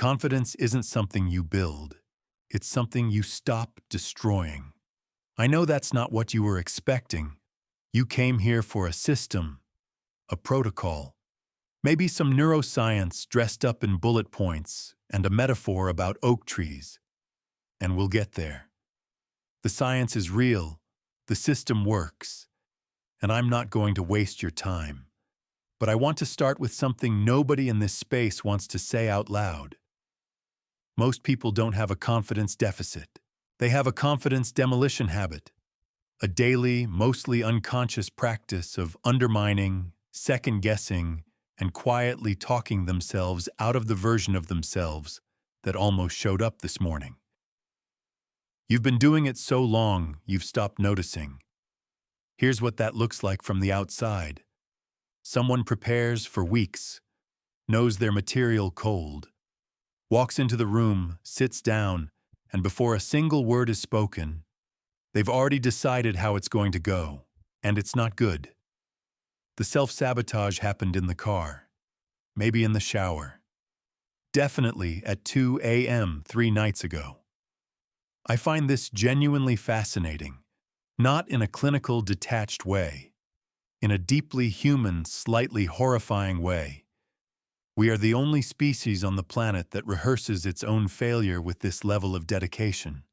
Confidence isn't something you build. It's something you stop destroying. I know that's not what you were expecting. You came here for a system, a protocol, maybe some neuroscience dressed up in bullet points and a metaphor about oak trees. And we'll get there. The science is real, the system works, and I'm not going to waste your time. But I want to start with something nobody in this space wants to say out loud. Most people don't have a confidence deficit. They have a confidence demolition habit, a daily, mostly unconscious practice of undermining, second-guessing, and quietly talking themselves out of the version of themselves that almost showed up this morning. You've been doing it so long, you've stopped noticing. Here's what that looks like from the outside. Someone prepares for weeks, knows their material cold, walks into the room, sits down, and before a single word is spoken, they've already decided how it's going to go, and it's not good. The self-sabotage happened in the car, maybe in the shower, definitely at 2 a.m. 3 nights ago. I find this genuinely fascinating, not in a clinical, detached way, in a deeply human, slightly horrifying way. We are the only species on the planet that rehearses its own failure with this level of dedication.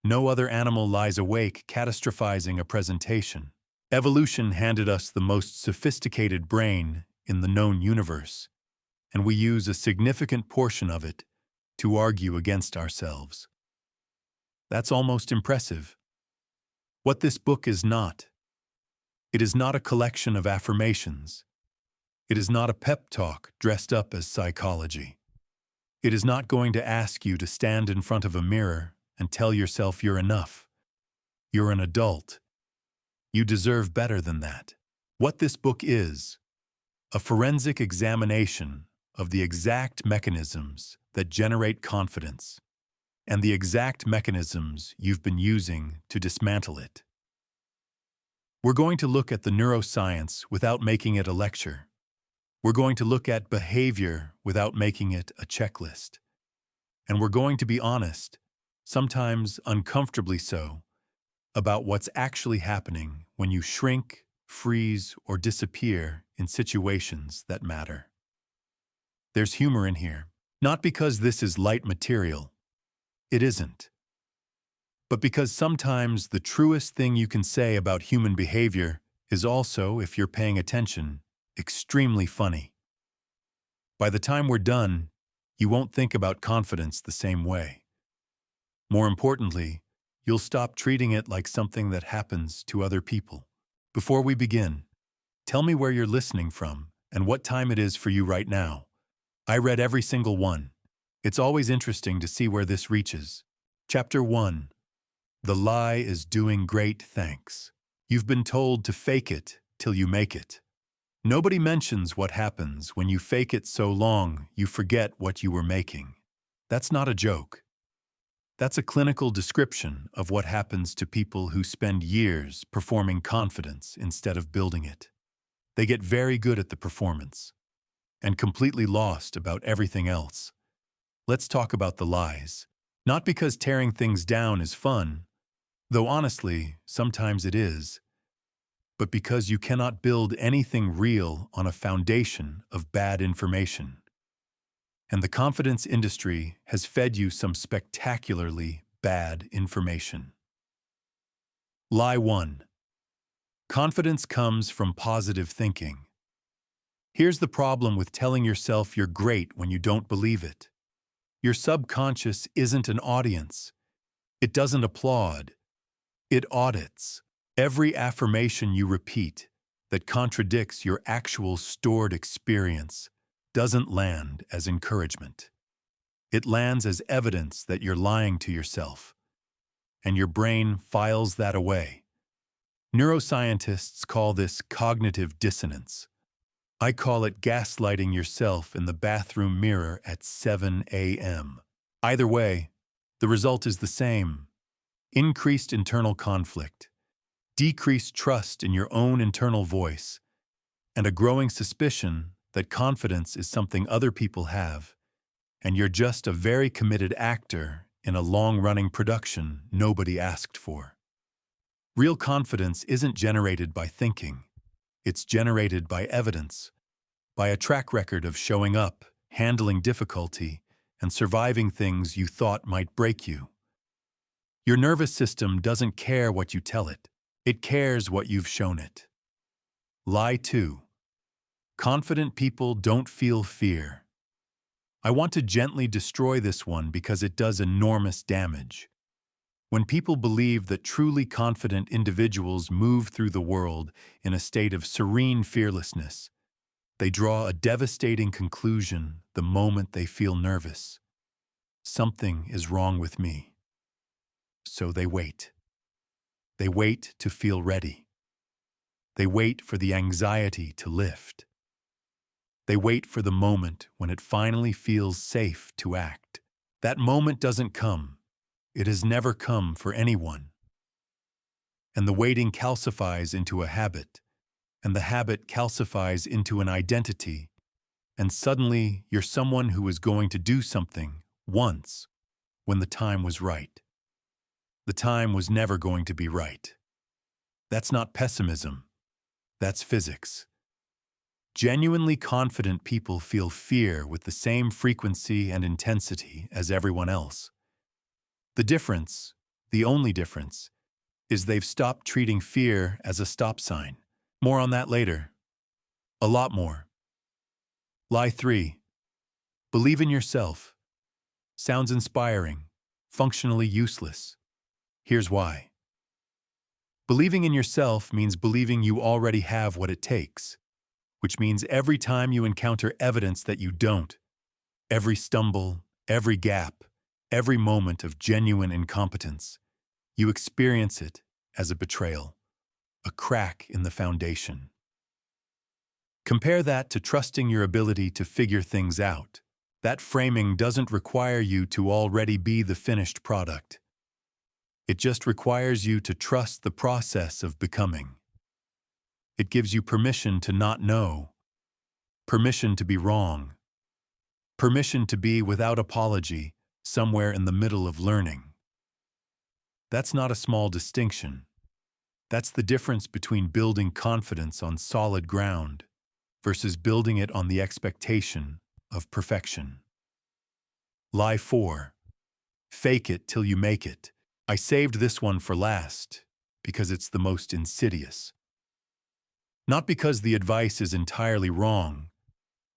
No other animal lies awake catastrophizing a presentation. Evolution handed us the most sophisticated brain in the known universe, and we use a significant portion of it to argue against ourselves. That's almost impressive. What this book is not. It is not a collection of affirmations. It is not a pep talk dressed up as psychology. It is not going to ask you to stand in front of a mirror and tell yourself you're enough. You're an adult. You deserve better than that. What this book is, a forensic examination of the exact mechanisms that generate confidence and the exact mechanisms you've been using to dismantle it. We're going to look at the neuroscience without making it a lecture. We're going to look at behavior without making it a checklist. And we're going to be honest, sometimes uncomfortably so, about what's actually happening when you shrink, freeze, or disappear in situations that matter. There's humor in here, not because this is light material. It isn't. But because sometimes the truest thing you can say about human behavior is also, if you're paying attention, extremely funny. By the time we're done, you won't think about confidence the same way. More importantly, you'll stop treating it like something that happens to other people. Before we begin, tell me where you're listening from and what time it is for you right now. I read every single one. It's always interesting to see where this reaches. Chapter 1. The lie is doing great, thanks. You've been told to fake it till you make it. Nobody mentions what happens when you fake it so long you forget what you were making. That's not a joke. That's a clinical description of what happens to people who spend years performing confidence instead of building it. They get very good at the performance and completely lost about everything else. Let's talk about the lies. Not because tearing things down is fun, though honestly, sometimes it is, but because you cannot build anything real on a foundation of bad information. And the confidence industry has fed you some spectacularly bad information. Lie 1. Confidence comes from positive thinking. Here's the problem with telling yourself you're great when you don't believe it. Your subconscious isn't an audience. It doesn't applaud. It audits. Every affirmation you repeat that contradicts your actual stored experience doesn't land as encouragement. It lands as evidence that you're lying to yourself, and your brain files that away. Neuroscientists call this cognitive dissonance. I call it gaslighting yourself in the bathroom mirror at 7 a.m. Either way, the result is the same: increased internal conflict, decreased trust in your own internal voice, and a growing suspicion that confidence is something other people have and you're just a very committed actor in a long-running production nobody asked for. Real confidence isn't generated by thinking. It's generated by evidence, by a track record of showing up, handling difficulty, and surviving things you thought might break you. Your nervous system doesn't care what you tell it. It cares what you've shown it. Lie 2. Confident people don't feel fear. I want to gently destroy this one because it does enormous damage. When people believe that truly confident individuals move through the world in a state of serene fearlessness, they draw a devastating conclusion the moment they feel nervous. Something is wrong with me. So they wait. They wait to feel ready. They wait for the anxiety to lift. They wait for the moment when it finally feels safe to act. That moment doesn't come. It has never come for anyone. And the waiting calcifies into a habit, and the habit calcifies into an identity, and suddenly you're someone who is going to do something once when the time was right. The time was never going to be right. That's not pessimism. That's physics. Genuinely confident people feel fear with the same frequency and intensity as everyone else. The difference, the only difference, is they've stopped treating fear as a stop sign. More on that later. A lot more. Lie 3. Believe in yourself. Sounds inspiring, functionally useless. Here's why. Believing in yourself means believing you already have what it takes, which means every time you encounter evidence that you don't, every stumble, every gap, every moment of genuine incompetence, you experience it as a betrayal, a crack in the foundation. Compare that to trusting your ability to figure things out. That framing doesn't require you to already be the finished product. It just requires you to trust the process of becoming. It gives you permission to not know, permission to be wrong, permission to be without apology, somewhere in the middle of learning. That's not a small distinction. That's the difference between building confidence on solid ground versus building it on the expectation of perfection. Lie 4. Fake it till you make it. I saved this one for last because it's the most insidious. Not because the advice is entirely wrong.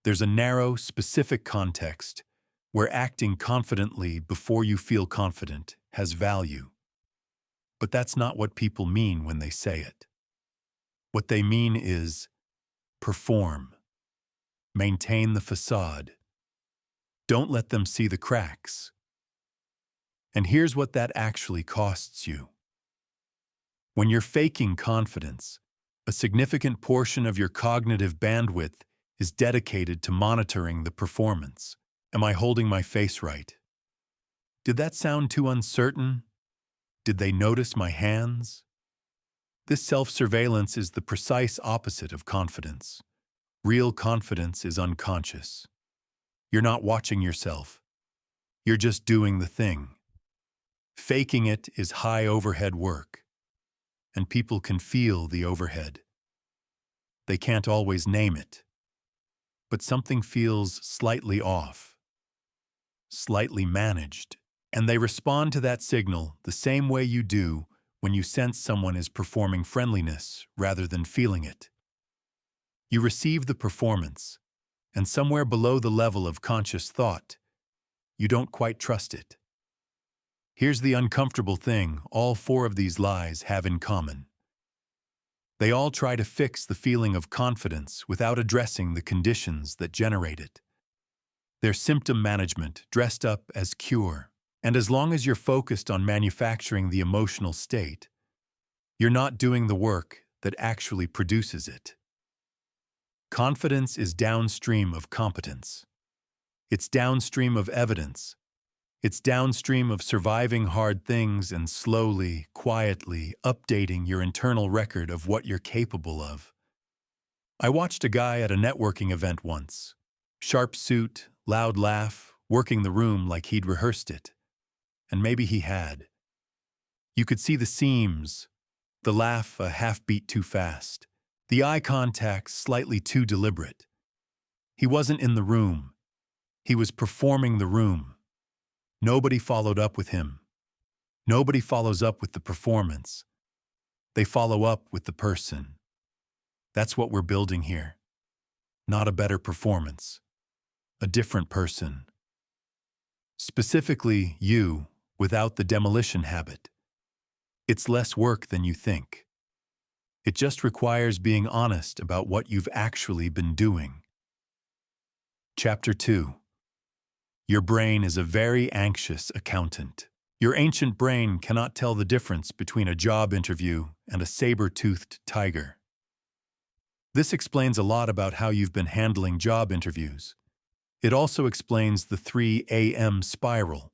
There's a narrow, specific context where acting confidently before you feel confident has value. But that's not what people mean when they say it. What they mean is perform. Maintain the facade. Don't let them see the cracks. And here's what that actually costs you. When you're faking confidence, a significant portion of your cognitive bandwidth is dedicated to monitoring the performance. Am I holding my face right? Did that sound too uncertain? Did they notice my hands? This self-surveillance is the precise opposite of confidence. Real confidence is unconscious. You're not watching yourself. You're just doing the thing. Faking it is high overhead work, and people can feel the overhead. They can't always name it, but something feels slightly off, slightly managed, and they respond to that signal the same way you do when you sense someone is performing friendliness rather than feeling it. You receive the performance, and somewhere below the level of conscious thought, you don't quite trust it. Here's the uncomfortable thing all 4 of these lies have in common. They all try to fix the feeling of confidence without addressing the conditions that generate it. They're symptom management dressed up as cure. And as long as you're focused on manufacturing the emotional state, you're not doing the work that actually produces it. Confidence is downstream of competence. It's downstream of evidence. It's downstream of surviving hard things and slowly, quietly updating your internal record of what you're capable of. I watched a guy at a networking event once. Sharp suit, loud laugh, working the room like he'd rehearsed it. And maybe he had. You could see the seams, the laugh a half-beat too fast, the eye contact slightly too deliberate. He wasn't in the room. He was performing the room. Nobody followed up with him. Nobody follows up with the performance. They follow up with the person. That's what we're building here. Not a better performance. A different person. Specifically, you, without the demolition habit. It's less work than you think. It just requires being honest about what you've actually been doing. Chapter 2. Your brain is a very anxious accountant. Your ancient brain cannot tell the difference between a job interview and a saber-toothed tiger. This explains a lot about how you've been handling job interviews. It also explains the 3 a.m. spiral,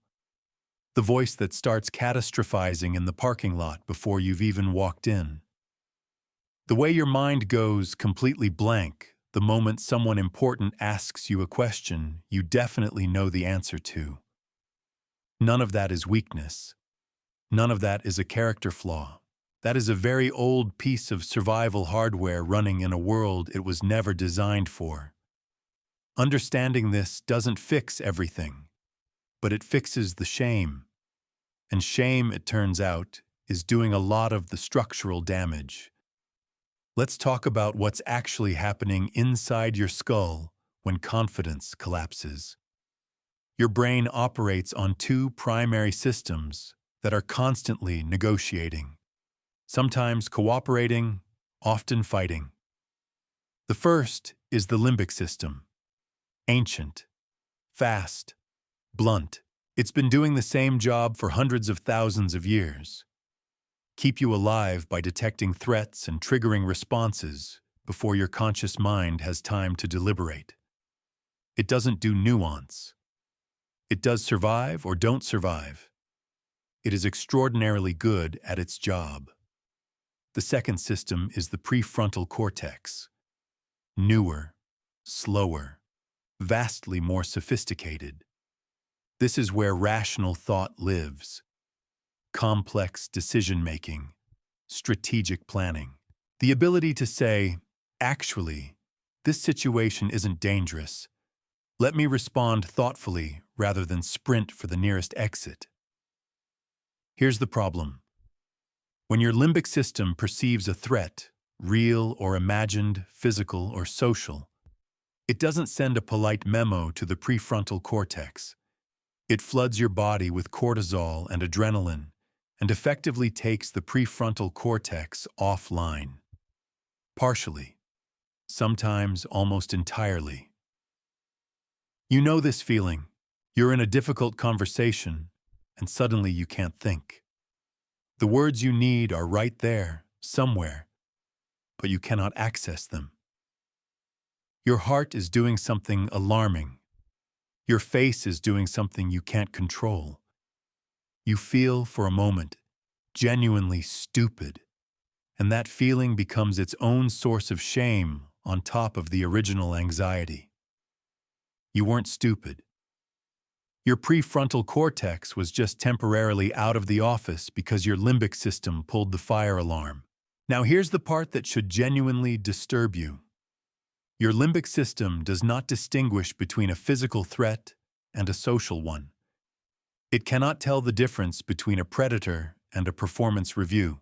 the voice that starts catastrophizing in the parking lot before you've even walked in. The way your mind goes completely blank the moment someone important asks you a question you definitely know the answer to. None of that is weakness. None of that is a character flaw. That is a very old piece of survival hardware running in a world it was never designed for. Understanding this doesn't fix everything, but it fixes the shame. And shame, it turns out, is doing a lot of the structural damage. Let's talk about what's actually happening inside your skull when confidence collapses. Your brain operates on 2 primary systems that are constantly negotiating, sometimes cooperating, often fighting. The first is the limbic system. Ancient, fast, blunt. It's been doing the same job for hundreds of thousands of years. Keep you alive by detecting threats and triggering responses before your conscious mind has time to deliberate. It doesn't do nuance. It does survive or don't survive. It is extraordinarily good at its job. The second system is the prefrontal cortex. Newer, slower, vastly more sophisticated. This is where rational thought lives. Complex decision-making, strategic planning. The ability to say, actually, this situation isn't dangerous. Let me respond thoughtfully rather than sprint for the nearest exit. Here's the problem. When your limbic system perceives a threat, real or imagined, physical or social, it doesn't send a polite memo to the prefrontal cortex. It floods your body with cortisol and adrenaline and effectively takes the prefrontal cortex offline. Partially. Sometimes almost entirely. You know this feeling. You're in a difficult conversation, and suddenly you can't think. The words you need are right there, somewhere, but you cannot access them. Your heart is doing something alarming. Your face is doing something you can't control. You feel, for a moment, genuinely stupid, and that feeling becomes its own source of shame on top of the original anxiety. You weren't stupid. Your prefrontal cortex was just temporarily out of the office because your limbic system pulled the fire alarm. Now here's the part that should genuinely disturb you. Your limbic system does not distinguish between a physical threat and a social one. It cannot tell the difference between a predator and a performance review.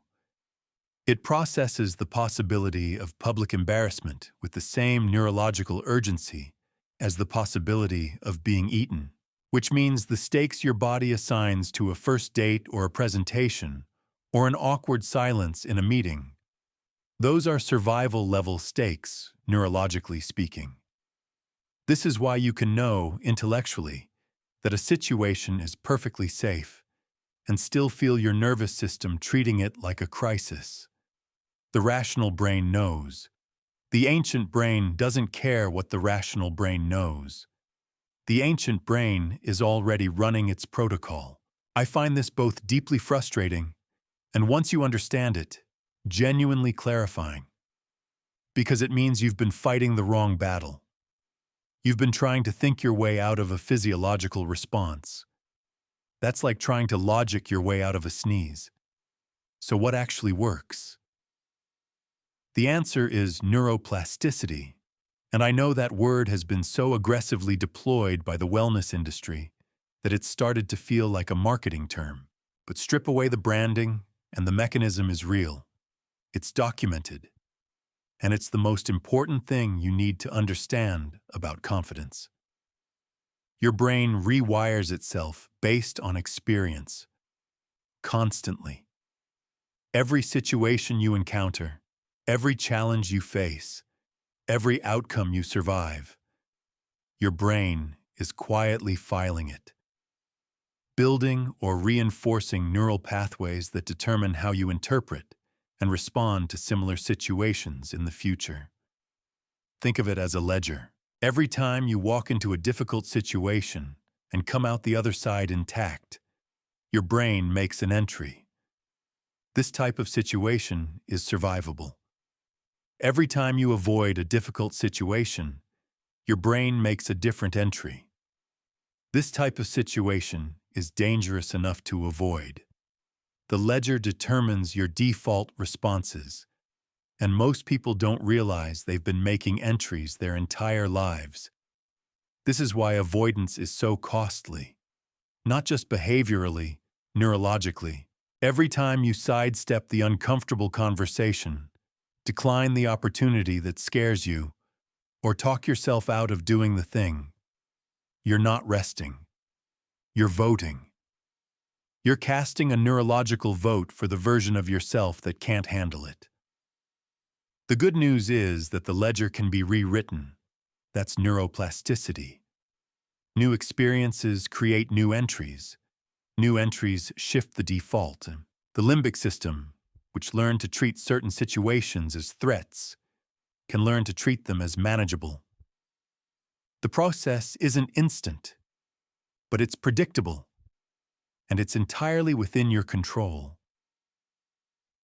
It processes the possibility of public embarrassment with the same neurological urgency as the possibility of being eaten, which means the stakes your body assigns to a first date or a presentation or an awkward silence in a meeting. Those are survival-level stakes, neurologically speaking. This is why you can know, intellectually, that a situation is perfectly safe and still feel your nervous system treating it like a crisis. The rational brain knows. The ancient brain doesn't care what the rational brain knows. The ancient brain is already running its protocol. I find this both deeply frustrating and, once you understand it, genuinely clarifying. Because it means you've been fighting the wrong battle. You've been trying to think your way out of a physiological response. That's like trying to logic your way out of a sneeze. So what actually works? The answer is neuroplasticity. And I know that word has been so aggressively deployed by the wellness industry that it's started to feel like a marketing term. But strip away the branding, and the mechanism is real. It's documented. And it's the most important thing you need to understand about confidence. Your brain rewires itself based on experience, constantly. Every situation you encounter, every challenge you face, every outcome you survive, your brain is quietly filing it, building or reinforcing neural pathways that determine how you interpret and respond to similar situations in the future. Think of it as a ledger. Every time you walk into a difficult situation and come out the other side intact, your brain makes an entry. This type of situation is survivable. Every time you avoid a difficult situation, your brain makes a different entry. This type of situation is dangerous enough to avoid. The ledger determines your default responses, and most people don't realize they've been making entries their entire lives. This is why avoidance is so costly. Not just behaviorally, neurologically. Every time you sidestep the uncomfortable conversation, decline the opportunity that scares you, or talk yourself out of doing the thing, you're not resting. You're voting. You're casting a neurological vote for the version of yourself that can't handle it. The good news is that the ledger can be rewritten. That's neuroplasticity. New experiences create new entries. New entries shift the default. The limbic system, which learned to treat certain situations as threats, can learn to treat them as manageable. The process isn't instant, but it's predictable, and it's entirely within your control.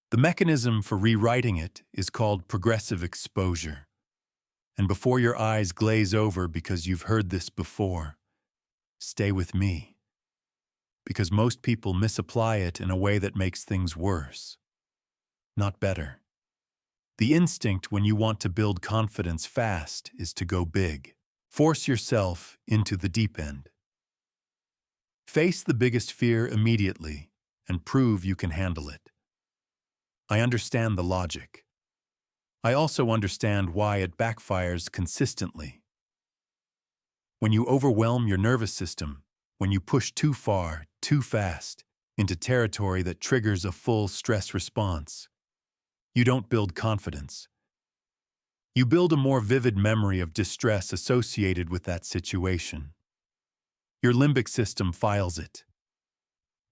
The mechanism for rewriting it is called progressive exposure. And before your eyes glaze over because you've heard this before, stay with me. Because most people misapply it in a way that makes things worse, not better. The instinct when you want to build confidence fast is to go big. Force yourself into the deep end. Face the biggest fear immediately and prove you can handle it. I understand the logic. I also understand why it backfires consistently. When you overwhelm your nervous system, when you push too far, too fast, into territory that triggers a full stress response, you don't build confidence. You build a more vivid memory of distress associated with that situation. Your limbic system files it.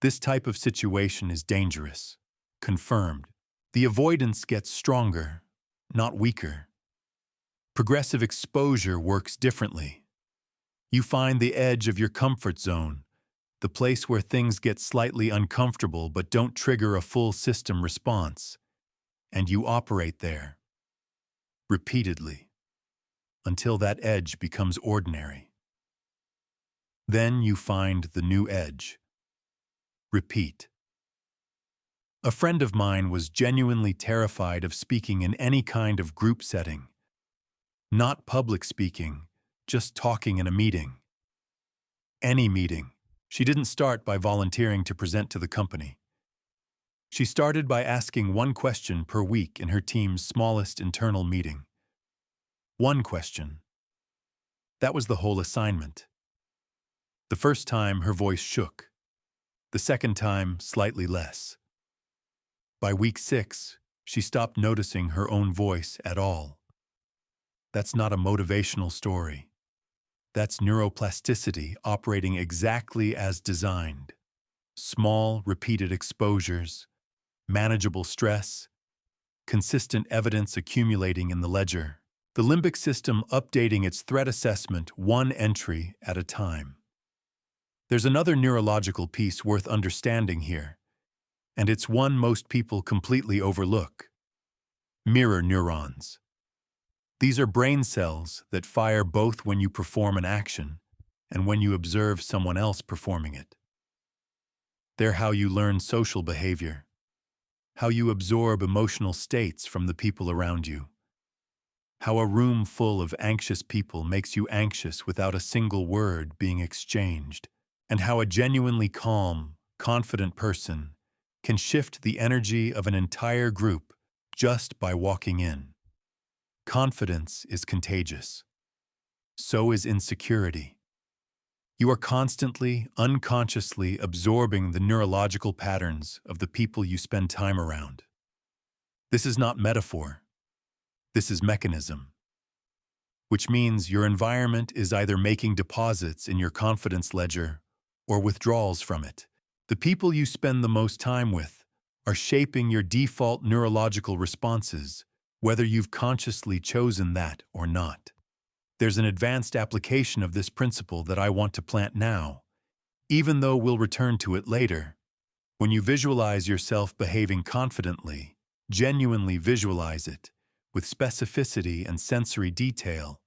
This type of situation is dangerous. Confirmed. The avoidance gets stronger, not weaker. Progressive exposure works differently. You find the edge of your comfort zone, the place where things get slightly uncomfortable but don't trigger a full system response, and you operate there, repeatedly, until that edge becomes ordinary. Then you find the new edge. Repeat. A friend of mine was genuinely terrified of speaking in any kind of group setting. Not public speaking, just talking in a meeting. Any meeting. She didn't start by volunteering to present to the company. She started by asking one question per week in her team's smallest internal meeting. One question. That was the whole assignment. The first time, her voice shook. The second time, slightly less. By week 6, she stopped noticing her own voice at all. That's not a motivational story. That's neuroplasticity operating exactly as designed. Small, repeated exposures, manageable stress, consistent evidence accumulating in the ledger. The limbic system updating its threat assessment one entry at a time. There's another neurological piece worth understanding here, and it's one most people completely overlook. Mirror neurons. These are brain cells that fire both when you perform an action and when you observe someone else performing it. They're how you learn social behavior, how you absorb emotional states from the people around you, how a room full of anxious people makes you anxious without a single word being exchanged, and how a genuinely calm, confident person can shift the energy of an entire group just by walking in. Confidence is contagious. So is insecurity. You are constantly, unconsciously absorbing the neurological patterns of the people you spend time around. This is not metaphor. This is mechanism. Which means your environment is either making deposits in your confidence ledger or withdrawals from it. The people you spend the most time with are shaping your default neurological responses, whether you've consciously chosen that or not. There's an advanced application of this principle that I want to plant now, even though we'll return to it later. When you visualize yourself behaving confidently, genuinely visualize it, with specificity and sensory detail,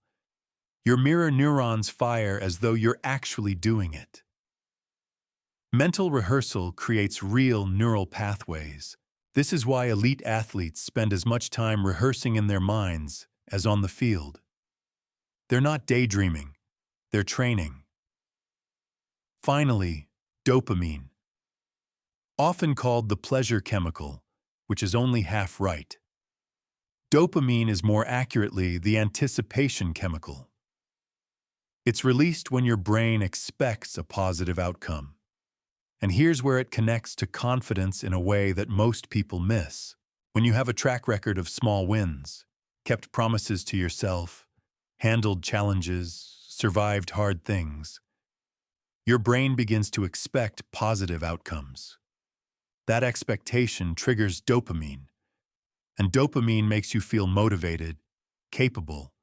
your mirror neurons fire as though you're actually doing it. Mental rehearsal creates real neural pathways. This is why elite athletes spend as much time rehearsing in their minds as on the field. They're not daydreaming, they're training. Finally, dopamine. Often called the pleasure chemical, which is only half right. Dopamine is more accurately the anticipation chemical. It's released when your brain expects a positive outcome. And here's where it connects to confidence in a way that most people miss. When you have a track record of small wins, kept promises to yourself, handled challenges, survived hard things, your brain begins to expect positive outcomes. That expectation triggers dopamine, and dopamine makes you feel motivated, capable,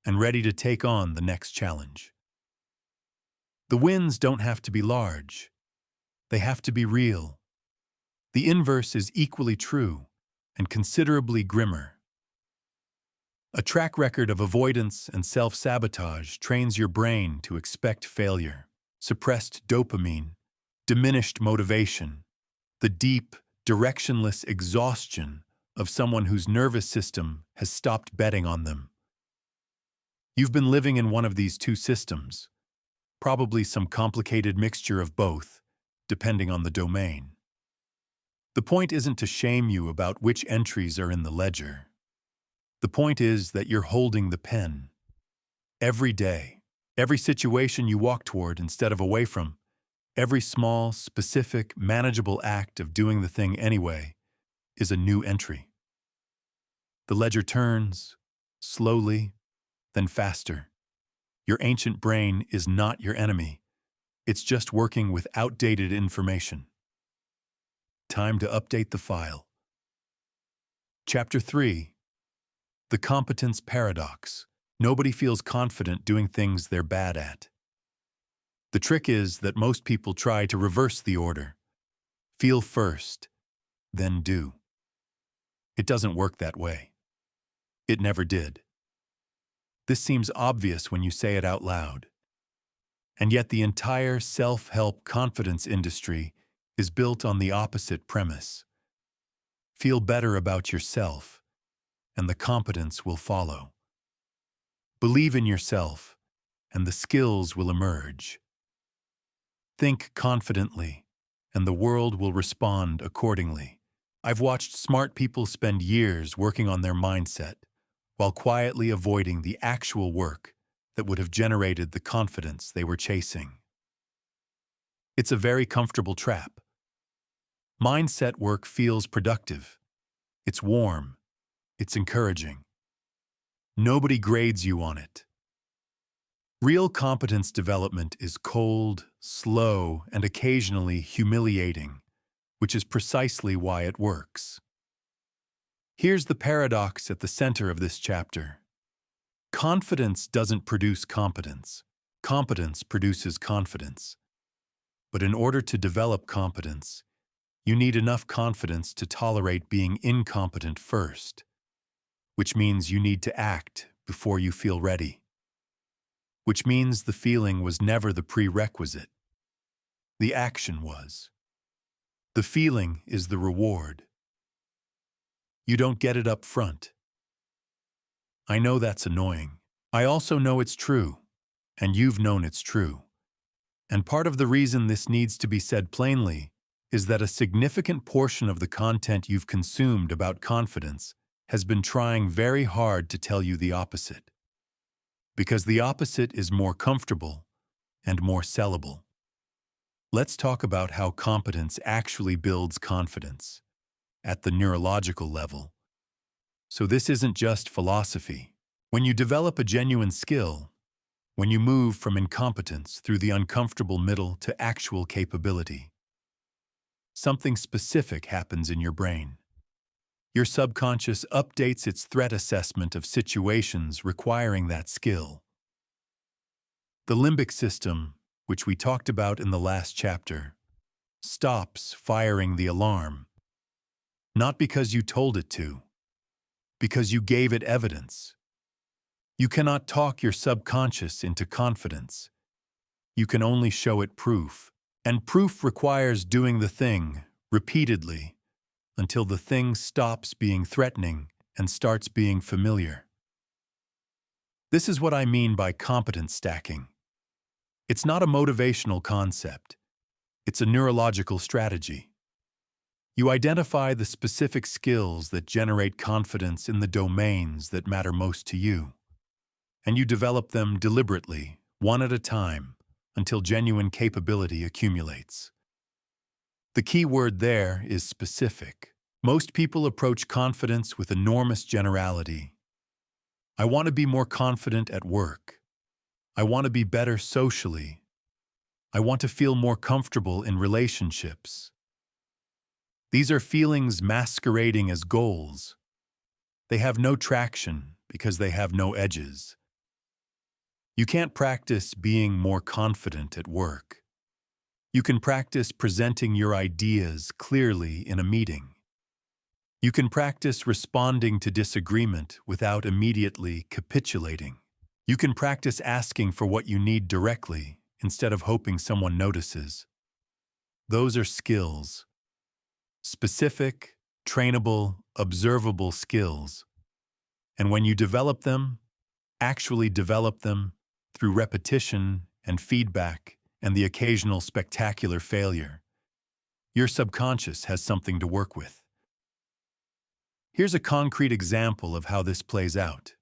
and ready to take on the next challenge. The wins don't have to be large. They have to be real. The inverse is equally true and considerably grimmer. A track record of avoidance and self-sabotage trains your brain to expect failure, suppressed dopamine, diminished motivation, the deep, directionless exhaustion of someone whose nervous system has stopped betting on them. You've been living in one of these two systems, probably some complicated mixture of both, depending on the domain. The point isn't to shame you about which entries are in the ledger. The point is that you're holding the pen. Every day, every situation you walk toward instead of away from, every small, specific, manageable act of doing the thing anyway is a new entry. The ledger turns, slowly, then faster. Your ancient brain is not your enemy. It's just working with outdated information. Time to update the file. Chapter 3. The competence paradox. Nobody feels confident doing things they're bad at. The trick is that most people try to reverse the order. Feel first, then do. It doesn't work that way. It never did. This seems obvious when you say it out loud. And yet the entire self-help confidence industry is built on the opposite premise. Feel better about yourself, and the competence will follow. Believe in yourself, and the skills will emerge. Think confidently, and the world will respond accordingly. I've watched smart people spend years working on their mindset, while quietly avoiding the actual work that would have generated the confidence they were chasing. It's a very comfortable trap. Mindset work feels productive. It's warm. It's encouraging. Nobody grades you on it. Real competence development is cold, slow, and occasionally humiliating, which is precisely why it works. Here's the paradox at the center of this chapter. Confidence doesn't produce competence. Competence produces confidence. But in order to develop competence, you need enough confidence to tolerate being incompetent first, which means you need to act before you feel ready, which means the feeling was never the prerequisite. The action was. The feeling is the reward. You don't get it up front. I know that's annoying. I also know it's true, and you've known it's true. And part of the reason this needs to be said plainly is that a significant portion of the content you've consumed about confidence has been trying very hard to tell you the opposite. Because the opposite is more comfortable and more sellable. Let's talk about how competence actually builds confidence at the neurological level. So this isn't just philosophy. When you develop a genuine skill, when you move from incompetence through the uncomfortable middle to actual capability, something specific happens in your brain. Your subconscious updates its threat assessment of situations requiring that skill. The limbic system, which we talked about in the last chapter, stops firing the alarm, not because you told it to, because you gave it evidence. You cannot talk your subconscious into confidence. You can only show it proof, and proof requires doing the thing repeatedly until the thing stops being threatening and starts being familiar. This is what I mean by competence stacking. It's not a motivational concept. It's a neurological strategy. You identify the specific skills that generate confidence in the domains that matter most to you, and you develop them deliberately, one at a time, until genuine capability accumulates. The key word there is specific. Most people approach confidence with enormous generality. I want to be more confident at work. I want to be better socially. I want to feel more comfortable in relationships. These are feelings masquerading as goals. They have no traction because they have no edges. You can't practice being more confident at work. You can practice presenting your ideas clearly in a meeting. You can practice responding to disagreement without immediately capitulating. You can practice asking for what you need directly instead of hoping someone notices. Those are skills. Specific, trainable, observable skills. And when you develop them, actually develop them through repetition and feedback and the occasional spectacular failure, your subconscious has something to work with. Here's a concrete example of how this plays out.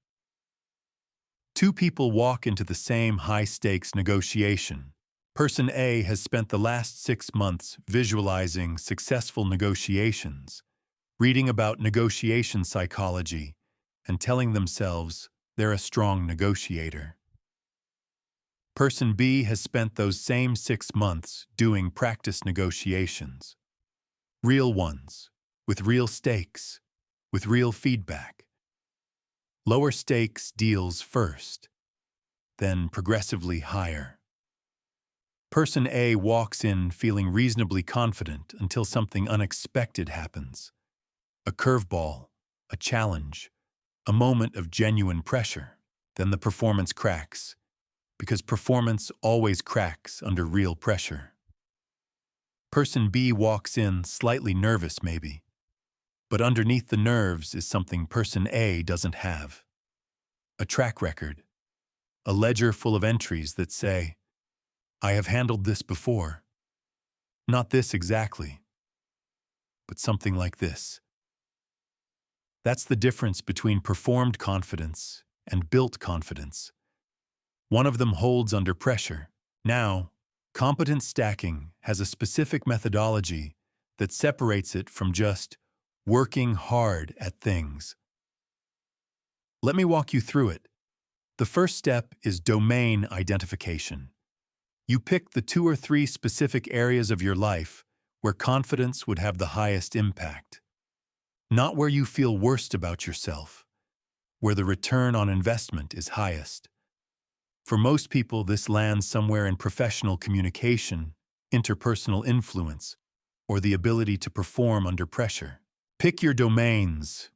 Two people walk into the same high-stakes negotiation. Person A has spent the last 6 months visualizing successful negotiations, reading about negotiation psychology, and telling themselves they're a strong negotiator. Person B has spent those same 6 months doing practice negotiations. Real ones, with real stakes, with real feedback. Lower stakes deals first, then progressively higher. Person A walks in feeling reasonably confident until something unexpected happens. A curveball, a challenge, a moment of genuine pressure. Then the performance cracks, because performance always cracks under real pressure. Person B walks in slightly nervous maybe, but underneath the nerves is something person A doesn't have. A track record, a ledger full of entries that say, I have handled this before. Not this exactly, but something like this. That's the difference between performed confidence and built confidence. One of them holds under pressure. Now, competence stacking has a specific methodology that separates it from just working hard at things. Let me walk you through it. The first step is domain identification. You pick the 2 or 3 specific areas of your life where confidence would have the highest impact. Not where you feel worst about yourself, where the return on investment is highest. For most people, this lands somewhere in professional communication, interpersonal influence, or the ability to perform under pressure. Pick your domains.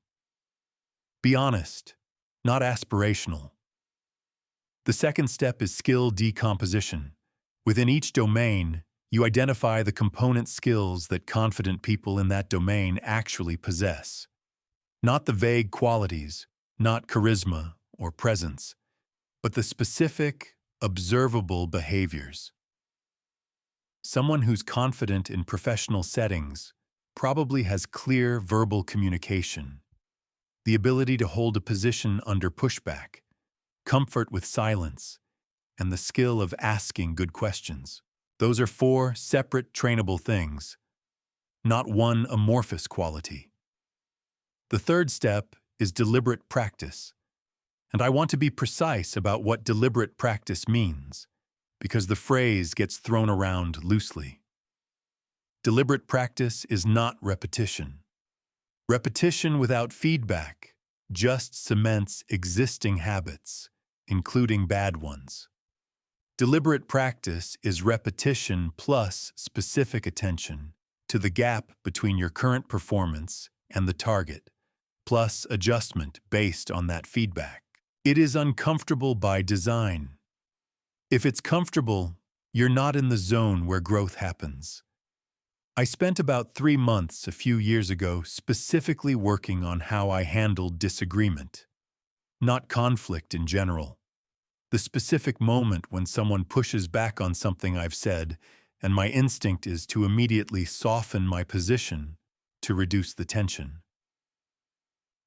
Be honest, not aspirational. The second step is skill decomposition. Within each domain, you identify the component skills that confident people in that domain actually possess. Not the vague qualities, not charisma or presence, but the specific, observable behaviors. Someone who's confident in professional settings probably has clear verbal communication, the ability to hold a position under pushback, comfort with silence, and the skill of asking good questions. Those are 4 separate trainable things, not one amorphous quality. The third step is deliberate practice. And I want to be precise about what deliberate practice means, because the phrase gets thrown around loosely. Deliberate practice is not repetition. Repetition without feedback just cements existing habits, including bad ones. Deliberate practice is repetition plus specific attention to the gap between your current performance and the target, plus adjustment based on that feedback. It is uncomfortable by design. If it's comfortable, you're not in the zone where growth happens. I spent about 3 months a few years ago specifically working on how I handled disagreement, not conflict in general. The specific moment when someone pushes back on something I've said, and my instinct is to immediately soften my position to reduce the tension.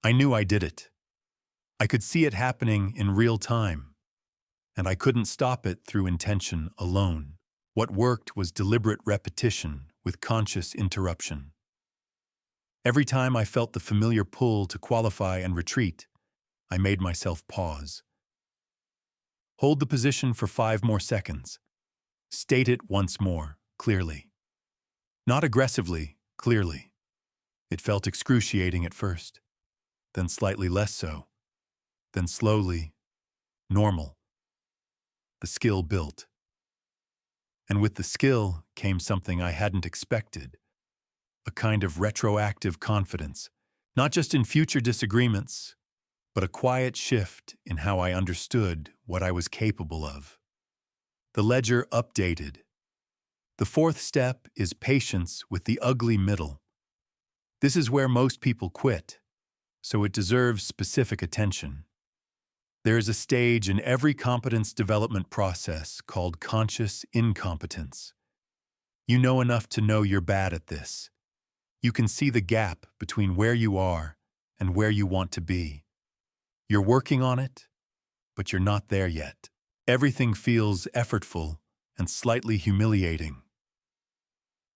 I knew I did it. I could see it happening in real time, and I couldn't stop it through intention alone. What worked was deliberate repetition with conscious interruption. Every time I felt the familiar pull to qualify and retreat, I made myself pause. Hold the position for 5 more seconds. State it once more, clearly. Not aggressively, clearly. It felt excruciating at first, then slightly less so. Then slowly, normal. The skill built. And with the skill came something I hadn't expected, a kind of retroactive confidence, not just in future disagreements, but a quiet shift in how I understood what I was capable of. The ledger updated. The fourth step is patience with the ugly middle. This is where most people quit, so it deserves specific attention. There is a stage in every competence development process called conscious incompetence. You know enough to know you're bad at this. You can see the gap between where you are and where you want to be. You're working on it, but you're not there yet. Everything feels effortful and slightly humiliating.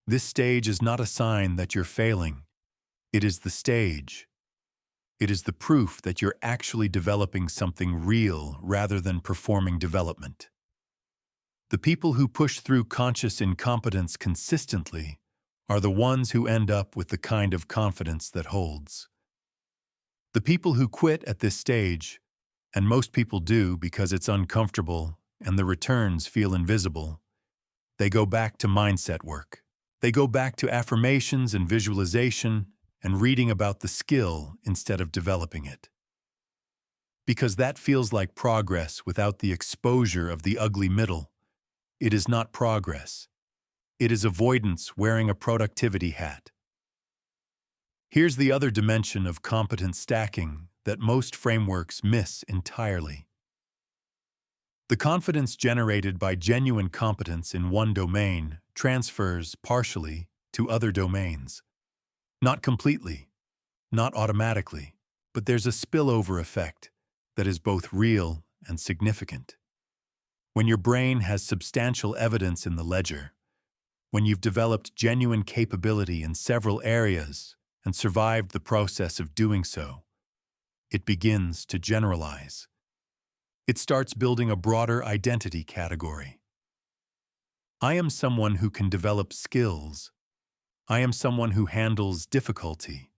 This stage is not a sign that you're failing. It is the stage. It is the proof that you're actually developing something real rather than performing development. The people who push through conscious incompetence consistently are the ones who end up with the kind of confidence that holds. The people who quit at this stage, and most people do because it's uncomfortable and the returns feel invisible, they go back to mindset work. They go back to affirmations and visualization and reading about the skill instead of developing it. Because that feels like progress without the exposure of the ugly middle. It is not progress. It is avoidance wearing a productivity hat. Here's the other dimension of competence stacking that most frameworks miss entirely. The confidence generated by genuine competence in one domain transfers partially to other domains. Not completely, not automatically, but there's a spillover effect that is both real and significant. When your brain has substantial evidence in the ledger, when you've developed genuine capability in several areas and survived the process of doing so, it begins to generalize. It starts building a broader identity category. I am someone who can develop skills. I am someone who handles difficulty.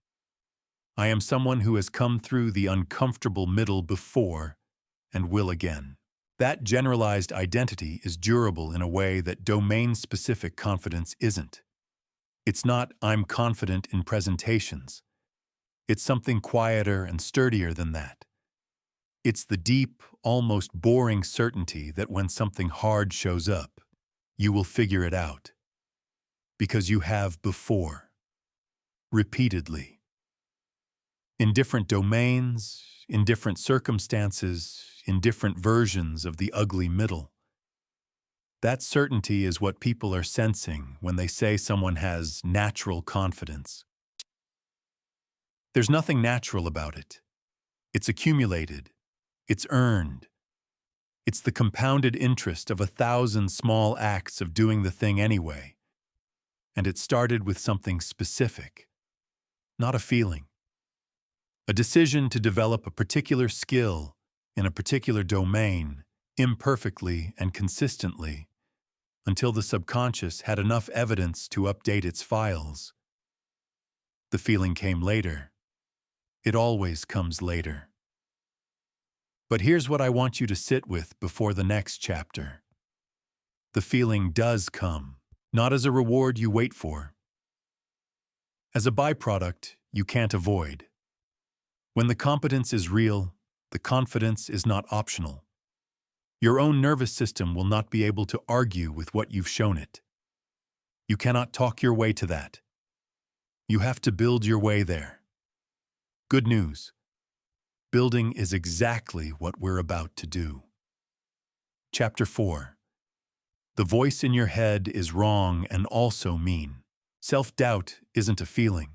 I am someone who has come through the uncomfortable middle before and will again. That generalized identity is durable in a way that domain-specific confidence isn't. It's not, I'm confident in presentations. It's something quieter and sturdier than that. It's the deep, almost boring certainty that when something hard shows up, you will figure it out. Because you have before. Repeatedly. In different domains, in different circumstances, in different versions of the ugly middle. That certainty is what people are sensing when they say someone has natural confidence. There's nothing natural about it. It's accumulated. It's earned. It's the compounded interest of 1,000 small acts of doing the thing anyway. And it started with something specific, not a feeling. A decision to develop a particular skill in a particular domain, imperfectly and consistently, until the subconscious had enough evidence to update its files. The feeling came later. It always comes later. But here's what I want you to sit with before the next chapter. The feeling does come, not as a reward you wait for. As a byproduct you can't avoid. When the competence is real, the confidence is not optional. Your own nervous system will not be able to argue with what you've shown it. You cannot talk your way to that. You have to build your way there. Good news. Building is exactly what we're about to do. Chapter 4. The voice in your head is wrong and also mean. Self-doubt isn't a feeling.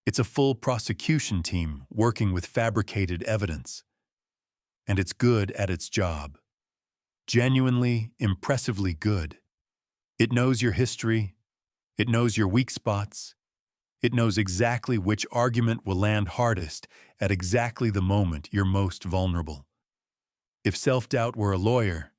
It's a full prosecution team working with fabricated evidence. And it's good at its job. Genuinely, impressively good. It knows your history. It knows your weak spots. It knows exactly which argument will land hardest at exactly the moment you're most vulnerable. If self-doubt were a lawyer,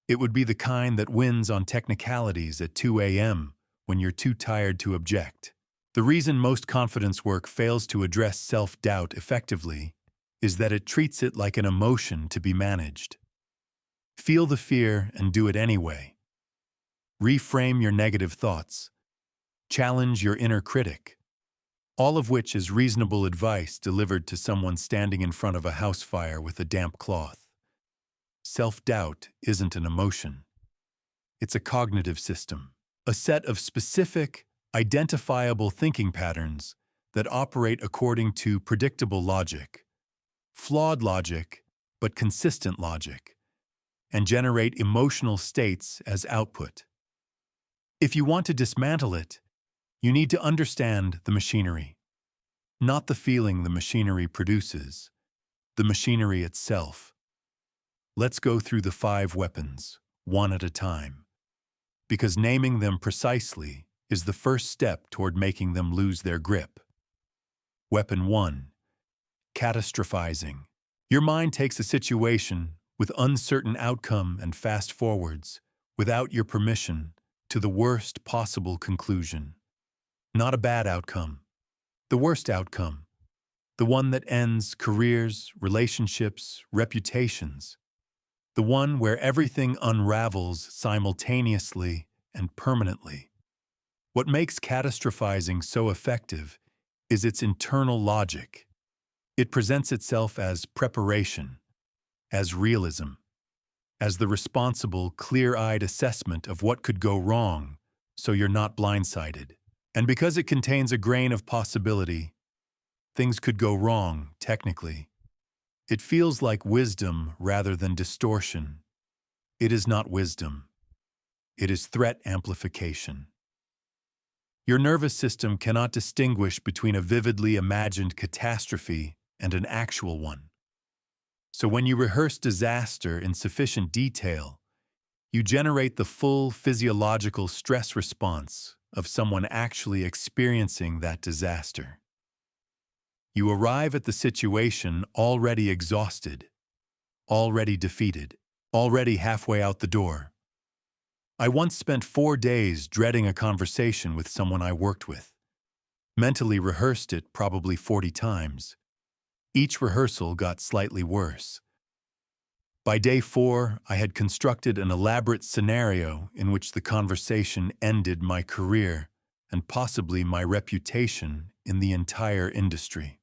it would be the kind that wins on technicalities at 2 a.m. when you're too tired to object. The reason most confidence work fails to address self-doubt effectively is that it treats it like an emotion to be managed. Feel the fear and do it anyway. Reframe your negative thoughts. Challenge your inner critic. All of which is reasonable advice delivered to someone standing in front of a house fire with a damp cloth. Self-doubt isn't an emotion. It's a cognitive system, a set of specific, identifiable thinking patterns that operate according to predictable logic, flawed logic, but consistent logic, and generate emotional states as output. If you want to dismantle it, you need to understand the machinery. Not the feeling the machinery produces, the machinery itself. Let's go through the 5 weapons, one at a time, because naming them precisely is the first step toward making them lose their grip. Weapon 1. Catastrophizing. Your mind takes a situation with uncertain outcome and fast forwards, without your permission, to the worst possible conclusion. Not a bad outcome. The worst outcome. The one that ends careers, relationships, reputations. The one where everything unravels simultaneously and permanently. What makes catastrophizing so effective is its internal logic. It presents itself as preparation, as realism, as the responsible, clear-eyed assessment of what could go wrong, so you're not blindsided. And because it contains a grain of possibility, things could go wrong, technically. It feels like wisdom rather than distortion. It is not wisdom. It is threat amplification. Your nervous system cannot distinguish between a vividly imagined catastrophe and an actual one. So when you rehearse disaster in sufficient detail, you generate the full physiological stress response of someone actually experiencing that disaster. You arrive at the situation already exhausted, already defeated, already halfway out the door. I once spent 4 days dreading a conversation with someone I worked with. Mentally rehearsed it probably 40 times. Each rehearsal got slightly worse. By day 4, I had constructed an elaborate scenario in which the conversation ended my career and possibly my reputation in the entire industry.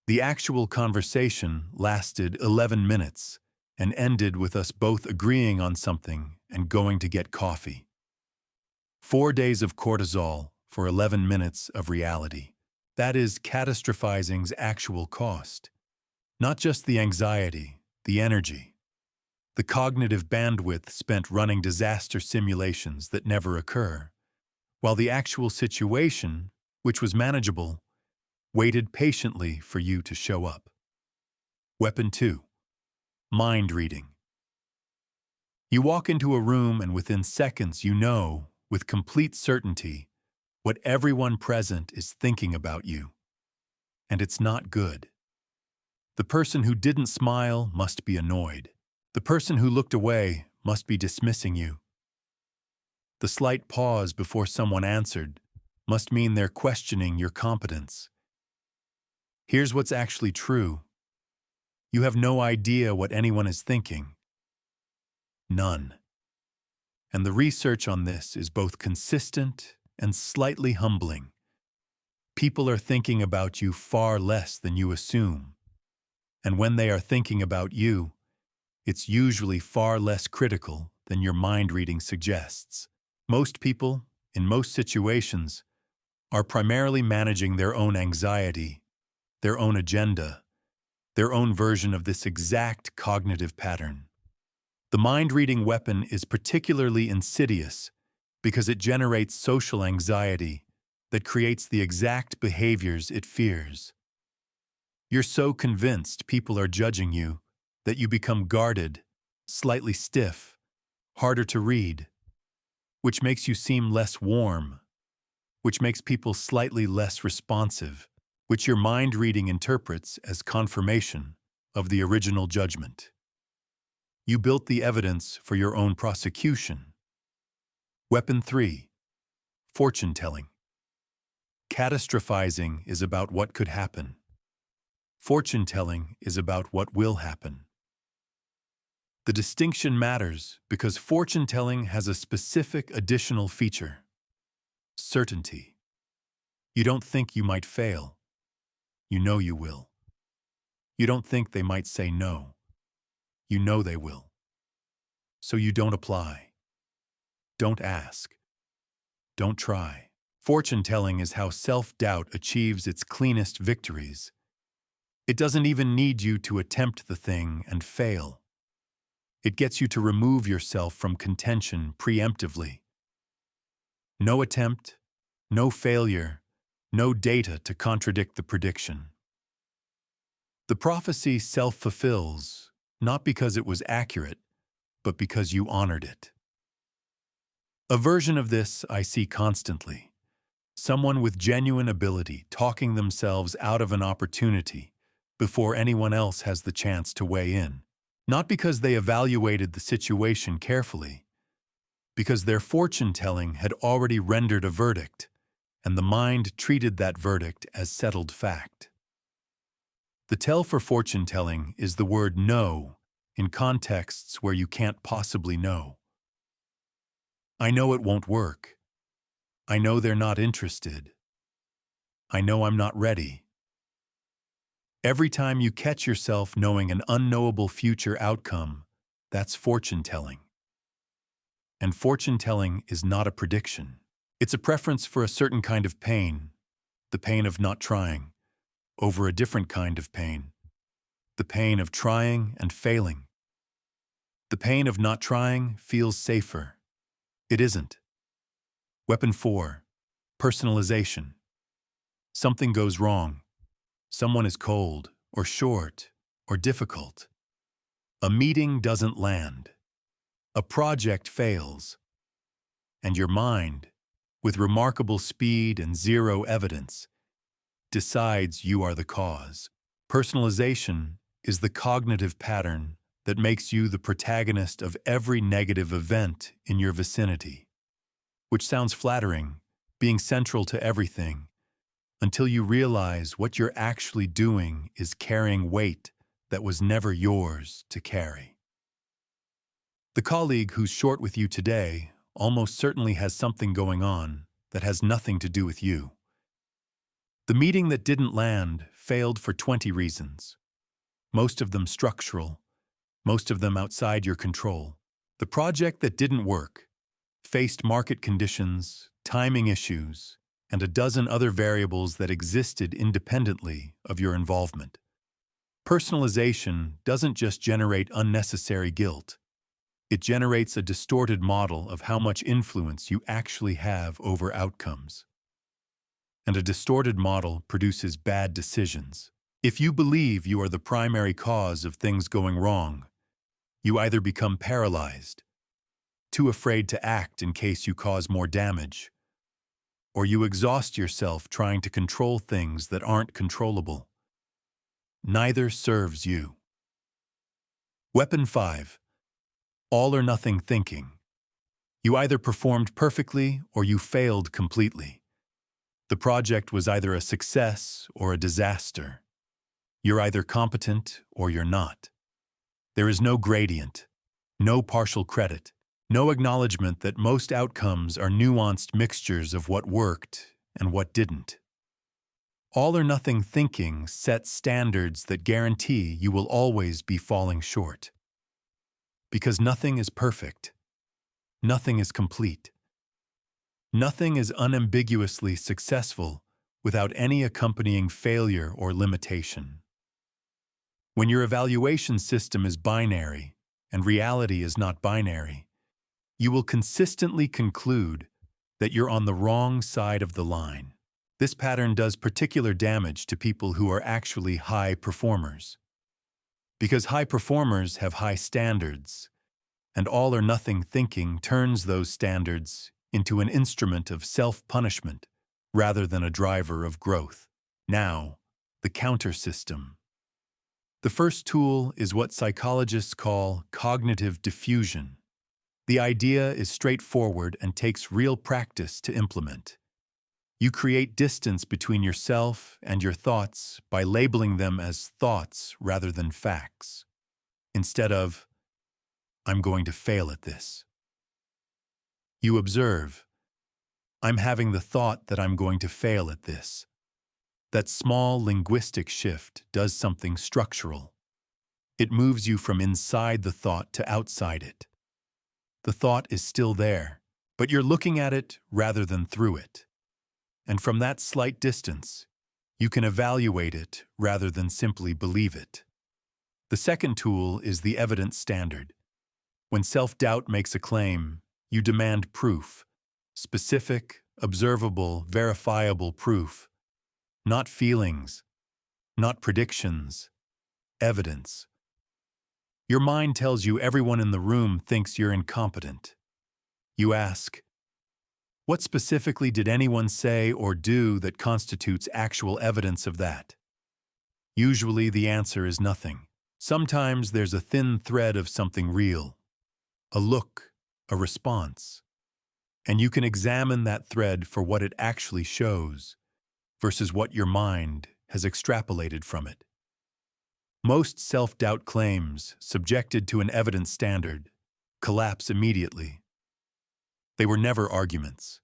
The actual conversation lasted 11 minutes and ended with us both agreeing on something and going to get coffee. 4 days of cortisol for 11 minutes of reality. That is catastrophizing's actual cost. Not just the anxiety, the energy, the cognitive bandwidth spent running disaster simulations that never occur, while the actual situation, which was manageable, waited patiently for you to show up. Weapon 2. Mind reading. You walk into a room and within seconds you know, with complete certainty, what everyone present is thinking about you. And it's not good. The person who didn't smile must be annoyed. The person who looked away must be dismissing you. The slight pause before someone answered must mean they're questioning your competence. Here's what's actually true. You have no idea what anyone is thinking. None. And the research on this is both consistent and slightly humbling. People are thinking about you far less than you assume. And when they are thinking about you, it's usually far less critical than your mind reading suggests. Most people, in most situations, are primarily managing their own anxiety, their own agenda, their own version of this exact cognitive pattern. The mind-reading weapon is particularly insidious because it generates social anxiety that creates the exact behaviors it fears. You're so convinced people are judging you that you become guarded, slightly stiff, harder to read, which makes you seem less warm, which makes people slightly less responsive, which your mind reading interprets as confirmation of the original judgment. You built the evidence for your own prosecution. Weapon 3. Fortune-telling. Catastrophizing is about what could happen. Fortune-telling is about what will happen. The distinction matters because fortune-telling has a specific additional feature: certainty. You don't think you might fail. You know you will. You don't think they might say no. You know they will. So you don't apply. Don't ask. Don't try. Fortune-telling is how self-doubt achieves its cleanest victories. It doesn't even need you to attempt the thing and fail. It gets you to remove yourself from contention preemptively. No attempt, no failure, no data to contradict the prediction. The prophecy self-fulfills, not because it was accurate, but because you honored it. A version of this I see constantly. Someone with genuine ability talking themselves out of an opportunity before anyone else has the chance to weigh in. Not because they evaluated the situation carefully, because their fortune-telling had already rendered a verdict, and the mind treated that verdict as settled fact. The tell for fortune-telling is the word no in contexts where you can't possibly know. I know it won't work. I know they're not interested. I know I'm not ready. Every time you catch yourself knowing an unknowable future outcome, that's fortune-telling. And fortune-telling is not a prediction. It's a preference for a certain kind of pain, the pain of not trying, over a different kind of pain, the pain of trying and failing. The pain of not trying feels safer. It isn't. Weapon 4. Personalization. Something goes wrong. Someone is cold, or short, or difficult. A meeting doesn't land. A project fails. And your mind, with remarkable speed and zero evidence, decides you are the cause. Personalization is the cognitive pattern that makes you the protagonist of every negative event in your vicinity. Which sounds flattering, being central to everything, until you realize what you're actually doing is carrying weight that was never yours to carry. The colleague who's short with you today almost certainly has something going on that has nothing to do with you. The meeting that didn't land failed for 20 reasons, most of them structural, most of them outside your control. The project that didn't work faced market conditions, timing issues, and a dozen other variables that existed independently of your involvement. Personalization doesn't just generate unnecessary guilt. It generates a distorted model of how much influence you actually have over outcomes. And a distorted model produces bad decisions. If you believe you are the primary cause of things going wrong, you either become paralyzed, too afraid to act in case you cause more damage, or you exhaust yourself trying to control things that aren't controllable. Neither serves you. Weapon 5. All or nothing thinking. You either performed perfectly or you failed completely. The project was either a success or a disaster. You're either competent or you're not. There is no gradient, no partial credit, no acknowledgement that most outcomes are nuanced mixtures of what worked and what didn't. All or nothing thinking sets standards that guarantee you will always be falling short. Because nothing is perfect. Nothing is complete. Nothing is unambiguously successful without any accompanying failure or limitation. When your evaluation system is binary and reality is not binary, you will consistently conclude that you're on the wrong side of the line. This pattern does particular damage to people who are actually high performers. Because high performers have high standards, and all or nothing thinking turns those standards into an instrument of self-punishment rather than a driver of growth. Now, the counter system. The first tool is what psychologists call cognitive diffusion. The idea is straightforward and takes real practice to implement. You create distance between yourself and your thoughts by labeling them as thoughts rather than facts. Instead of, I'm going to fail at this. You observe, I'm having the thought that I'm going to fail at this. That small linguistic shift does something structural. It moves you from inside the thought to outside it. The thought is still there, but you're looking at it rather than through it. And from that slight distance, you can evaluate it rather than simply believe it. The second tool is the evidence standard. When self-doubt makes a claim, you demand proof, specific, observable, verifiable proof, not feelings, not predictions, evidence. Your mind tells you everyone in the room thinks you're incompetent. You ask, what specifically did anyone say or do that constitutes actual evidence of that? Usually the answer is nothing. Sometimes there's a thin thread of something real, a look, a response. And you can examine that thread for what it actually shows versus what your mind has extrapolated from it. Most self-doubt claims, subjected to an evidence standard, collapse immediately. They were never arguments.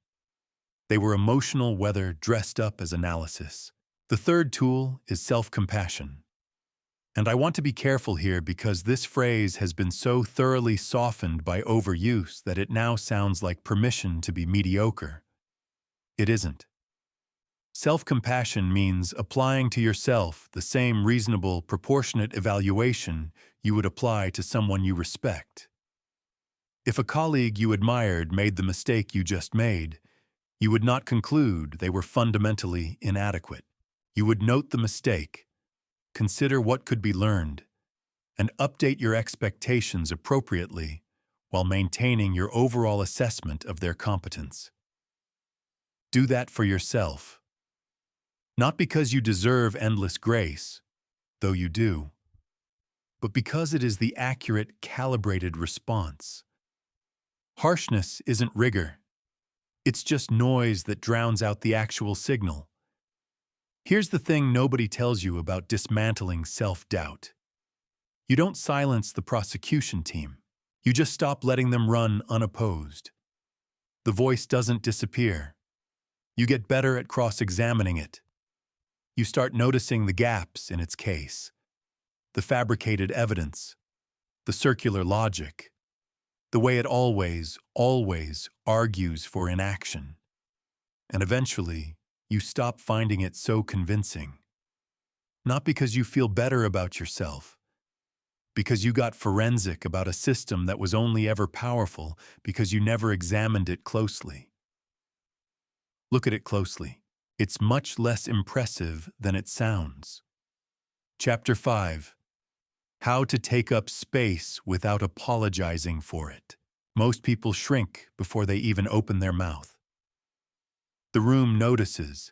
They were emotional weather dressed up as analysis. The third tool is self-compassion. And I want to be careful here because this phrase has been so thoroughly softened by overuse that it now sounds like permission to be mediocre. It isn't. Self-compassion means applying to yourself the same reasonable, proportionate evaluation you would apply to someone you respect. If a colleague you admired made the mistake you just made, you would not conclude they were fundamentally inadequate. You would note the mistake, consider what could be learned, and update your expectations appropriately while maintaining your overall assessment of their competence. Do that for yourself. Not because you deserve endless grace, though you do, but because it is the accurate, calibrated response. Harshness isn't rigor. It's just noise that drowns out the actual signal. Here's the thing nobody tells you about dismantling self-doubt. You don't silence the prosecution team. You just stop letting them run unopposed. The voice doesn't disappear. You get better at cross-examining it. You start noticing the gaps in its case, the fabricated evidence, the circular logic, the way it always argues for inaction. And eventually, you stop finding it so convincing. Not because you feel better about yourself, because you got forensic about a system that was only ever powerful because you never examined it closely. Look at it closely. It's much less impressive than it sounds. Chapter 5. How to take up space without apologizing for it. Most people shrink before they even open their mouth. The room notices.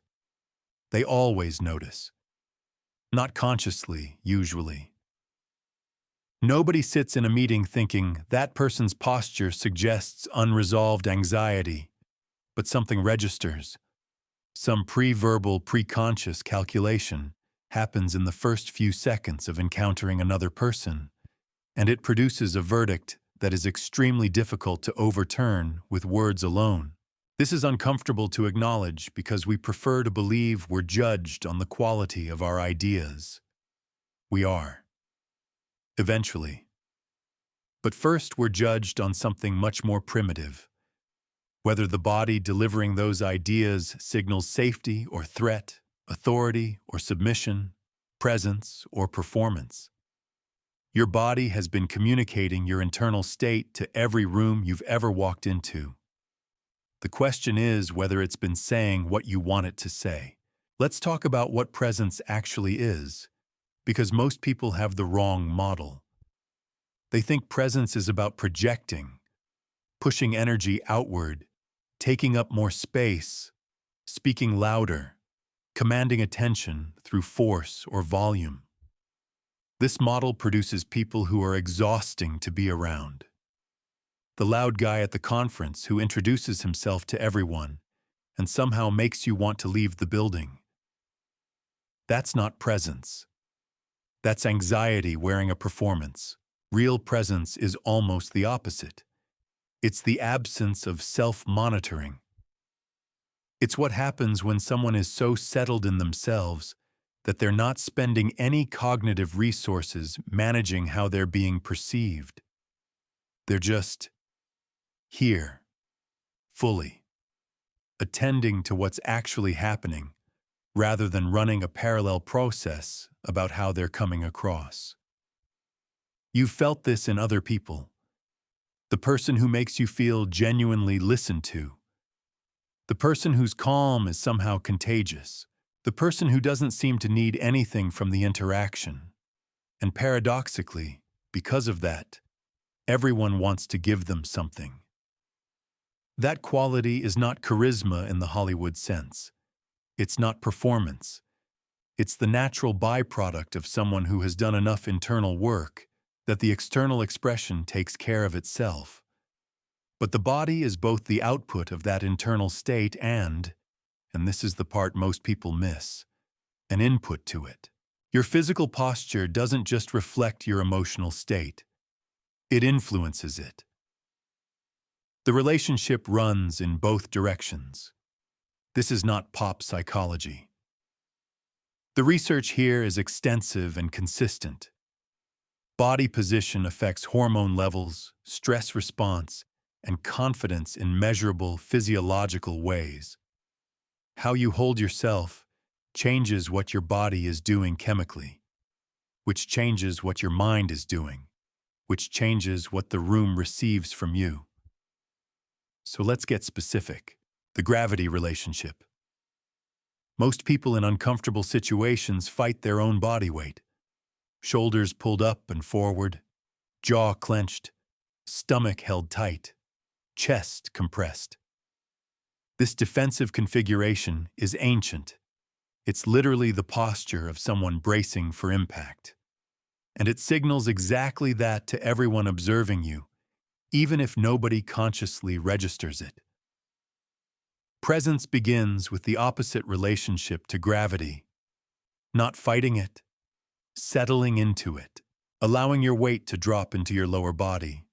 They always notice. Not consciously, usually. Nobody sits in a meeting thinking that person's posture suggests unresolved anxiety, but something registers. Some pre-verbal, pre-conscious calculation happens in the first few seconds of encountering another person, and it produces a verdict that is extremely difficult to overturn with words alone. This is uncomfortable to acknowledge because we prefer to believe we're judged on the quality of our ideas. We are. Eventually. But first we're judged on something much more primitive. Whether the body delivering those ideas signals safety or threat, authority or submission, presence or performance. Your body has been communicating your internal state to every room you've ever walked into. The question is whether it's been saying what you want it to say. Let's talk about what presence actually is, because most people have the wrong model. They think presence is about projecting, pushing energy outward, taking up more space, speaking louder, commanding attention through force or volume. This model produces people who are exhausting to be around. The loud guy at the conference who introduces himself to everyone and somehow makes you want to leave the building. That's not presence. That's anxiety wearing a performance. Real presence is almost the opposite. It's the absence of self-monitoring. It's what happens when someone is so settled in themselves that they're not spending any cognitive resources managing how they're being perceived. They're just here, fully, attending to what's actually happening, rather than running a parallel process about how they're coming across. You've felt this in other people. The person who makes you feel genuinely listened to. The person whose calm is somehow contagious. The person who doesn't seem to need anything from the interaction. And paradoxically, because of that, everyone wants to give them something. That quality is not charisma in the Hollywood sense. It's not performance. It's the natural byproduct of someone who has done enough internal work that the external expression takes care of itself. But the body is both the output of that internal state and this is the part most people miss, an input to it. Your physical posture doesn't just reflect your emotional state. It influences it. The relationship runs in both directions. This is not pop psychology. The research here is extensive and consistent. Body position affects hormone levels, stress response, and confidence in measurable physiological ways. How you hold yourself changes what your body is doing chemically, which changes what your mind is doing, which changes what the room receives from you. So let's get specific. The gravity relationship. Most people in uncomfortable situations fight their own body weight. Shoulders pulled up and forward, jaw clenched, stomach held tight, chest compressed. This defensive configuration is ancient. It's literally the posture of someone bracing for impact. And it signals exactly that to everyone observing you, even if nobody consciously registers it. Presence begins with the opposite relationship to gravity. Not fighting it, settling into it, allowing your weight to drop into your lower body,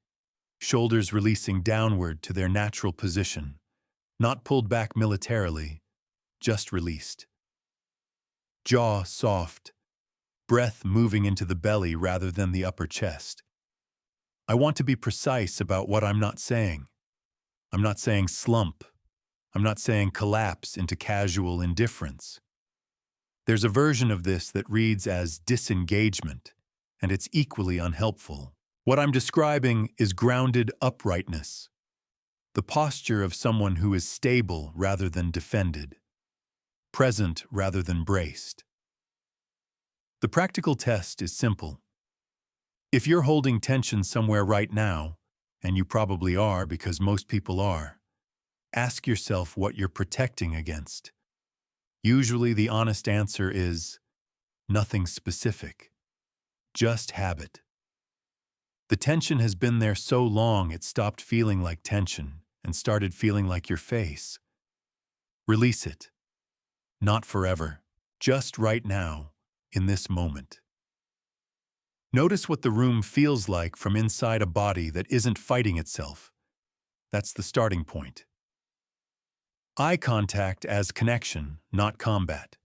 shoulders releasing downward to their natural position, not pulled back militarily, just released. jaw soft, breath moving into the belly rather than the upper chest. I want to be precise about what I'm not saying. I'm not saying slump. I'm not saying collapse into casual indifference. There's a version of this that reads as disengagement, and it's equally unhelpful. What I'm describing is grounded uprightness, the posture of someone who is stable rather than defended, present rather than braced. The practical test is simple. If you're holding tension somewhere right now, and you probably are because most people are, ask yourself what you're protecting against. Usually the honest answer is nothing specific, just habit. The tension has been there so long it stopped feeling like tension and started feeling like your face. Release it. Not forever, just right now, in this moment. Notice what the room feels like from inside a body that isn't fighting itself. That's the starting point. Eye contact as connection, not combat.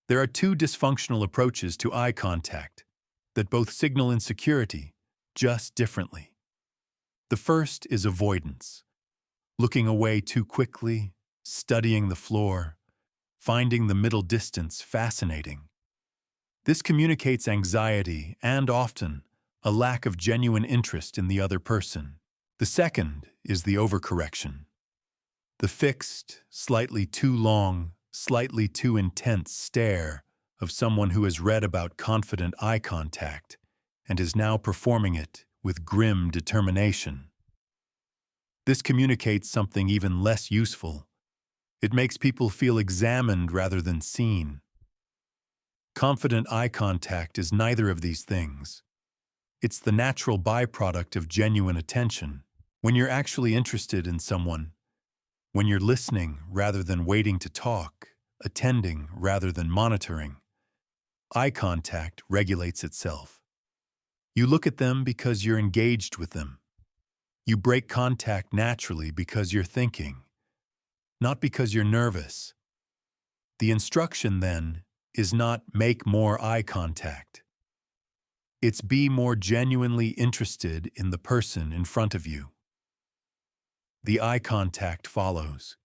There are two dysfunctional approaches to eye contact that both signal insecurity, just differently. The first is avoidance, looking away too quickly, studying the floor, finding the middle distance fascinating. This communicates anxiety and often a lack of genuine interest in the other person. The second is the overcorrection, the fixed, slightly too long, slightly too intense stare of someone who has read about confident eye contact and is now performing it with grim determination. This communicates something even less useful. It makes people feel examined rather than seen. Confident eye contact is neither of these things. It's the natural byproduct of genuine attention. When you're actually interested in someone, when you're listening rather than waiting to talk, attending rather than monitoring, eye contact regulates itself. You look at them because you're engaged with them. You break contact naturally because you're thinking, not because you're nervous. The instruction, then, is not make more eye contact. It's be more genuinely interested in the person in front of you. The eye contact follows.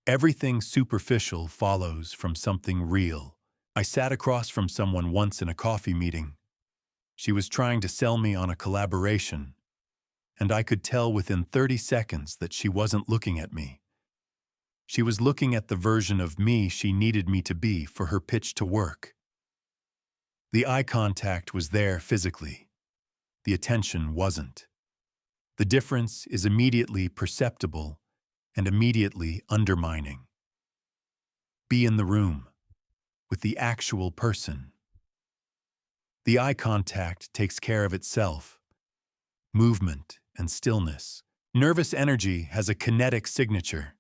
Everything superficial follows from something real. I sat across from someone once in a coffee meeting. She was trying to sell me on a collaboration, and I could tell within 30 seconds that she wasn't looking at me. She was looking at the version of me she needed me to be for her pitch to work. The eye contact was there physically. The attention wasn't. The difference is immediately perceptible and immediately undermining. Be in the room, with the actual person. The eye contact takes care of itself. Movement and stillness. Nervous energy has a kinetic signature.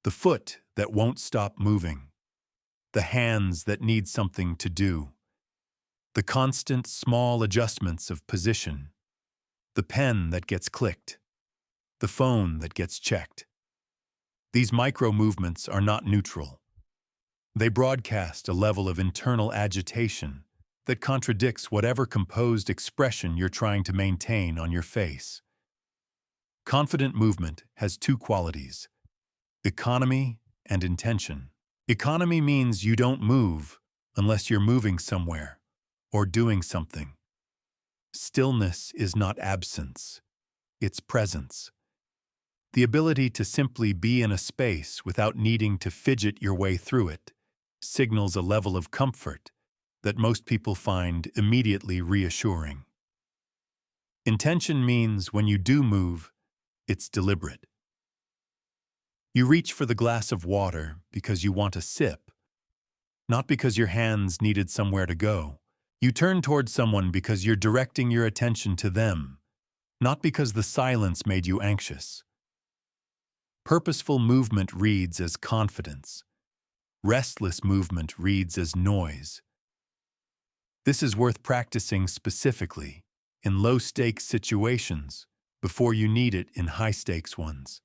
The foot that won't stop moving. The hands that need something to do. The constant small adjustments of position. The pen that gets clicked. The phone that gets checked. These micro-movements are not neutral. They broadcast a level of internal agitation that contradicts whatever composed expression you're trying to maintain on your face. Confident movement has two qualities: economy and intention. Economy means you don't move unless you're moving somewhere or doing something. Stillness is not absence, it's presence. The ability to simply be in a space without needing to fidget your way through it signals a level of comfort that most people find immediately reassuring. Intention means when you do move, it's deliberate. You reach for the glass of water because you want a sip, not because your hands needed somewhere to go. You turn toward someone because you're directing your attention to them, not because the silence made you anxious. Purposeful movement reads as confidence. Restless movement reads as noise. This is worth practicing specifically in low-stakes situations before you need it in high-stakes ones.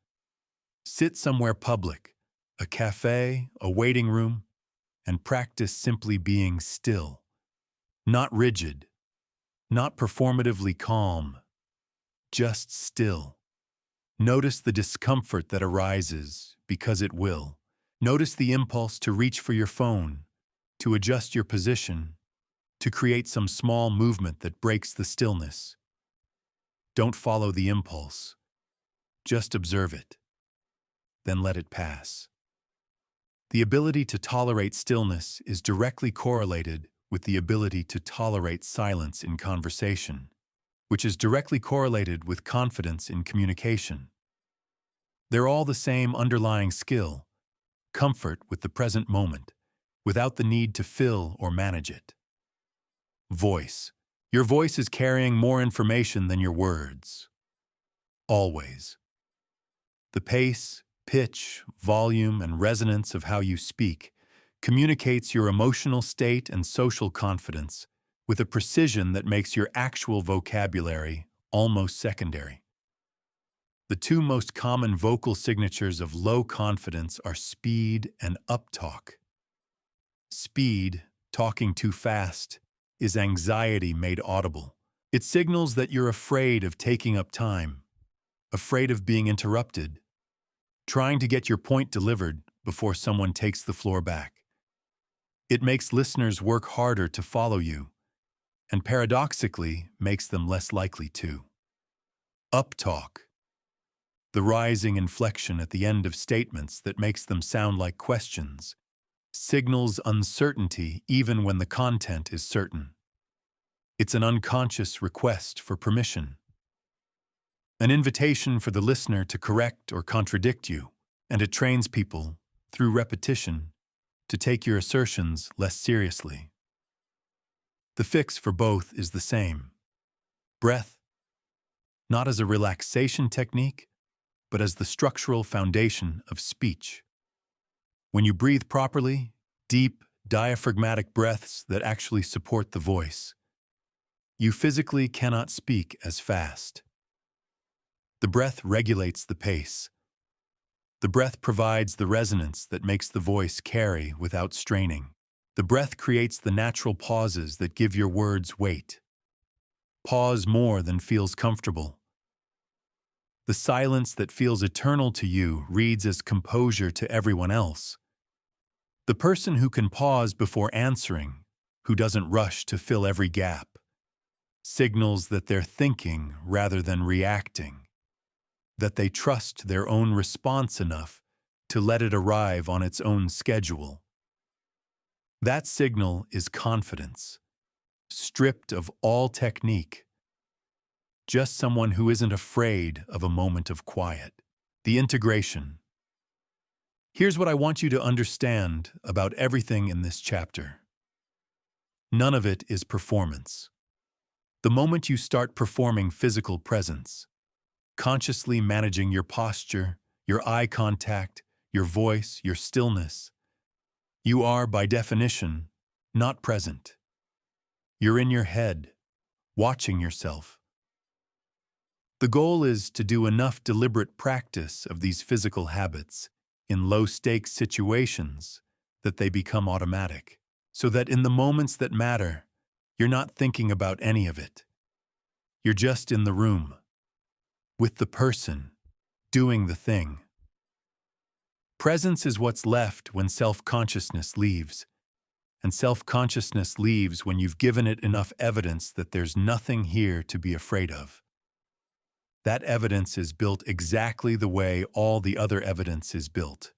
Sit somewhere public, a cafe, a waiting room, and practice simply being still. Not rigid, not performatively calm, just still. Notice the discomfort that arises, because it will. Notice the impulse to reach for your phone, to adjust your position, to create some small movement that breaks the stillness. Don't follow the impulse. Just observe it. Then let it pass. The ability to tolerate stillness is directly correlated with the ability to tolerate silence in conversation, which is directly correlated with confidence in communication. They're all the same underlying skill, comfort with the present moment, without the need to fill or manage it. Voice. Your voice is carrying more information than your words. Always. The pace, pitch, volume, and resonance of how you speak communicates your emotional state and social confidence with a precision that makes your actual vocabulary almost secondary. The two most common vocal signatures of low confidence are speed and uptalk. Speed, talking too fast, is anxiety made audible. It signals that you're afraid of taking up time, afraid of being interrupted, trying to get your point delivered before someone takes the floor back. It makes listeners work harder to follow you, and paradoxically makes them less likely to. Uptalk. The rising inflection at the end of statements that makes them sound like questions, signals uncertainty even when the content is certain. It's an unconscious request for permission. An invitation for the listener to correct or contradict you, and it trains people, through repetition, to take your assertions less seriously. The fix for both is the same. Breath, not as a relaxation technique, but as the structural foundation of speech. When you breathe properly, deep, diaphragmatic breaths that actually support the voice, you physically cannot speak as fast. The breath regulates the pace. The breath provides the resonance that makes the voice carry without straining. The breath creates the natural pauses that give your words weight. Pause more than feels comfortable. The silence that feels eternal to you reads as composure to everyone else. The person who can pause before answering, who doesn't rush to fill every gap, signals that they're thinking rather than reacting, that they trust their own response enough to let it arrive on its own schedule. That signal is confidence, stripped of all technique. Just someone who isn't afraid of a moment of quiet. The integration. Here's what I want you to understand about everything in this chapter. None of it is performance. The moment you start performing physical presence, consciously managing your posture, your eye contact, your voice, your stillness, you are, by definition, not present. You're in your head, watching yourself. The goal is to do enough deliberate practice of these physical habits in low-stakes situations that they become automatic, so that in the moments that matter, you're not thinking about any of it. You're just in the room, with the person, doing the thing. Presence is what's left when self-consciousness leaves, and self-consciousness leaves when you've given it enough evidence that there's nothing here to be afraid of. That evidence is built exactly the way all the other evidence is built.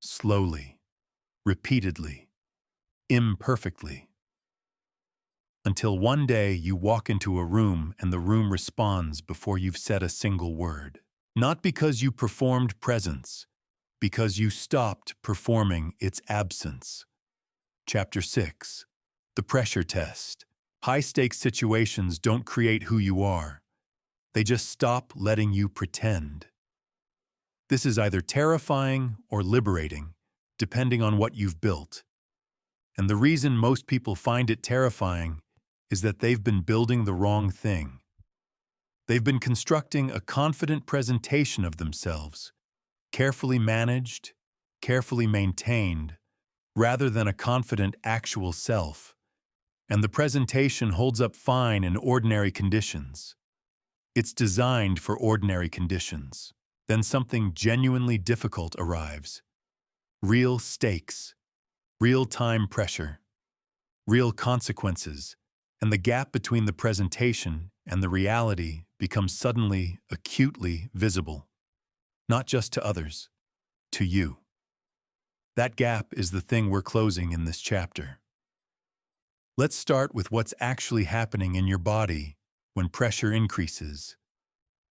Slowly, repeatedly, imperfectly. Until one day you walk into a room and the room responds before you've said a single word. Not because you performed presence, because you stopped performing its absence. Chapter 6. The pressure test. High-stakes situations don't create who you are. They just stop letting you pretend. This is either terrifying or liberating, depending on what you've built. And the reason most people find it terrifying is that they've been building the wrong thing. They've been constructing a confident presentation of themselves, carefully managed, carefully maintained, rather than a confident actual self, and the presentation holds up fine in ordinary conditions. It's designed for ordinary conditions. Then something genuinely difficult arrives. Real stakes, real time pressure, real consequences, and the gap between the presentation and the reality becomes suddenly, acutely visible. Not just to others, to you. That gap is the thing we're closing in this chapter. Let's start with what's actually happening in your body when pressure increases,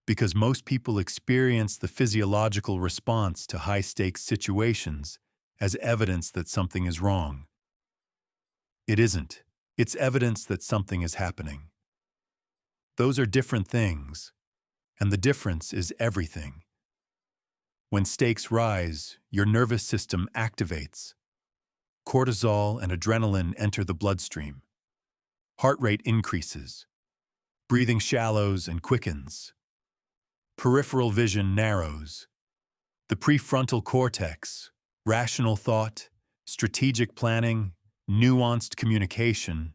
because most people experience the physiological response to high-stakes situations as evidence that something is wrong. It isn't. It's evidence that something is happening. Those are different things, and the difference is everything. When stakes rise, your nervous system activates. Cortisol and adrenaline enter the bloodstream. Heart rate increases. Breathing shallows and quickens. Peripheral vision narrows. The prefrontal cortex, rational thought, strategic planning, nuanced communication,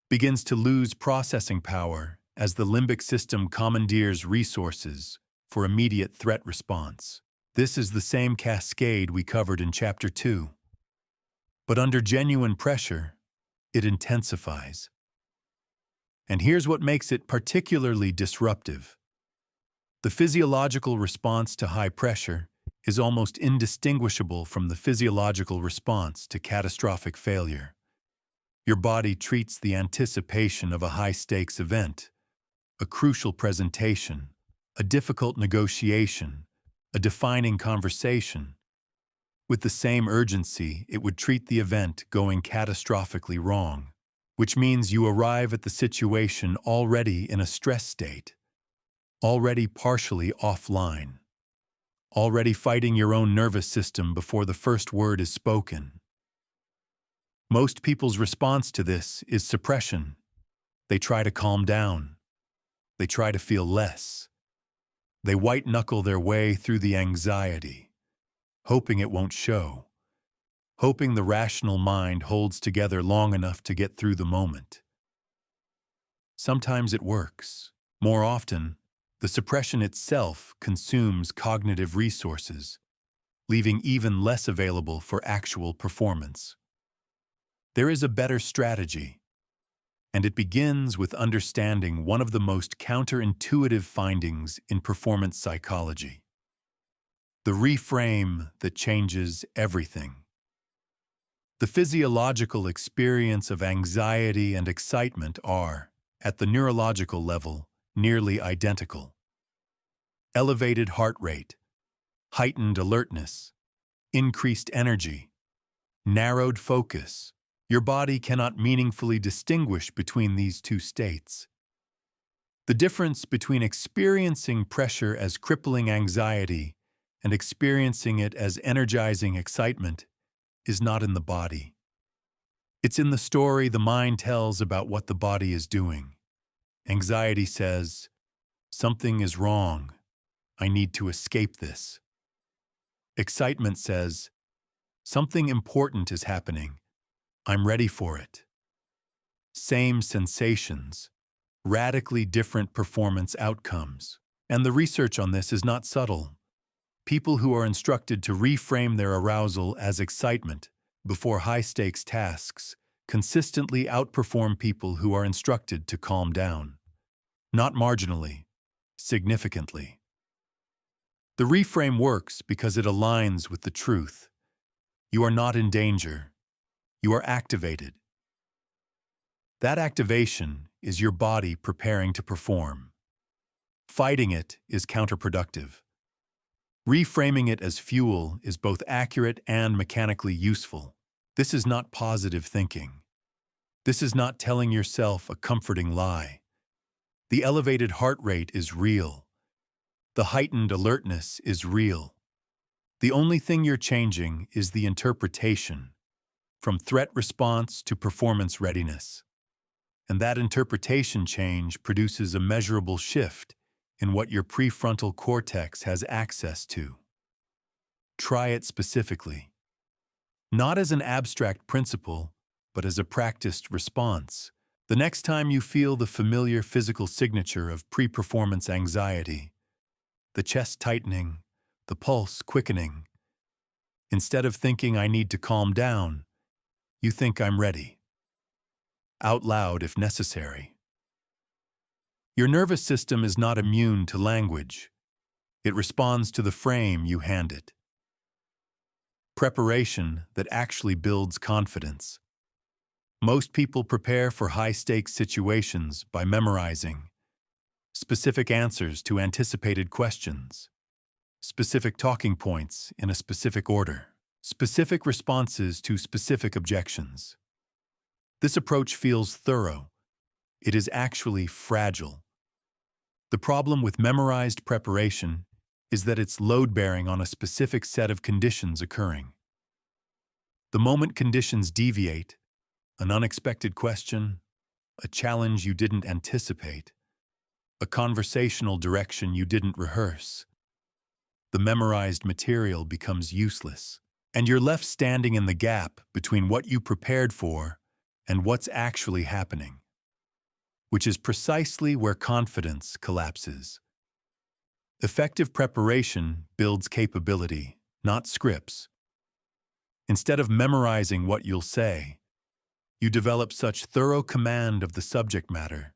begins to lose processing power as the limbic system commandeers resources for immediate threat response. This is the same cascade we covered in Chapter 2. But under genuine pressure, it intensifies. And here's what makes it particularly disruptive. The physiological response to high pressure is almost indistinguishable from the physiological response to catastrophic failure. Your body treats the anticipation of a high-stakes event, a crucial presentation, a difficult negotiation, a defining conversation, with the same urgency it would treat the event going catastrophically wrong, which means you arrive at the situation already in a stress state, already partially offline, already fighting your own nervous system before the first word is spoken. Most people's response to this is suppression. They try to calm down. They try to feel less. They white-knuckle their way through the anxiety, hoping it won't show, hoping the rational mind holds together long enough to get through the moment. Sometimes it works. More often, the suppression itself consumes cognitive resources, leaving even less available for actual performance. There is a better strategy, and it begins with understanding one of the most counterintuitive findings in performance psychology: the reframe that changes everything. The physiological experience of anxiety and excitement are, at the neurological level, nearly identical. Elevated heart rate, heightened alertness, increased energy, narrowed focus. Your body cannot meaningfully distinguish between these two states. The difference between experiencing pressure as crippling anxiety and experiencing it as energizing excitement is not in the body. It's in the story the mind tells about what the body is doing. Anxiety says, "Something is wrong. I need to escape this." Excitement says, "Something important is happening. I'm ready for it." Same sensations, radically different performance outcomes. And the research on this is not subtle. People who are instructed to reframe their arousal as excitement before high-stakes tasks consistently outperform people who are instructed to calm down. Not marginally, significantly. The reframe works because it aligns with the truth. You are not in danger. You are activated. That activation is your body preparing to perform. Fighting it is counterproductive. Reframing it as fuel is both accurate and mechanically useful. This is not positive thinking. This is not telling yourself a comforting lie. The elevated heart rate is real. The heightened alertness is real. The only thing you're changing is the interpretation, from threat response to performance readiness. And that interpretation change produces a measurable shift in what your prefrontal cortex has access to. Try it specifically. not as an abstract principle, but as a practiced response. The next time you feel the familiar physical signature of pre-performance anxiety, the chest tightening, the pulse quickening, instead of thinking I need to calm down, you think I'm ready. Out loud if necessary. Your nervous system is not immune to language. It responds to the frame you hand it. Preparation that actually builds confidence. Most people prepare for high-stakes situations by memorizing specific answers to anticipated questions, specific talking points in a specific order, specific responses to specific objections. This approach feels thorough. It is actually fragile. The problem with memorized preparation is that it's load-bearing on a specific set of conditions occurring. The moment conditions deviate, an unexpected question, a challenge you didn't anticipate, a conversational direction you didn't rehearse, the memorized material becomes useless, and you're left standing in the gap between what you prepared for and what's actually happening, which is precisely where confidence collapses. Effective preparation builds capability, not scripts. Instead of memorizing what you'll say, you develop such thorough command of the subject matter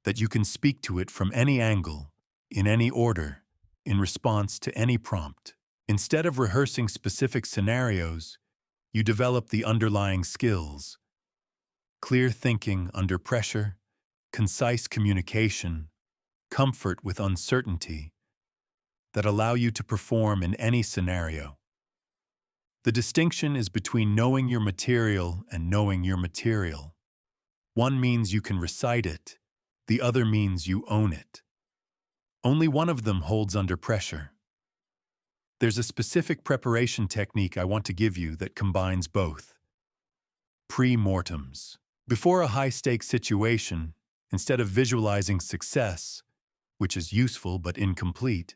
that you can speak to it from any angle, in any order, in response to any prompt. Instead of rehearsing specific scenarios, you develop the underlying skills: clear thinking under pressure, concise communication, comfort with uncertainty, that allow you to perform in any scenario. The distinction is between knowing your material and knowing your material. One means you can recite it, the other means you own it. Only one of them holds under pressure. There's a specific preparation technique I want to give you that combines both. Pre-mortems. Before a high-stakes situation, instead of visualizing success, which is useful but incomplete,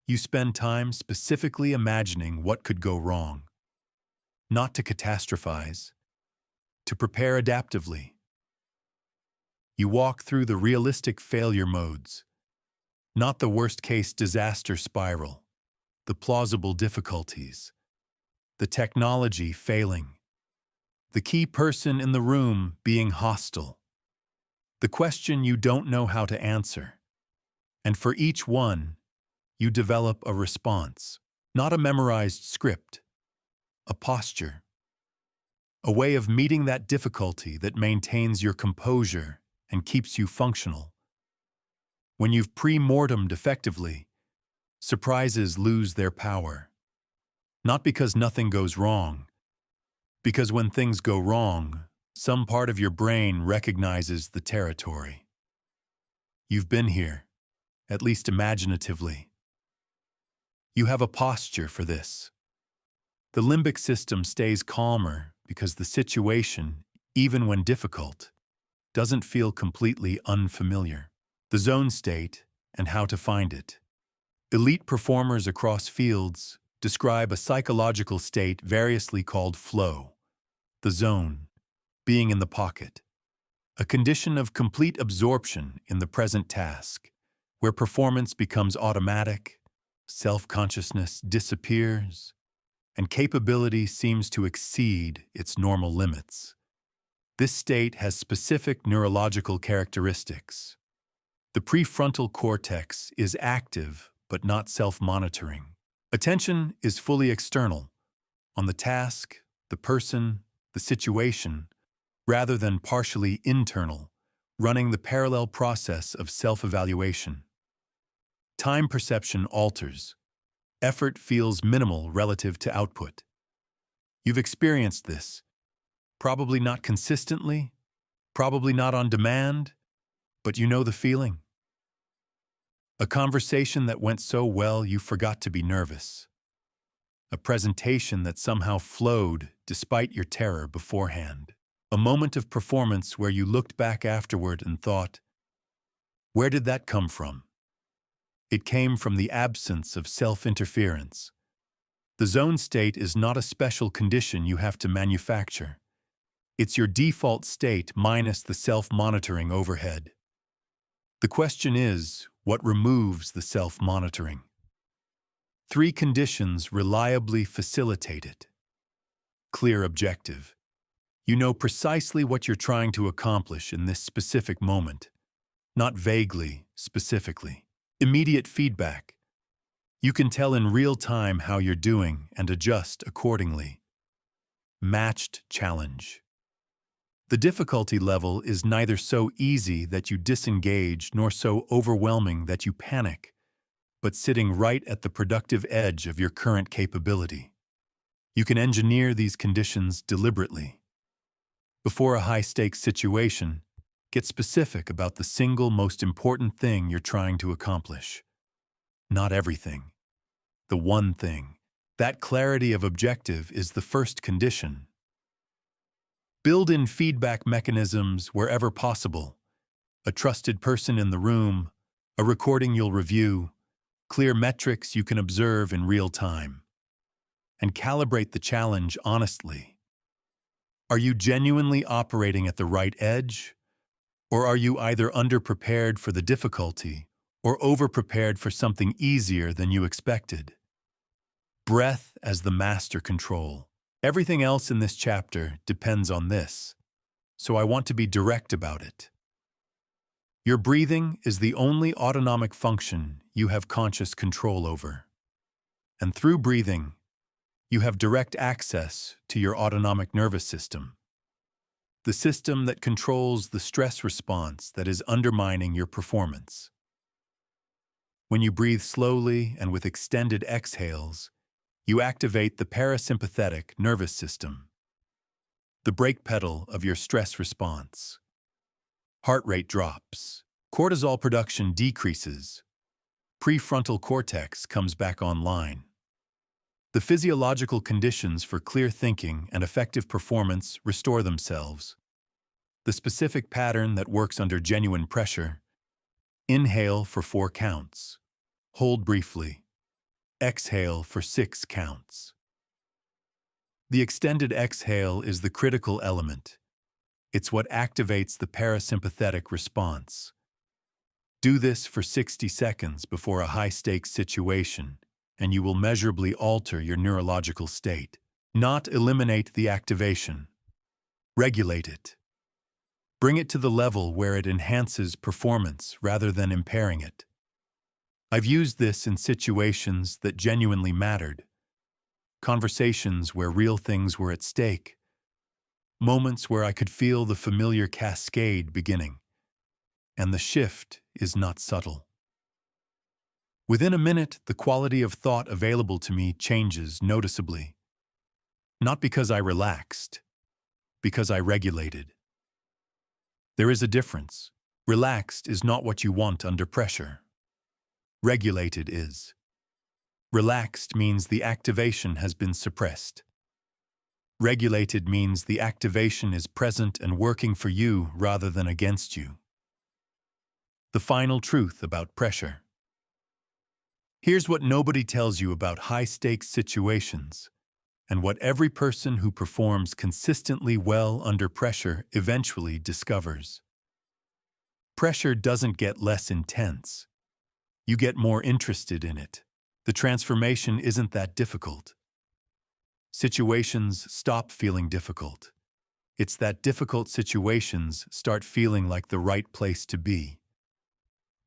you spend time specifically imagining what could go wrong. Not to catastrophize, to prepare adaptively. You walk through the realistic failure modes, not the worst-case disaster spiral, the plausible difficulties, the technology failing, the key person in the room being hostile, the question you don't know how to answer, and for each one, you develop a response, not a memorized script, a posture, a way of meeting that difficulty that maintains your composure and keeps you functional. When you've pre-mortemed effectively, surprises lose their power. Not because nothing goes wrong, because when things go wrong, some part of your brain recognizes the territory. You've been here, at least imaginatively. You have a posture for this. The limbic system stays calmer because the situation, even when difficult, doesn't feel completely unfamiliar. The zone state and how to find it. Elite performers across fields describe a psychological state variously called flow, the zone, being in the pocket, a condition of complete absorption in the present task, where performance becomes automatic, self-consciousness disappears, and capability seems to exceed its normal limits. This state has specific neurological characteristics. The prefrontal cortex is active but not self-monitoring. Attention is fully external, on the task, the person, the situation, rather than partially internal, running the parallel process of self-evaluation. Time perception alters. Effort feels minimal relative to output. You've experienced this. Probably not consistently, probably not on demand, but you know the feeling. A conversation that went so well you forgot to be nervous. A presentation that somehow flowed despite your terror beforehand. A moment of performance where you looked back afterward and thought, where did that come from? It came from the absence of self-interference, The zone state is not a special condition you have to manufacture. It's your default state minus the self-monitoring overhead. The question is, what removes the self-monitoring? 3 conditions reliably facilitate it. Clear objective. You know precisely what you're trying to accomplish in this specific moment, not vaguely, specifically. Immediate feedback. You can tell in real time how you're doing and adjust accordingly. Matched challenge. The difficulty level is neither so easy that you disengage nor so overwhelming that you panic, but sitting right at the productive edge of your current capability. You can engineer these conditions deliberately. Before a high-stakes situation, get specific about the single most important thing you're trying to accomplish. Not everything. The one thing. That clarity of objective is the first condition. Build in feedback mechanisms wherever possible. A trusted person in the room, a recording you'll review, clear metrics you can observe in real time. And calibrate the challenge honestly. Are you genuinely operating at the right edge? Or are you either underprepared for the difficulty or overprepared for something easier than you expected? Breath as the master control. Everything else in this chapter depends on this, so I want to be direct about it. Your breathing is the only autonomic function you have conscious control over. And through breathing, you have direct access to your autonomic nervous system, the system that controls the stress response that is undermining your performance. When you breathe slowly and with extended exhales, you activate the parasympathetic nervous system, the brake pedal of your stress response. Heart rate drops, cortisol production decreases, prefrontal cortex comes back online. The physiological conditions for clear thinking and effective performance restore themselves. The specific pattern that works under genuine pressure: inhale for 4 counts, hold briefly, exhale for 6 counts. The extended exhale is the critical element. It's what activates the parasympathetic response. Do this for 60 seconds before a high-stakes situation, and you will measurably alter your neurological state. Not eliminate the activation. Regulate it. Bring it to the level where it enhances performance rather than impairing it. I've used this in situations that genuinely mattered. Conversations where real things were at stake. Moments where I could feel the familiar cascade beginning. And the shift is not subtle. Within a minute, the quality of thought available to me changes noticeably. Not because I relaxed, because I regulated. There is a difference. Relaxed is not what you want under pressure. Regulated is. Relaxed means the activation has been suppressed. Regulated means the activation is present and working for you rather than against you. The final truth about pressure. Here's what nobody tells you about high-stakes situations, and what every person who performs consistently well under pressure eventually discovers. Pressure doesn't get less intense. You get more interested in it. The transformation isn't that difficult. Situations stop feeling difficult. It's that difficult situations start feeling like the right place to be.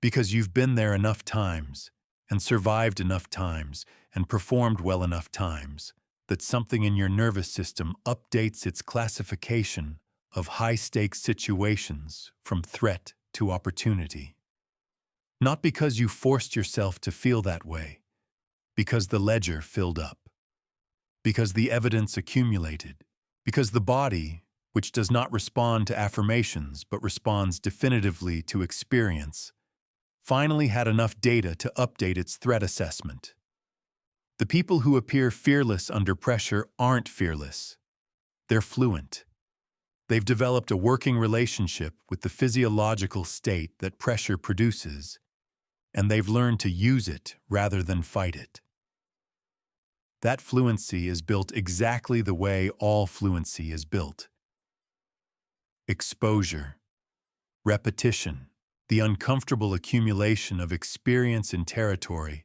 Because you've been there enough times, and survived enough times, and performed well enough times, that something in your nervous system updates its classification of high-stakes situations from threat to opportunity. Not because you forced yourself to feel that way, because the ledger filled up, because the evidence accumulated, because the body, which does not respond to affirmations but responds definitively to experience, finally had enough data to update its threat assessment. The people who appear fearless under pressure aren't fearless. They're fluent. They've developed a working relationship with the physiological state that pressure produces, and they've learned to use it rather than fight it. That fluency is built exactly the way all fluency is built. Exposure, repetition, the uncomfortable accumulation of experience in territory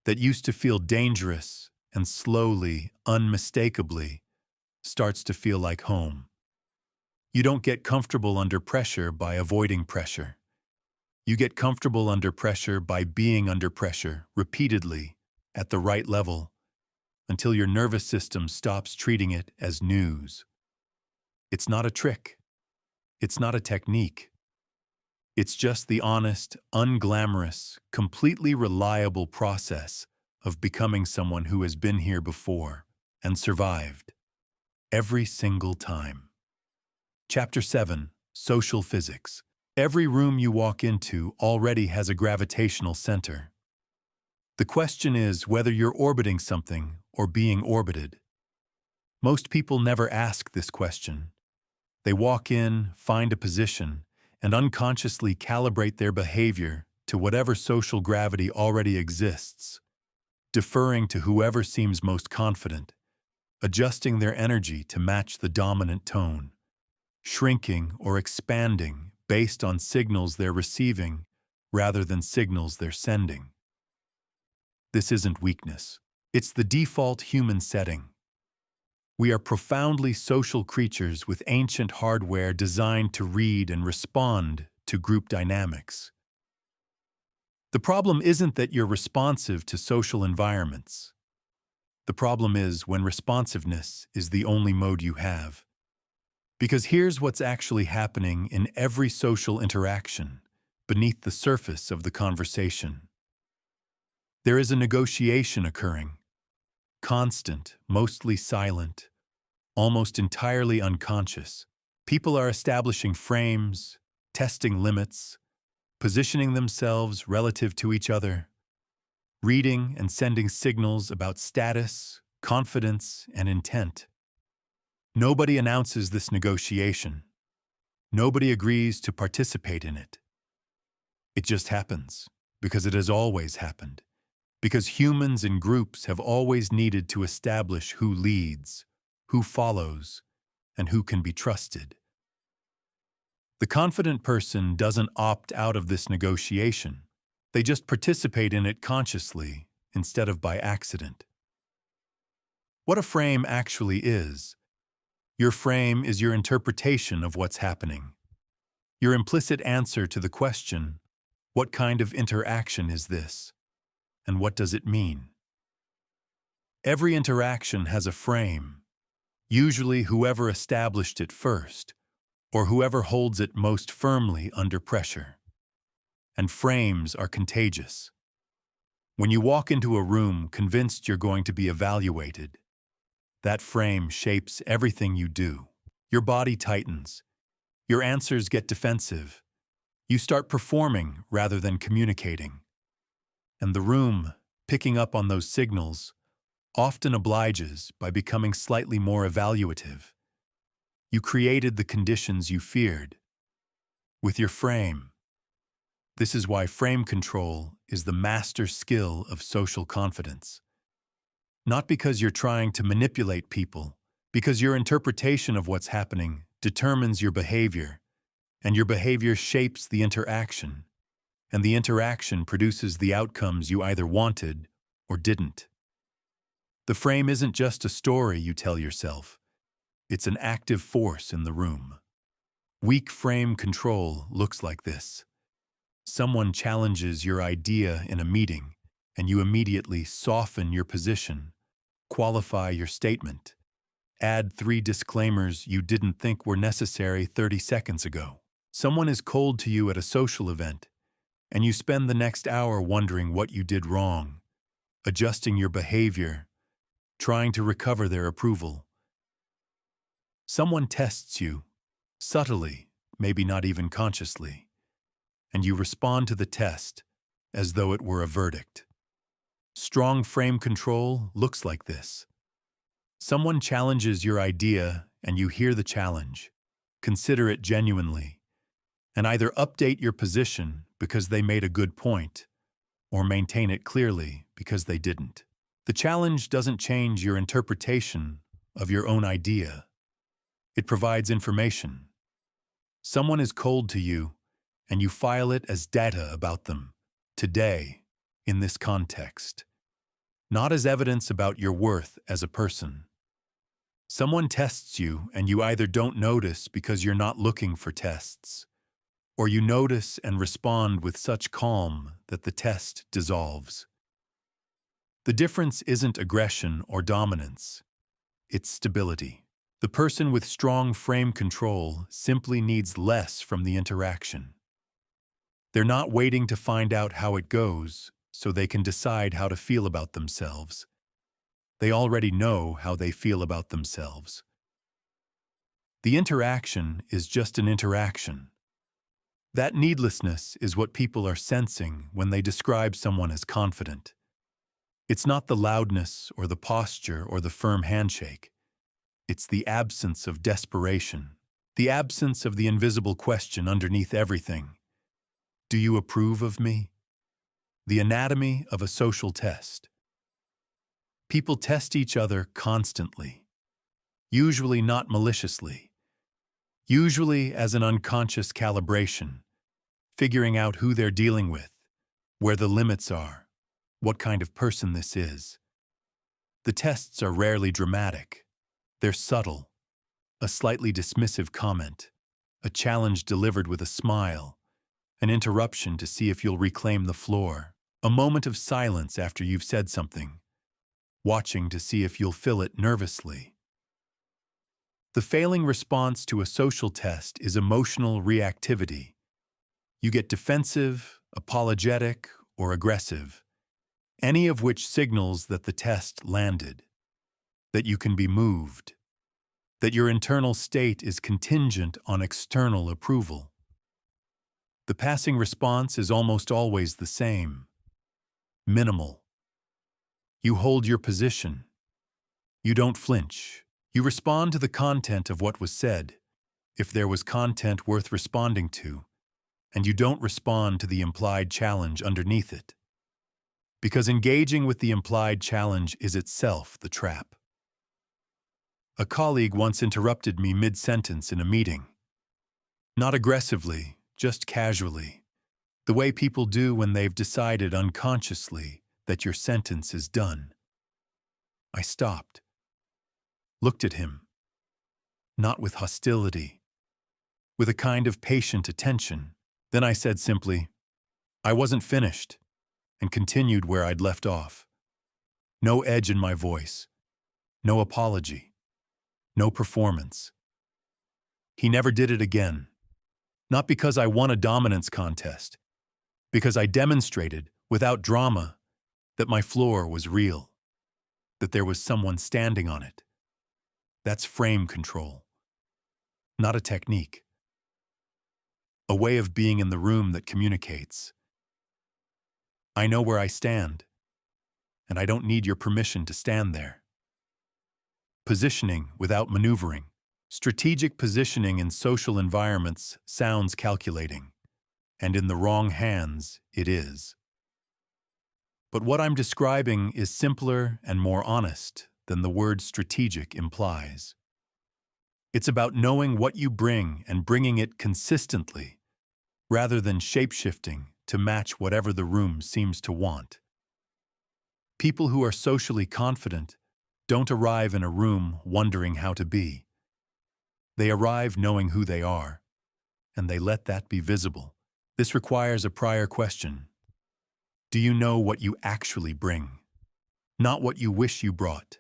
that used to feel dangerous and slowly, unmistakably, starts to feel like home. You don't get comfortable under pressure by avoiding pressure. You get comfortable under pressure by being under pressure repeatedly at the right level until your nervous system stops treating it as news. It's not a trick. It's not a technique. It's just the honest, unglamorous, completely reliable process of becoming someone who has been here before and survived every single time. Chapter 7, Social Physics. Every room you walk into already has a gravitational center. The question is whether you're orbiting something or being orbited. Most people never ask this question. They walk in, find a position, and unconsciously calibrate their behavior to whatever social gravity already exists, deferring to whoever seems most confident, adjusting their energy to match the dominant tone, shrinking or expanding based on signals they're receiving rather than signals they're sending. This isn't weakness. It's the default human setting. We are profoundly social creatures with ancient hardware designed to read and respond to group dynamics. The problem isn't that you're responsive to social environments. The problem is when responsiveness is the only mode you have. Because here's what's actually happening in every social interaction, beneath the surface of the conversation. There is a negotiation occurring. Constant, mostly silent, almost entirely unconscious. People are establishing frames, testing limits, positioning themselves relative to each other, reading and sending signals about status, confidence, and intent. Nobody announces this negotiation. Nobody agrees to participate in it. It just happens, because it has always happened. Because humans in groups have always needed to establish who leads, who follows, and who can be trusted. The confident person doesn't opt out of this negotiation. They just participate in it consciously instead of by accident. What a frame actually is. Your frame is your interpretation of what's happening. Your implicit answer to the question, what kind of interaction is this? And what does it mean? Every interaction has a frame, usually whoever established it first, or whoever holds it most firmly under pressure. And frames are contagious. When you walk into a room convinced you're going to be evaluated, that frame shapes everything you do. Your body tightens. Your answers get defensive. You start performing rather than communicating. And the room, picking up on those signals, often obliges by becoming slightly more evaluative. You created the conditions you feared. With your frame. This is why frame control is the master skill of social confidence. Not because you're trying to manipulate people, because your interpretation of what's happening determines your behavior, and your behavior shapes the interaction, and the interaction produces the outcomes you either wanted or didn't. The frame isn't just a story you tell yourself. It's an active force in the room. Weak frame control looks like this. Someone challenges your idea in a meeting, and you immediately soften your position, qualify your statement, add 3 disclaimers you didn't think were necessary 30 seconds ago. Someone is cold to you at a social event, and you spend the next hour wondering what you did wrong, adjusting your behavior, trying to recover their approval. Someone tests you, subtly, maybe not even consciously, and you respond to the test as though it were a verdict. Strong frame control looks like this. Someone challenges your idea and you hear the challenge, consider it genuinely, and either update your position because they made a good point, or maintain it clearly because they didn't. The challenge doesn't change your interpretation of your own idea. It provides information. Someone is cold to you, and you file it as data about them, today, in this context, not as evidence about your worth as a person. Someone tests you, and you either don't notice because you're not looking for tests, or you notice and respond with such calm that the test dissolves. The difference isn't aggression or dominance, it's stability. The person with strong frame control simply needs less from the interaction. They're not waiting to find out how it goes so they can decide how to feel about themselves. They already know how they feel about themselves. The interaction is just an interaction. That needlessness is what people are sensing when they describe someone as confident. It's not the loudness or the posture or the firm handshake. It's the absence of desperation, the absence of the invisible question underneath everything. Do you approve of me? The anatomy of a social test. People test each other constantly, usually not maliciously, usually as an unconscious calibration, figuring out who they're dealing with, where the limits are, what kind of person this is. The tests are rarely dramatic. They're subtle, a slightly dismissive comment, a challenge delivered with a smile, an interruption to see if you'll reclaim the floor, a moment of silence after you've said something, watching to see if you'll fill it nervously. The failing response to a social test is emotional reactivity. You get defensive, apologetic, or aggressive, any of which signals that the test landed, that you can be moved, that your internal state is contingent on external approval. The passing response is almost always the same, minimal. You hold your position. You don't flinch. You respond to the content of what was said, if there was content worth responding to, and you don't respond to the implied challenge underneath it. Because engaging with the implied challenge is itself the trap. A colleague once interrupted me mid-sentence in a meeting. Not aggressively, just casually, the way people do when they've decided unconsciously that your sentence is done. I stopped, looked at him, not with hostility, with a kind of patient attention. Then I said simply, I wasn't finished, and continued where I'd left off. No edge in my voice, no apology, no performance. He never did it again. Not because I won a dominance contest, because I demonstrated, without drama, that my floor was real, that there was someone standing on it. That's frame control, not a technique. A way of being in the room that communicates. I know where I stand, and I don't need your permission to stand there. Positioning without maneuvering. Strategic positioning in social environments sounds calculating, and in the wrong hands, it is. But what I'm describing is simpler and more honest than the word strategic implies. It's about knowing what you bring and bringing it consistently, rather than shape-shifting to match whatever the room seems to want. People who are socially confident don't arrive in a room wondering how to be. They arrive knowing who they are, and they let that be visible. This requires a prior question. Do you know what you actually bring? Not what you wish you brought.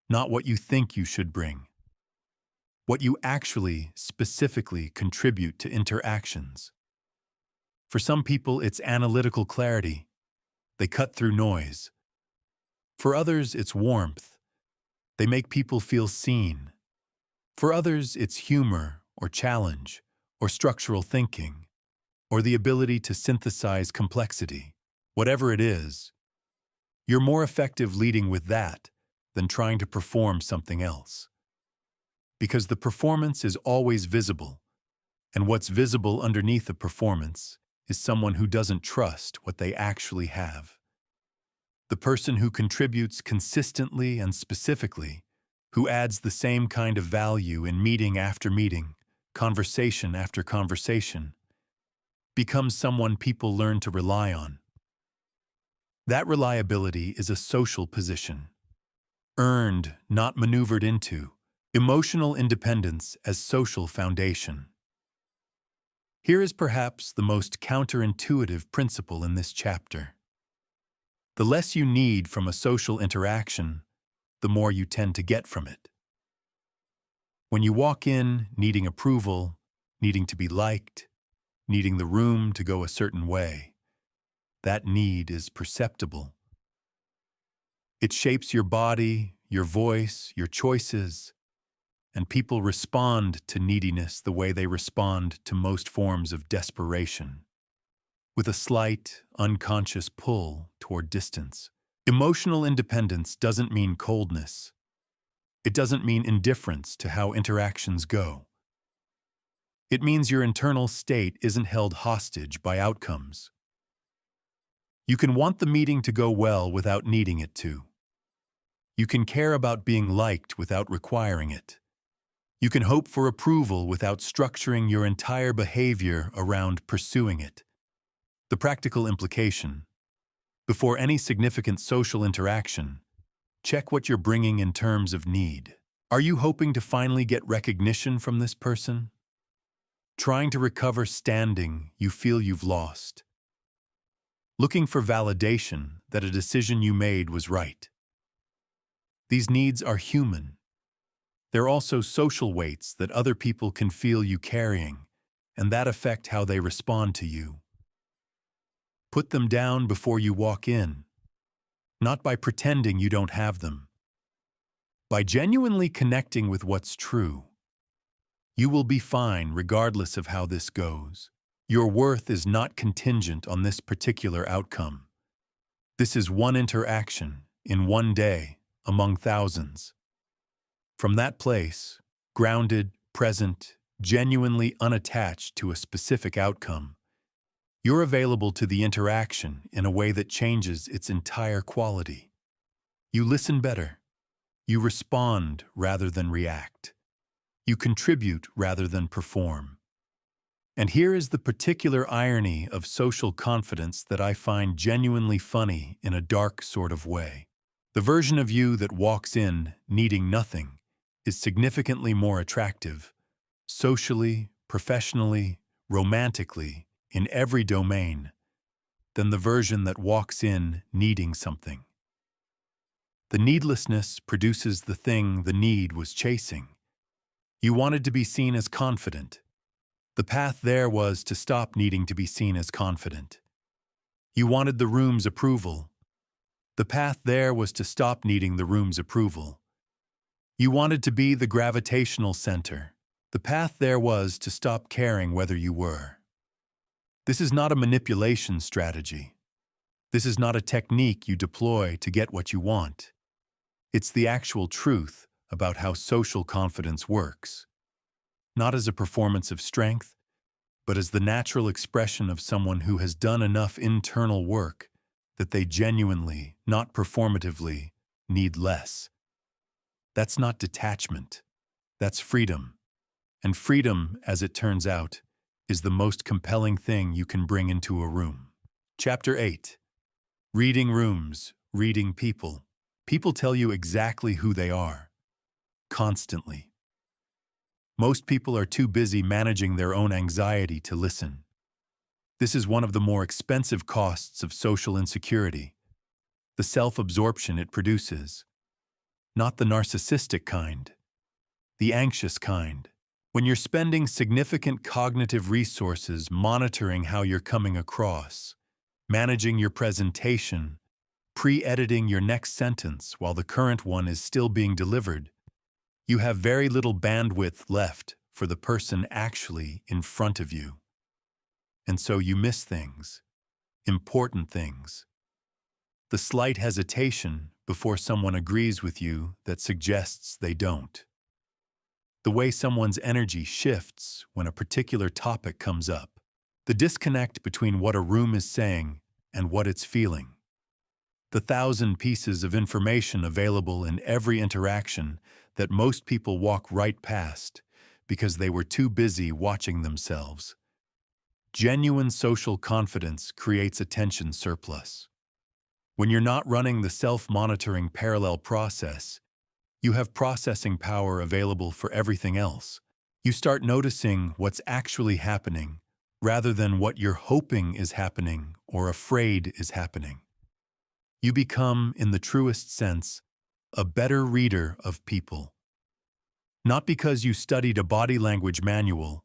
Not what you think you should bring. What you actually, specifically contribute to interactions. For some people, it's analytical clarity. They cut through noise. For others, it's warmth. They make people feel seen. For others, it's humor or challenge or structural thinking or the ability to synthesize complexity. Whatever it is, you're more effective leading with that than trying to perform something else. Because the performance is always visible, and what's visible underneath the performance is someone who doesn't trust what they actually have. The person who contributes consistently and specifically, who adds the same kind of value in meeting after meeting, conversation after conversation, becomes someone people learn to rely on. That reliability is a social position, earned, not maneuvered into, emotional independence as social foundation. Here is perhaps the most counterintuitive principle in this chapter. The less you need from a social interaction, the more you tend to get from it. When you walk in needing approval, needing to be liked, needing the room to go a certain way, that need is perceptible. It shapes your body, your voice, your choices, and people respond to neediness the way they respond to most forms of desperation, with a slight, unconscious pull toward distance. Emotional independence doesn't mean coldness. It doesn't mean indifference to how interactions go. It means your internal state isn't held hostage by outcomes. You can want the meeting to go well without needing it to. You can care about being liked without requiring it. You can hope for approval without structuring your entire behavior around pursuing it. The practical implication: before any significant social interaction, check what you're bringing in terms of need. Are you hoping to finally get recognition from this person? Trying to recover standing you feel you've lost? Looking for validation that a decision you made was right? These needs are human. They're also social weights that other people can feel you carrying, and that affect how they respond to you. Put them down before you walk in, not by pretending you don't have them. By genuinely connecting with what's true, you will be fine regardless of how this goes. Your worth is not contingent on this particular outcome. This is one interaction, in one day, among thousands. From that place, grounded, present, genuinely unattached to a specific outcome, you're available to the interaction in a way that changes its entire quality. You listen better. You respond rather than react. You contribute rather than perform. And here is the particular irony of social confidence that I find genuinely funny in a dark sort of way. The version of you that walks in needing nothing is significantly more attractive, socially, professionally, romantically, in every domain, than the version that walks in needing something. The needlessness produces the thing the need was chasing. You wanted to be seen as confident. The path there was to stop needing to be seen as confident. You wanted the room's approval. The path there was to stop needing the room's approval. You wanted to be the gravitational center. The path there was to stop caring whether you were. This is not a manipulation strategy. This is not a technique you deploy to get what you want. It's the actual truth about how social confidence works. Not as a performance of strength, but as the natural expression of someone who has done enough internal work that they genuinely, not performatively, need less. That's not detachment. That's freedom. And freedom, as it turns out, is the most compelling thing you can bring into a room. Chapter 8. Reading rooms, reading people. People tell you exactly who they are. Constantly. Most people are too busy managing their own anxiety to listen. This is one of the more expensive costs of social insecurity, the self-absorption it produces. Not the narcissistic kind, the anxious kind. When you're spending significant cognitive resources monitoring how you're coming across, managing your presentation, pre-editing your next sentence while the current one is still being delivered, you have very little bandwidth left for the person actually in front of you. And so you miss things, important things. The slight hesitation before someone agrees with you that suggests they don't. The way someone's energy shifts when a particular topic comes up. The disconnect between what a room is saying and what it's feeling. the thousand pieces of information available in every interaction that most people walk right past because they were too busy watching themselves. Genuine social confidence creates attention surplus. When you're not running the self-monitoring parallel process, you have processing power available for everything else. You start noticing what's actually happening rather than what you're hoping is happening or afraid is happening. You become, in the truest sense, a better reader of people. Not because you studied a body language manual,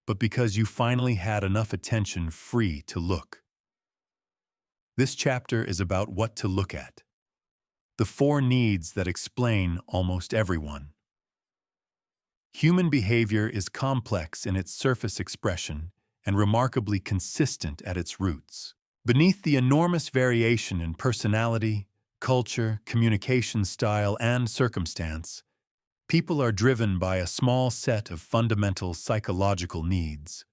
but because you finally had enough attention free to look. This chapter is about what to look at. The 4 needs that explain almost everyone. Human behavior is complex in its surface expression and remarkably consistent at its roots. Beneath the enormous variation in personality, culture, communication style, and circumstance, people are driven by a small set of fundamental psychological needs.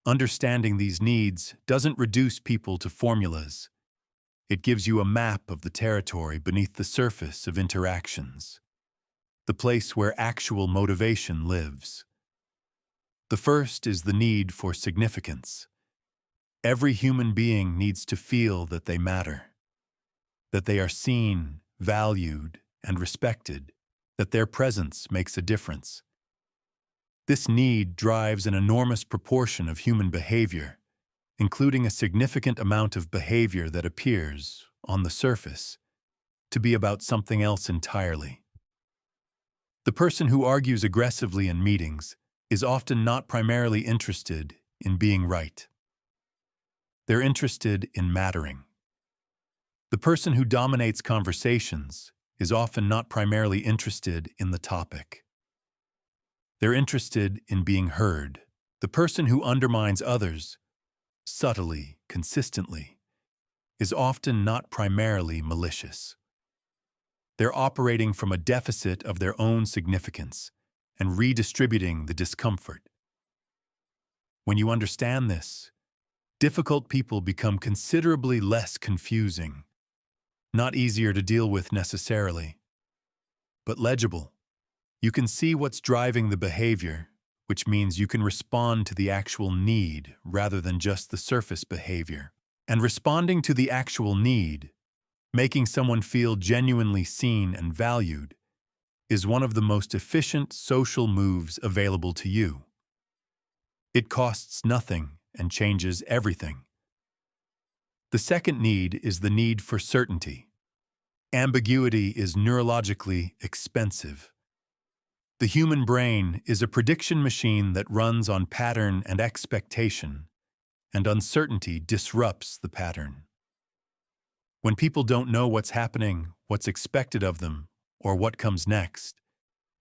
Understanding these needs doesn't reduce people to formulas. It gives you a map of the territory beneath the surface of interactions, the place where actual motivation lives. The first is the need for significance. Every human being needs to feel that they matter, that they are seen, valued, and respected, that their presence makes a difference. This need drives an enormous proportion of human behavior, including a significant amount of behavior that appears, on the surface, to be about something else entirely. The person who argues aggressively in meetings is often not primarily interested in being right. They're interested in mattering. The person who dominates conversations is often not primarily interested in the topic. They're interested in being heard. The person who undermines others, subtly, consistently, is often not primarily malicious. They're operating from a deficit of their own significance and redistributing the discomfort. When you understand this, difficult people become considerably less confusing, not easier to deal with necessarily, but legible. You can see what's driving the behavior, which means you can respond to the actual need rather than just the surface behavior. And responding to the actual need, making someone feel genuinely seen and valued, is one of the most efficient social moves available to you. It costs nothing and changes everything. The second need is the need for certainty. Ambiguity is neurologically expensive. The human brain is a prediction machine that runs on pattern and expectation, and uncertainty disrupts the pattern. When people don't know what's happening, what's expected of them, or what comes next,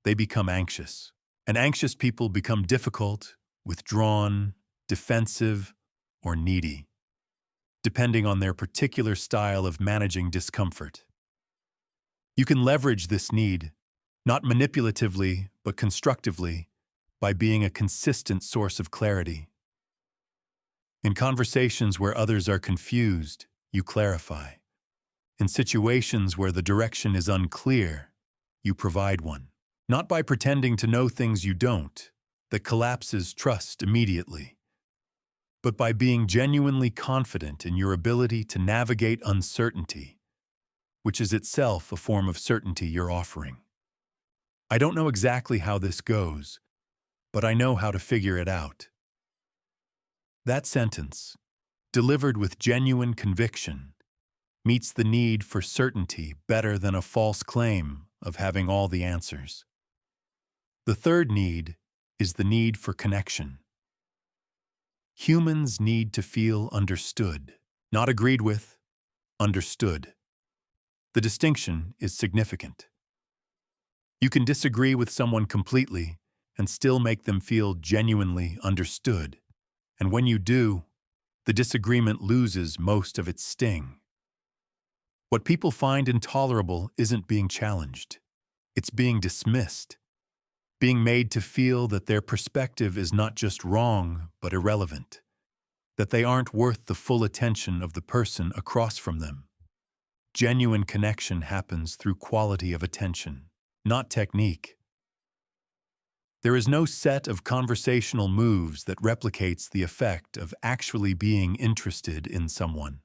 they become anxious. And anxious people become difficult, withdrawn, defensive, or needy, depending on their particular style of managing discomfort. You can leverage this need, not manipulatively, but constructively, by being a consistent source of clarity. In conversations where others are confused, you clarify. In situations where the direction is unclear, you provide one. Not by pretending to know things you don't, that collapses trust immediately, but by being genuinely confident in your ability to navigate uncertainty, which is itself a form of certainty you're offering. I don't know exactly how this goes, but I know how to figure it out. That sentence, delivered with genuine conviction, meets the need for certainty better than a false claim of having all the answers. The third need is the need for connection. Humans need to feel understood, not agreed with, understood. The distinction is significant. You can disagree with someone completely and still make them feel genuinely understood. And when you do, the disagreement loses most of its sting. What people find intolerable isn't being challenged. It's being dismissed, being made to feel that their perspective is not just wrong, but irrelevant, that they aren't worth the full attention of the person across from them. Genuine connection happens through quality of attention, not technique. There is no set of conversational moves that replicates the effect of actually being interested in someone.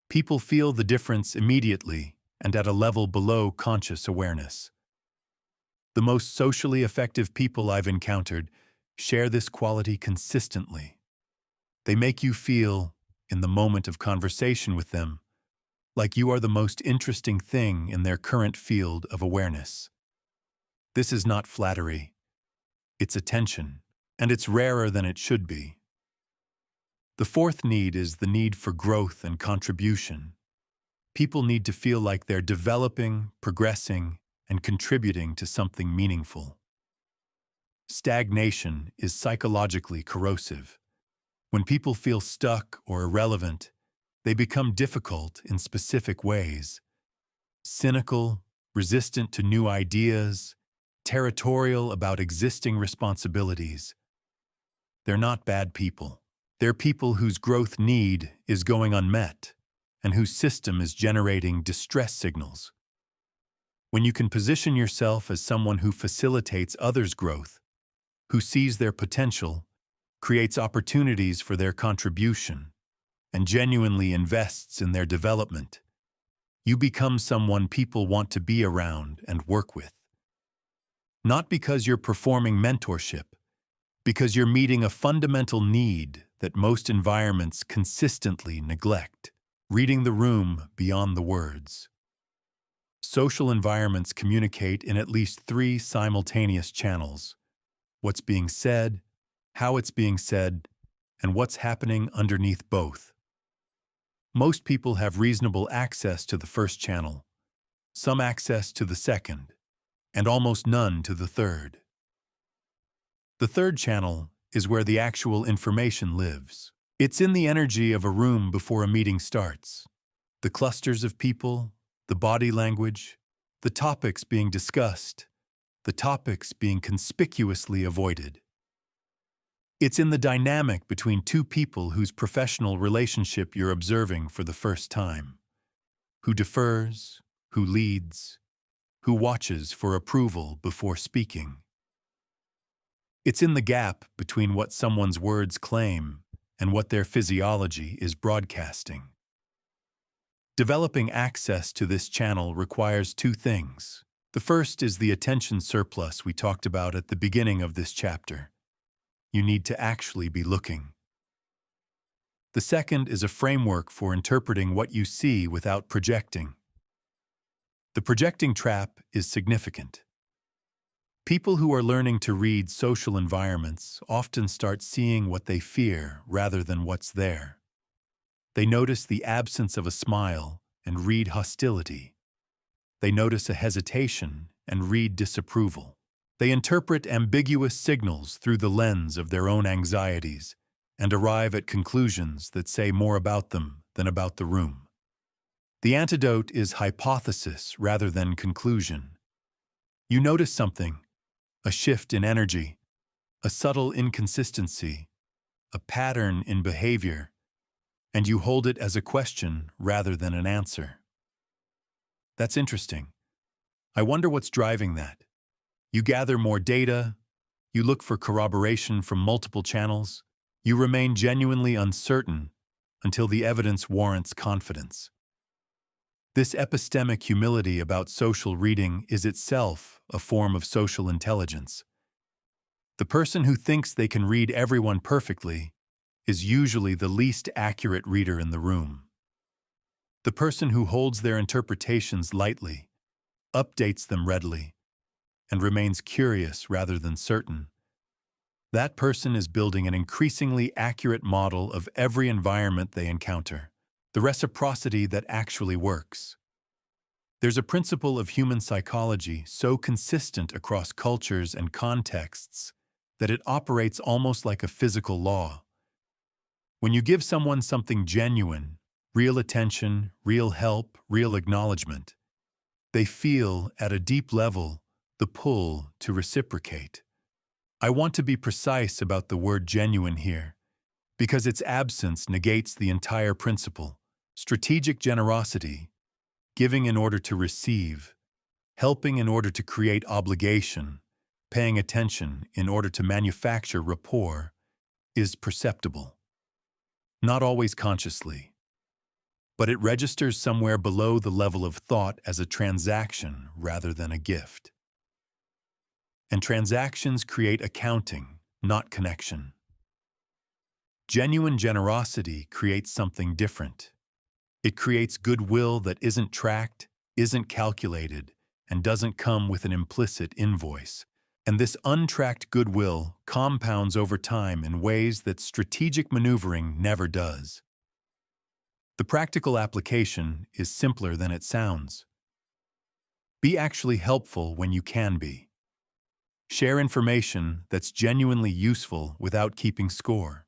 People feel the difference immediately and at a level below conscious awareness. The most socially effective people I've encountered share this quality consistently. They make you feel, in the moment of conversation with them, like you are the most interesting thing in their current field of awareness. This is not flattery. It's attention, and it's rarer than it should be. The fourth need is the need for growth and contribution. People need to feel like they're developing, progressing, and contributing to something meaningful. Stagnation is psychologically corrosive. When people feel stuck or irrelevant, they become difficult in specific ways. Cynical, resistant to new ideas, territorial about existing responsibilities. They're not bad people. They're people whose growth need is going unmet and whose system is generating distress signals. When you can position yourself as someone who facilitates others' growth, who sees their potential, creates opportunities for their contribution, and genuinely invests in their development, you become someone people want to be around and work with. Not because you're performing mentorship, because you're meeting a fundamental need that most environments consistently neglect, reading the room beyond the words. Social environments communicate in at least 3 simultaneous channels: what's being said, how it's being said, and what's happening underneath both. Most people have reasonable access to the first channel, some access to the second, and almost none to the third. The third channel is where the actual information lives. It's in the energy of a room before a meeting starts. The clusters of people, the body language, the topics being discussed, the topics being conspicuously avoided. It's in the dynamic between 2 people whose professional relationship you're observing for the first time. Who defers, who leads, who watches for approval before speaking. It's in the gap between what someone's words claim and what their physiology is broadcasting. Developing access to this channel requires 2 things. The first is the attention surplus we talked about at the beginning of this chapter. You need to actually be looking. The second is a framework for interpreting what you see without projecting. The projecting trap is significant. People who are learning to read social environments often start seeing what they fear rather than what's there. They notice the absence of a smile and read hostility. They notice a hesitation and read disapproval. They interpret ambiguous signals through the lens of their own anxieties and arrive at conclusions that say more about them than about the room. The antidote is hypothesis rather than conclusion. You notice something, a shift in energy, a subtle inconsistency, a pattern in behavior, and you hold it as a question rather than an answer. That's interesting. I wonder what's driving that. You gather more data, you look for corroboration from multiple channels, you remain genuinely uncertain until the evidence warrants confidence. This epistemic humility about social reading is itself a form of social intelligence. The person who thinks they can read everyone perfectly is usually the least accurate reader in the room. The person who holds their interpretations lightly, updates them readily, and remains curious rather than certain, that person is building an increasingly accurate model of every environment they encounter, the reciprocity that actually works. There's a principle of human psychology so consistent across cultures and contexts that it operates almost like a physical law. When you give someone something genuine, real attention, real help, real acknowledgement, they feel, at a deep level, the pull to reciprocate. I want to be precise about the word genuine here, because its absence negates the entire principle. Strategic generosity, giving in order to receive, helping in order to create obligation, paying attention in order to manufacture rapport, is perceptible. Not always consciously, but it registers somewhere below the level of thought as a transaction rather than a gift. And transactions create accounting, not connection. Genuine generosity creates something different. It creates goodwill that isn't tracked, isn't calculated, and doesn't come with an implicit invoice. And this untracked goodwill compounds over time in ways that strategic maneuvering never does. The practical application is simpler than it sounds. Be actually helpful when you can be. Share information that's genuinely useful without keeping score.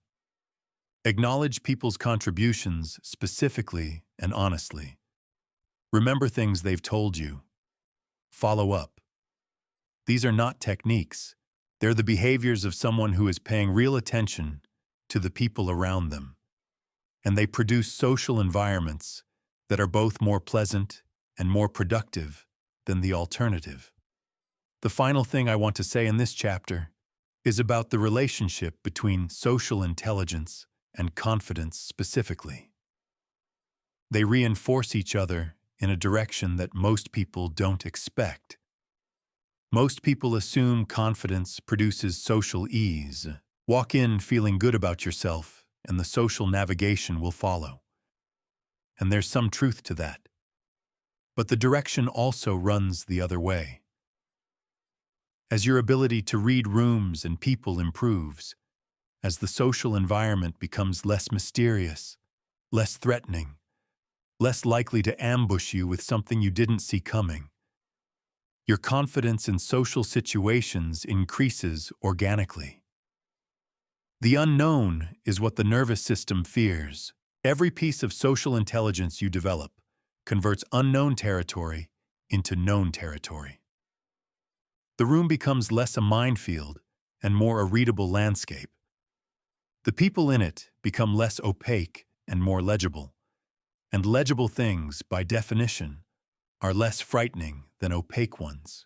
Acknowledge people's contributions specifically and honestly. Remember things they've told you. Follow up. These are not techniques. They're the behaviors of someone who is paying real attention to the people around them. And they produce social environments that are both more pleasant and more productive than the alternative. The final thing I want to say in this chapter is about the relationship between social intelligence and confidence specifically. They reinforce each other in a direction that most people don't expect. Most people assume confidence produces social ease. Walk in feeling good about yourself, and the social navigation will follow. And there's some truth to that. But the direction also runs the other way. As your ability to read rooms and people improves, as the social environment becomes less mysterious, less threatening, less likely to ambush you with something you didn't see coming, your confidence in social situations increases organically. The unknown is what the nervous system fears. Every piece of social intelligence you develop converts unknown territory into known territory. The room becomes less a minefield and more a readable landscape. The people in it become less opaque and more legible. And legible things, by definition, are less frightening than opaque ones.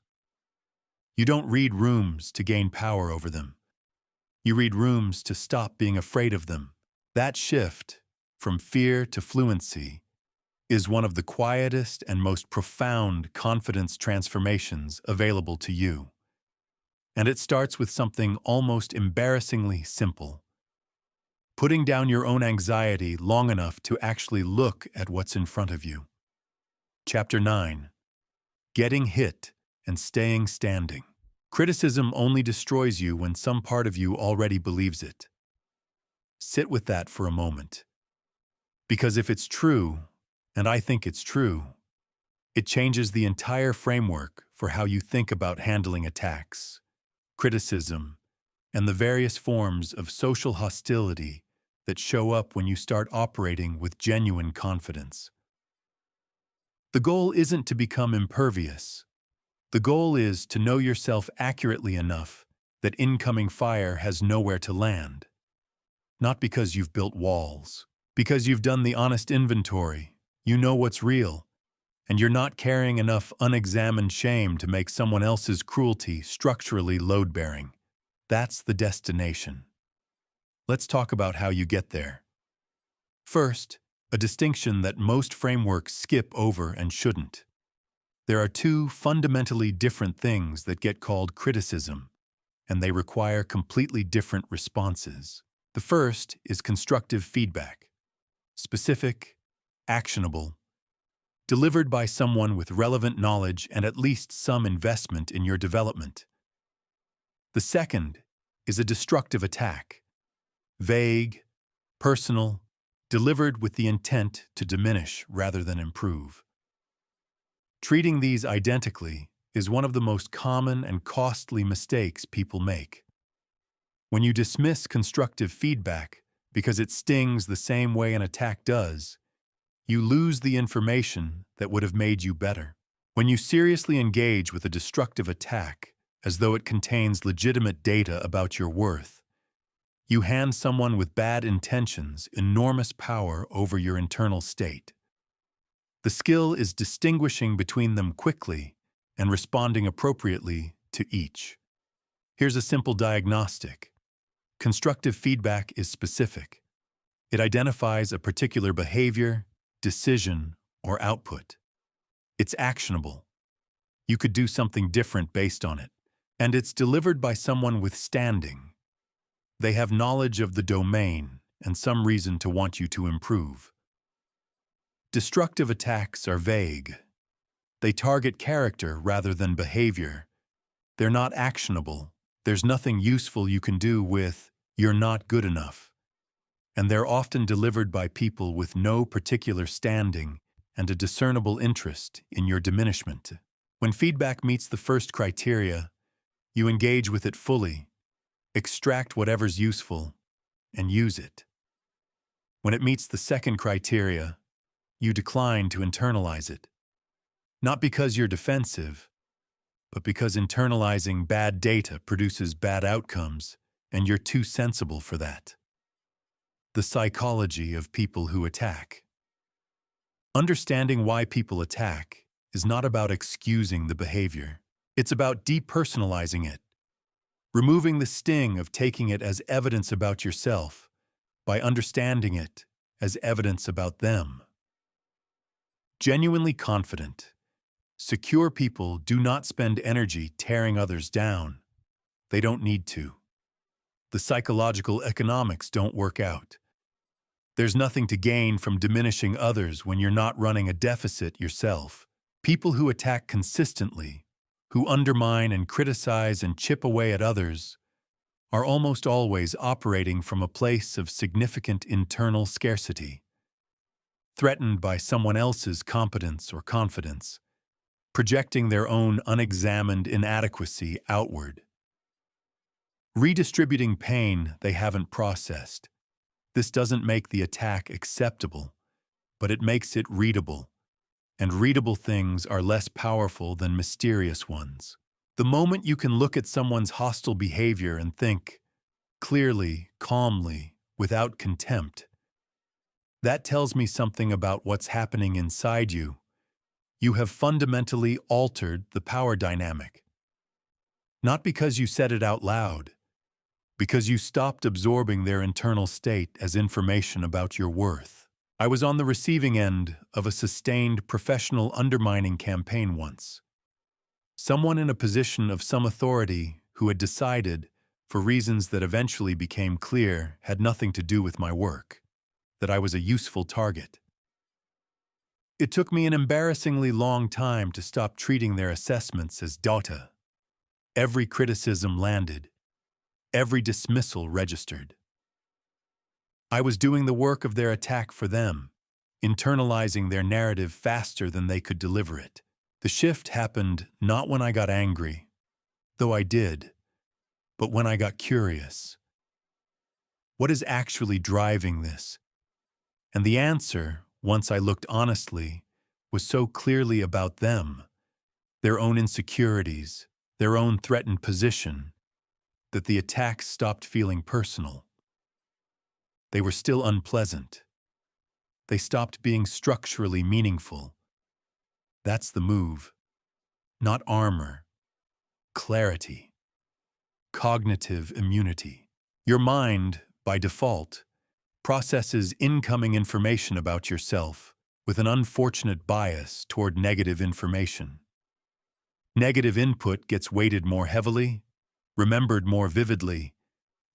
You don't read rooms to gain power over them. You read rooms to stop being afraid of them. That shift, from fear to fluency, is one of the quietest and most profound confidence transformations available to you. And it starts with something almost embarrassingly simple. Putting down your own anxiety long enough to actually look at what's in front of you. Chapter 9. Getting hit and staying standing. Criticism only destroys you when some part of you already believes it. Sit with that for a moment. Because if it's true, and I think it's true, it changes the entire framework for how you think about handling attacks, criticism, and the various forms of social hostility that show up when you start operating with genuine confidence. The goal isn't to become impervious. The goal is to know yourself accurately enough that incoming fire has nowhere to land. Not because you've built walls, because you've done the honest inventory. You know what's real, and you're not carrying enough unexamined shame to make someone else's cruelty structurally load-bearing. That's the destination. Let's talk about how you get there. First, a distinction that most frameworks skip over and shouldn't. There are two fundamentally different things that get called criticism, and they require completely different responses. The first is constructive feedback. Specific, actionable, delivered by someone with relevant knowledge and at least some investment in your development. The second is a destructive attack. Vague, personal, delivered with the intent to diminish rather than improve. Treating these identically is one of the most common and costly mistakes people make. When you dismiss constructive feedback because it stings the same way an attack does, you lose the information that would have made you better. When you seriously engage with a destructive attack as though it contains legitimate data about your worth, you hand someone with bad intentions enormous power over your internal state. The skill is distinguishing between them quickly and responding appropriately to each. Here's a simple diagnostic. Constructive feedback is specific. It identifies a particular behavior, decision, or output. It's actionable. You could do something different based on it. And it's delivered by someone with standing. They have knowledge of the domain and some reason to want you to improve. Destructive attacks are vague. They target character rather than behavior. They're not actionable. There's nothing useful you can do with "you're not good enough." And they're often delivered by people with no particular standing and a discernible interest in your diminishment. When feedback meets the first criteria, you engage with it fully, extract whatever's useful, and use it. When it meets the second criteria, you decline to internalize it. Not because you're defensive, but because internalizing bad data produces bad outcomes, and you're too sensible for that. The psychology of people who attack. Understanding why people attack is not about excusing the behavior. It's about depersonalizing it, removing the sting of taking it as evidence about yourself by understanding it as evidence about them. Genuinely confident, secure people do not spend energy tearing others down. They don't need to. The psychological economics don't work out. There's nothing to gain from diminishing others when you're not running a deficit yourself. People who attack consistently, who undermine and criticize and chip away at others, are almost always operating from a place of significant internal scarcity, threatened by someone else's competence or confidence, projecting their own unexamined inadequacy outward. Redistributing pain they haven't processed. This doesn't make the attack acceptable, but it makes it readable, and readable things are less powerful than mysterious ones. The moment you can look at someone's hostile behavior and think, clearly, calmly, without contempt, that tells me something about what's happening inside you. You have fundamentally altered the power dynamic. Not because you said it out loud, because you stopped absorbing their internal state as information about your worth. I was on the receiving end of a sustained professional undermining campaign once. Someone in a position of some authority who had decided, for reasons that eventually became clear, had nothing to do with my work, that I was a useful target. It took me an embarrassingly long time to stop treating their assessments as data. Every criticism landed. Every dismissal registered. I was doing the work of their attack for them, internalizing their narrative faster than they could deliver it. The shift happened not when I got angry, though I did, but when I got curious. What is actually driving this? And the answer, once I looked honestly, was so clearly about them, their own insecurities, their own threatened position, that the attacks stopped feeling personal. They were still unpleasant. They stopped being structurally meaningful. That's the move. Not armor. Clarity. Cognitive immunity. Your mind, by default, processes incoming information about yourself with an unfortunate bias toward negative information. Negative input gets weighted more heavily, remembered more vividly,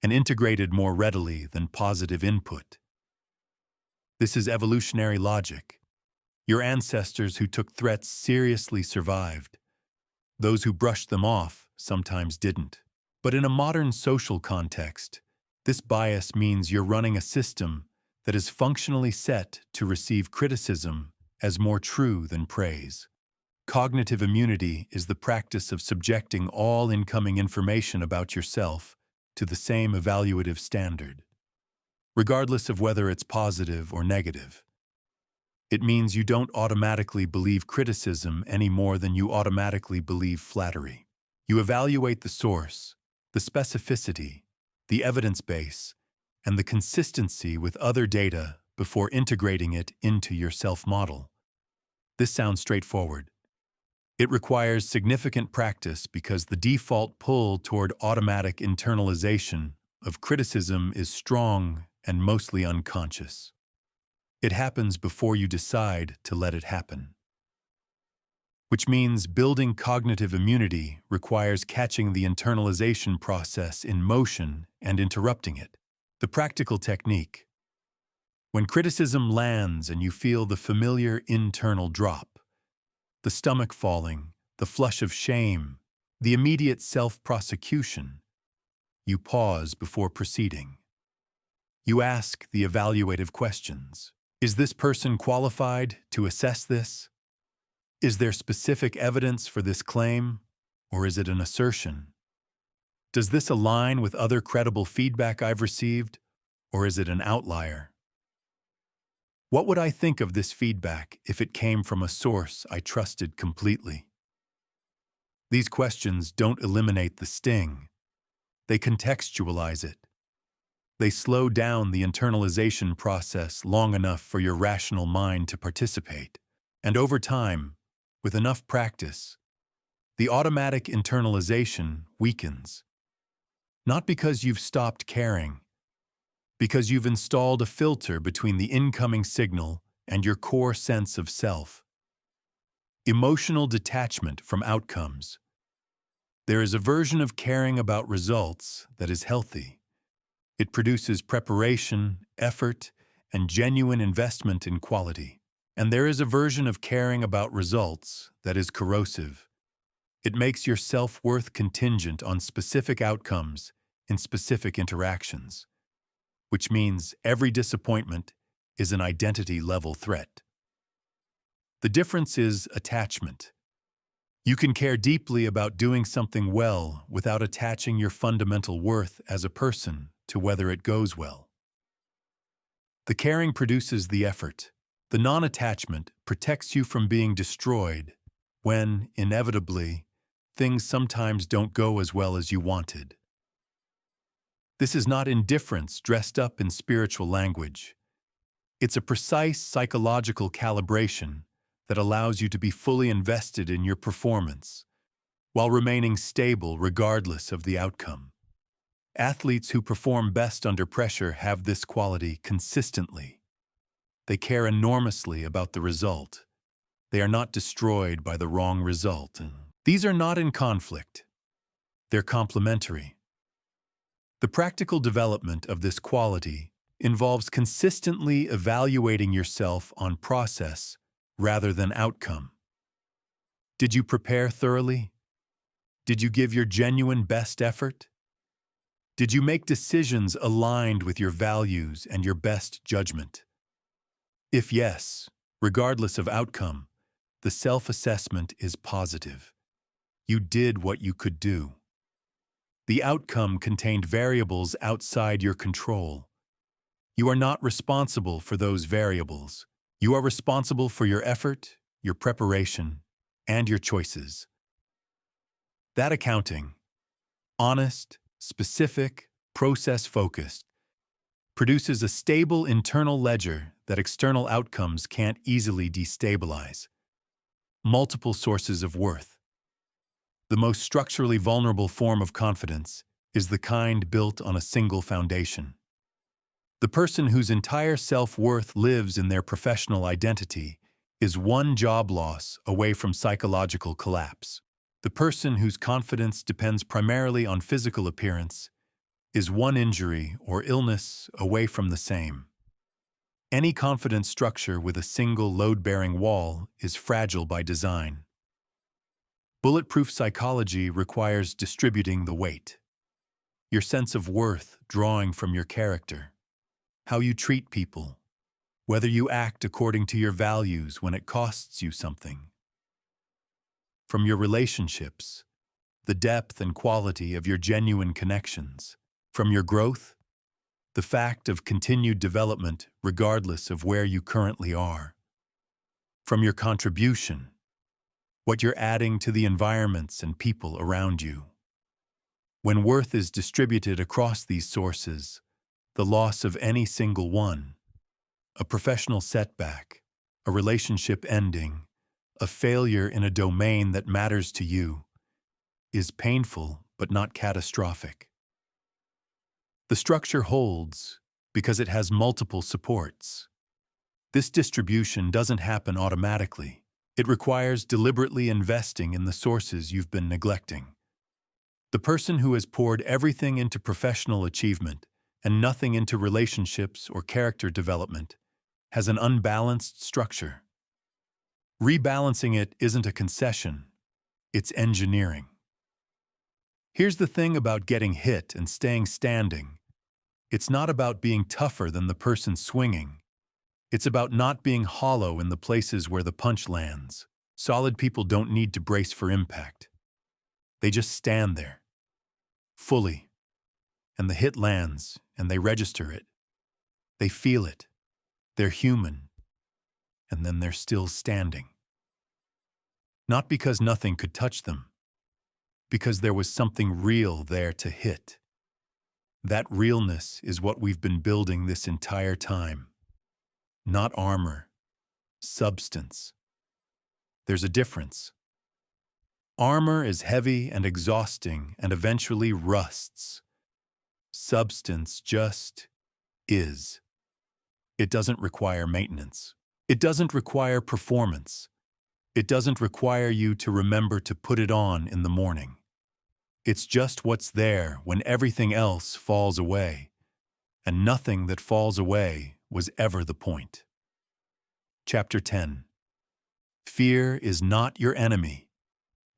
and integrated more readily than positive input. This is evolutionary logic. Your ancestors who took threats seriously survived. Those who brushed them off sometimes didn't. But in a modern social context, this bias means you're running a system that is functionally set to receive criticism as more true than praise. Cognitive immunity is the practice of subjecting all incoming information about yourself to the same evaluative standard, regardless of whether it's positive or negative. It means you don't automatically believe criticism any more than you automatically believe flattery. You evaluate the source, the specificity, the evidence base, and the consistency with other data before integrating it into your self-model. This sounds straightforward. It requires significant practice because the default pull toward automatic internalization of criticism is strong and mostly unconscious. It happens before you decide to let it happen. Which means building cognitive immunity requires catching the internalization process in motion and interrupting it. The practical technique. When criticism lands and you feel the familiar internal drop, the stomach falling, the flush of shame, the immediate self-prosecution, you pause before proceeding. You ask the evaluative questions. Is this person qualified to assess this? Is there specific evidence for this claim, or is it an assertion? Does this align with other credible feedback I've received, or is it an outlier? What would I think of this feedback if it came from a source I trusted completely? These questions don't eliminate the sting. They contextualize it. They slow down the internalization process long enough for your rational mind to participate. And over time, with enough practice, the automatic internalization weakens. Not because you've stopped caring, because you've installed a filter between the incoming signal and your core sense of self. Emotional detachment from outcomes. There is a version of caring about results that is healthy. It produces preparation, effort, and genuine investment in quality. And there is a version of caring about results that is corrosive. It makes your self-worth contingent on specific outcomes in specific interactions, which means every disappointment is an identity-level threat. The difference is attachment. You can care deeply about doing something well without attaching your fundamental worth as a person to whether it goes well. The caring produces the effort. The non-attachment protects you from being destroyed when, inevitably, things sometimes don't go as well as you wanted. This is not indifference dressed up in spiritual language. It's a precise psychological calibration that allows you to be fully invested in your performance while remaining stable regardless of the outcome. Athletes who perform best under pressure have this quality consistently. They care enormously about the result. They are not destroyed by the wrong result. These are not in conflict. They're complementary. The practical development of this quality involves consistently evaluating yourself on process rather than outcome. Did you prepare thoroughly? Did you give your genuine best effort? Did you make decisions aligned with your values and your best judgment? If yes, regardless of outcome, the self-assessment is positive. You did what you could do. The outcome contained variables outside your control. You are not responsible for those variables. You are responsible for your effort, your preparation, and your choices. That accounting, honest, specific, process-focused, produces a stable internal ledger that external outcomes can't easily destabilize. Multiple sources of worth. The most structurally vulnerable form of confidence is the kind built on a single foundation. The person whose entire self-worth lives in their professional identity is one job loss away from psychological collapse. The person whose confidence depends primarily on physical appearance is one injury or illness away from the same. Any confidence structure with a single load-bearing wall is fragile by design. Bulletproof psychology requires distributing the weight. Your sense of worth drawing from your character, how you treat people, whether you act according to your values when it costs you something. From your relationships, the depth and quality of your genuine connections. From your growth, the fact of continued development regardless of where you currently are. From your contribution, what you're adding to the environments and people around you. When worth is distributed across these sources, the loss of any single one, a professional setback, a relationship ending, a failure in a domain that matters to you, is painful but not catastrophic. The structure holds because it has multiple supports. This distribution doesn't happen automatically. It requires deliberately investing in the sources you've been neglecting. The person who has poured everything into professional achievement and nothing into relationships or character development has an unbalanced structure. Rebalancing it isn't a concession, it's engineering. Here's the thing about getting hit and staying standing. It's not about being tougher than the person swinging. It's about not being hollow in the places where the punch lands. Solid people don't need to brace for impact. They just stand there, fully, and the hit lands, and they register it. They feel it. They're human, and then they're still standing. Not because nothing could touch them, because there was something real there to hit. That realness is what we've been building this entire time. Not armor, substance. There's a difference. Armor is heavy and exhausting and eventually rusts. Substance just is. It doesn't require maintenance. It doesn't require performance. It doesn't require you to remember to put it on in the morning. It's just what's there when everything else falls away, and nothing that falls away was ever the point. Chapter 10. Fear is not your enemy.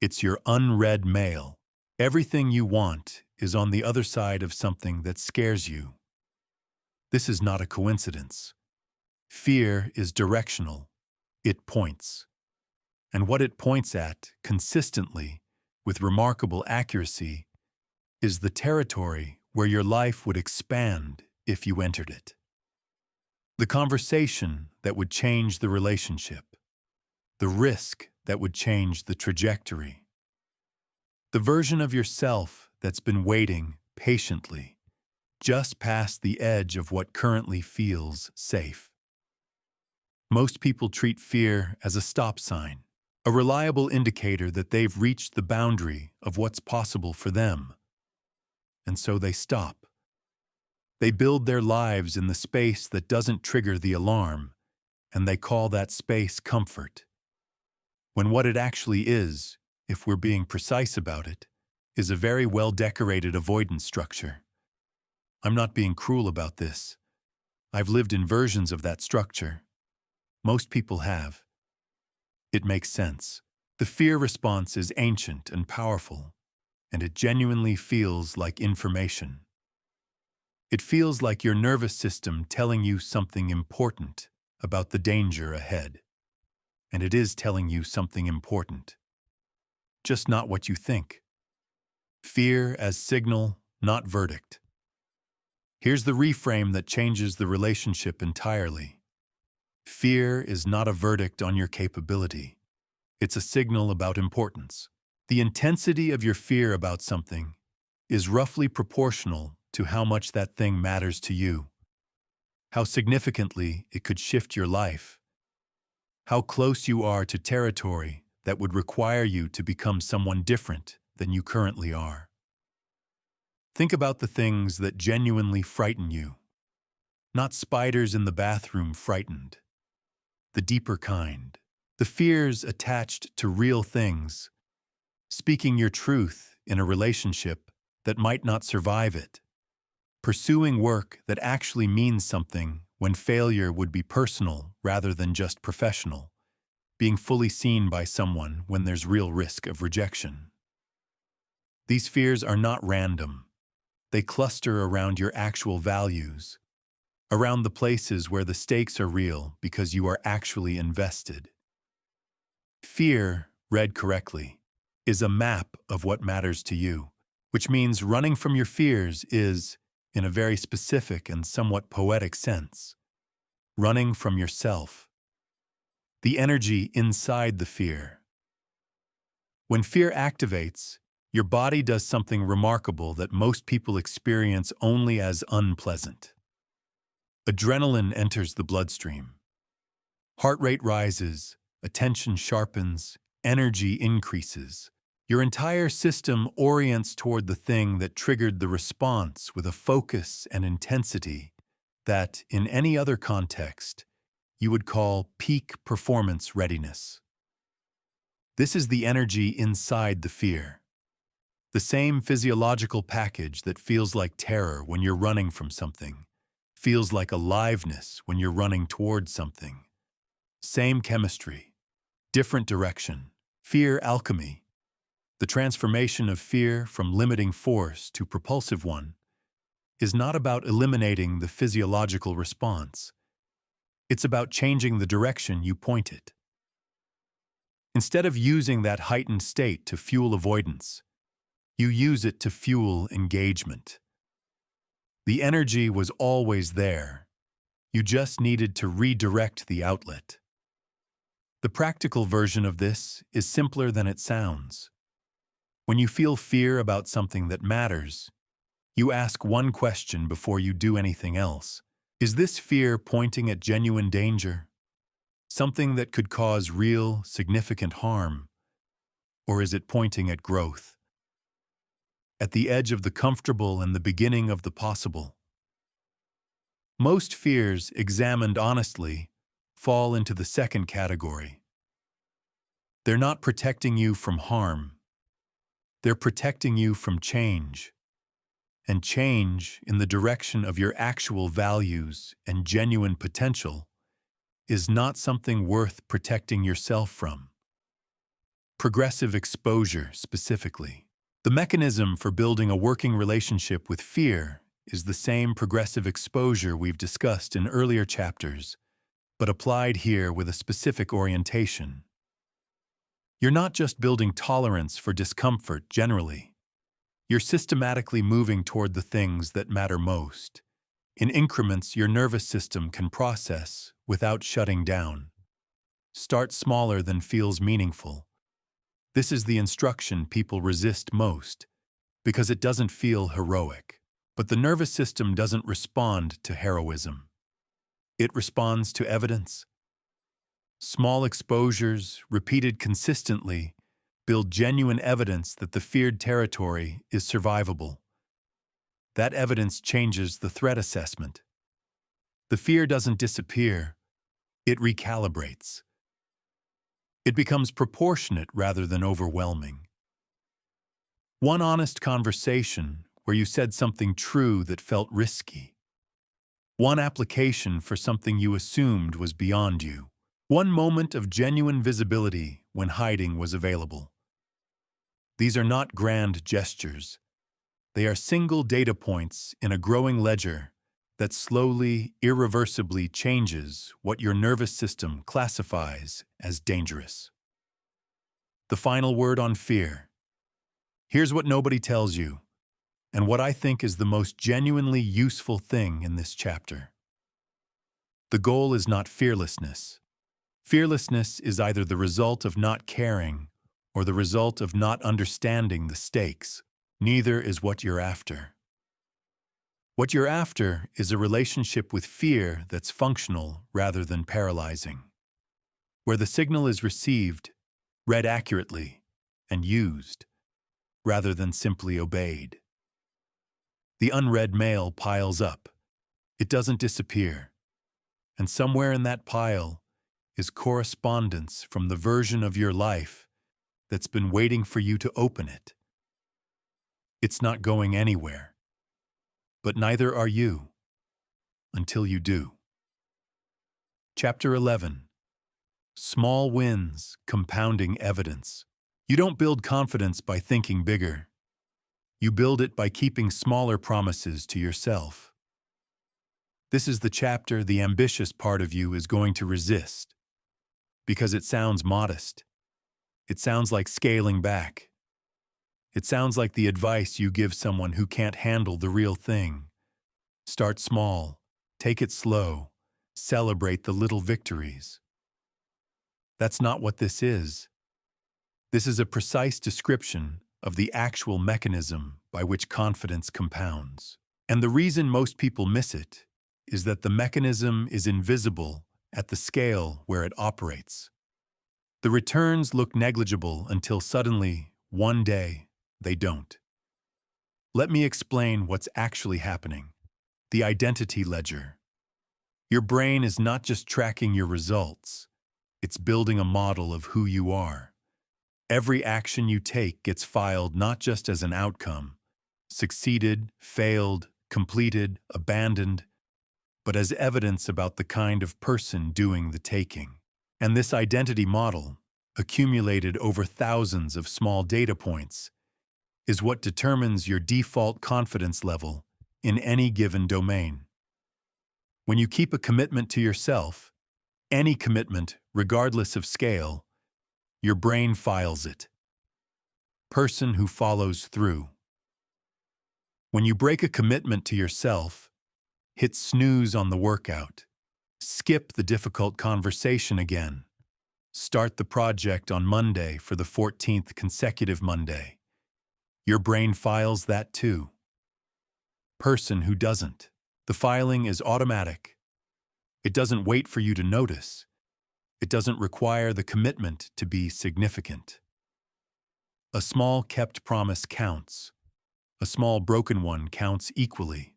It's your unread mail. Everything you want is on the other side of something that scares you. This is not a coincidence. Fear is directional. It points. And what it points at, consistently, with remarkable accuracy, is the territory where your life would expand if you entered it. The conversation that would change the relationship. The risk that would change the trajectory. The version of yourself that's been waiting patiently, just past the edge of what currently feels safe. Most people treat fear as a stop sign, a reliable indicator that they've reached the boundary of what's possible for them. And so they stop. They build their lives in the space that doesn't trigger the alarm, and they call that space comfort. When what it actually is, if we're being precise about it, is a very well-decorated avoidance structure. I'm not being cruel about this. I've lived in versions of that structure. Most people have. It makes sense. The fear response is ancient and powerful, and it genuinely feels like information. It feels like your nervous system telling you something important about the danger ahead. And it is telling you something important. Just not what you think. Fear as signal, not verdict. Here's the reframe that changes the relationship entirely. Fear is not a verdict on your capability. It's a signal about importance. The intensity of your fear about something is roughly proportional to how much that thing matters to you, how significantly it could shift your life, how close you are to territory that would require you to become someone different than you currently are. Think about the things that genuinely frighten you. Not spiders in the bathroom frightened. The deeper kind. The fears attached to real things. Speaking your truth in a relationship that might not survive it. Pursuing work that actually means something when failure would be personal rather than just professional. Being fully seen by someone when there's real risk of rejection. These fears are not random. They cluster around your actual values, around the places where the stakes are real because you are actually invested. Fear, read correctly, is a map of what matters to you, which means running from your fears is, in a very specific and somewhat poetic sense, running from yourself. The energy inside the fear. When fear activates, your body does something remarkable that most people experience only as unpleasant. Adrenaline enters the bloodstream. Heart rate rises, attention sharpens, energy increases. Your entire system orients toward the thing that triggered the response with a focus and intensity that, in any other context, you would call peak performance readiness. This is the energy inside the fear. The same physiological package that feels like terror when you're running from something, feels like aliveness when you're running towards something. Same chemistry, different direction. Fear alchemy. The transformation of fear from limiting force to propulsive one is not about eliminating the physiological response. It's about changing the direction you point it. Instead of using that heightened state to fuel avoidance, you use it to fuel engagement. The energy was always there. You just needed to redirect the outlet. The practical version of this is simpler than it sounds. When you feel fear about something that matters, you ask one question before you do anything else. Is this fear pointing at genuine danger? Something that could cause real, significant harm? Or is it pointing at growth? At the edge of the comfortable and the beginning of the possible? Most fears, examined honestly, fall into the second category. They're not protecting you from harm. They're protecting you from change. And change in the direction of your actual values and genuine potential is not something worth protecting yourself from. Progressive exposure, specifically. The mechanism for building a working relationship with fear is the same progressive exposure we've discussed in earlier chapters, but applied here with a specific orientation. You're not just building tolerance for discomfort generally. You're systematically moving toward the things that matter most, in increments your nervous system can process without shutting down. Start smaller than feels meaningful. This is the instruction people resist most, because it doesn't feel heroic. But the nervous system doesn't respond to heroism. It responds to evidence. Small exposures, repeated consistently, build genuine evidence that the feared territory is survivable. That evidence changes the threat assessment. The fear doesn't disappear, it recalibrates. It becomes proportionate rather than overwhelming. One honest conversation where you said something true that felt risky. One application for something you assumed was beyond you. One moment of genuine visibility when hiding was available. These are not grand gestures. They are single data points in a growing ledger that slowly, irreversibly changes what your nervous system classifies as dangerous. The final word on fear. Here's what nobody tells you, and what I think is the most genuinely useful thing in this chapter. The goal is not fearlessness. Fearlessness is either the result of not caring or the result of not understanding the stakes. Neither is what you're after. What you're after is a relationship with fear that's functional rather than paralyzing, where the signal is received, read accurately, and used, rather than simply obeyed. The unread mail piles up. It doesn't disappear. And somewhere in that pile is correspondence from the version of your life that's been waiting for you to open it. It's not going anywhere. But neither are you, until you do. Chapter 11. Small wins, compounding evidence. You don't build confidence by thinking bigger. You build it by keeping smaller promises to yourself. This is the chapter the ambitious part of you is going to resist, because it sounds modest. It sounds like scaling back. It sounds like the advice you give someone who can't handle the real thing. Start small, take it slow, celebrate the little victories. That's not what this is. This is a precise description of the actual mechanism by which confidence compounds. And the reason most people miss it is that the mechanism is invisible at the scale where it operates. The returns look negligible until suddenly, one day, they don't. Let me explain what's actually happening. The identity ledger. Your brain is not just tracking your results, it's building a model of who you are. Every action you take gets filed not just as an outcome, succeeded, failed, completed, abandoned, but as evidence about the kind of person doing the taking. And this identity model, accumulated over thousands of small data points, is what determines your default confidence level in any given domain. When you keep a commitment to yourself, any commitment, regardless of scale, your brain files it. Person who follows through. When you break a commitment to yourself, hit snooze on the workout, skip the difficult conversation again, start the project on Monday for the 14th consecutive Monday. Your brain files that too. Person who doesn't. The filing is automatic. It doesn't wait for you to notice. It doesn't require the commitment to be significant. A small kept promise counts. A small broken one counts equally.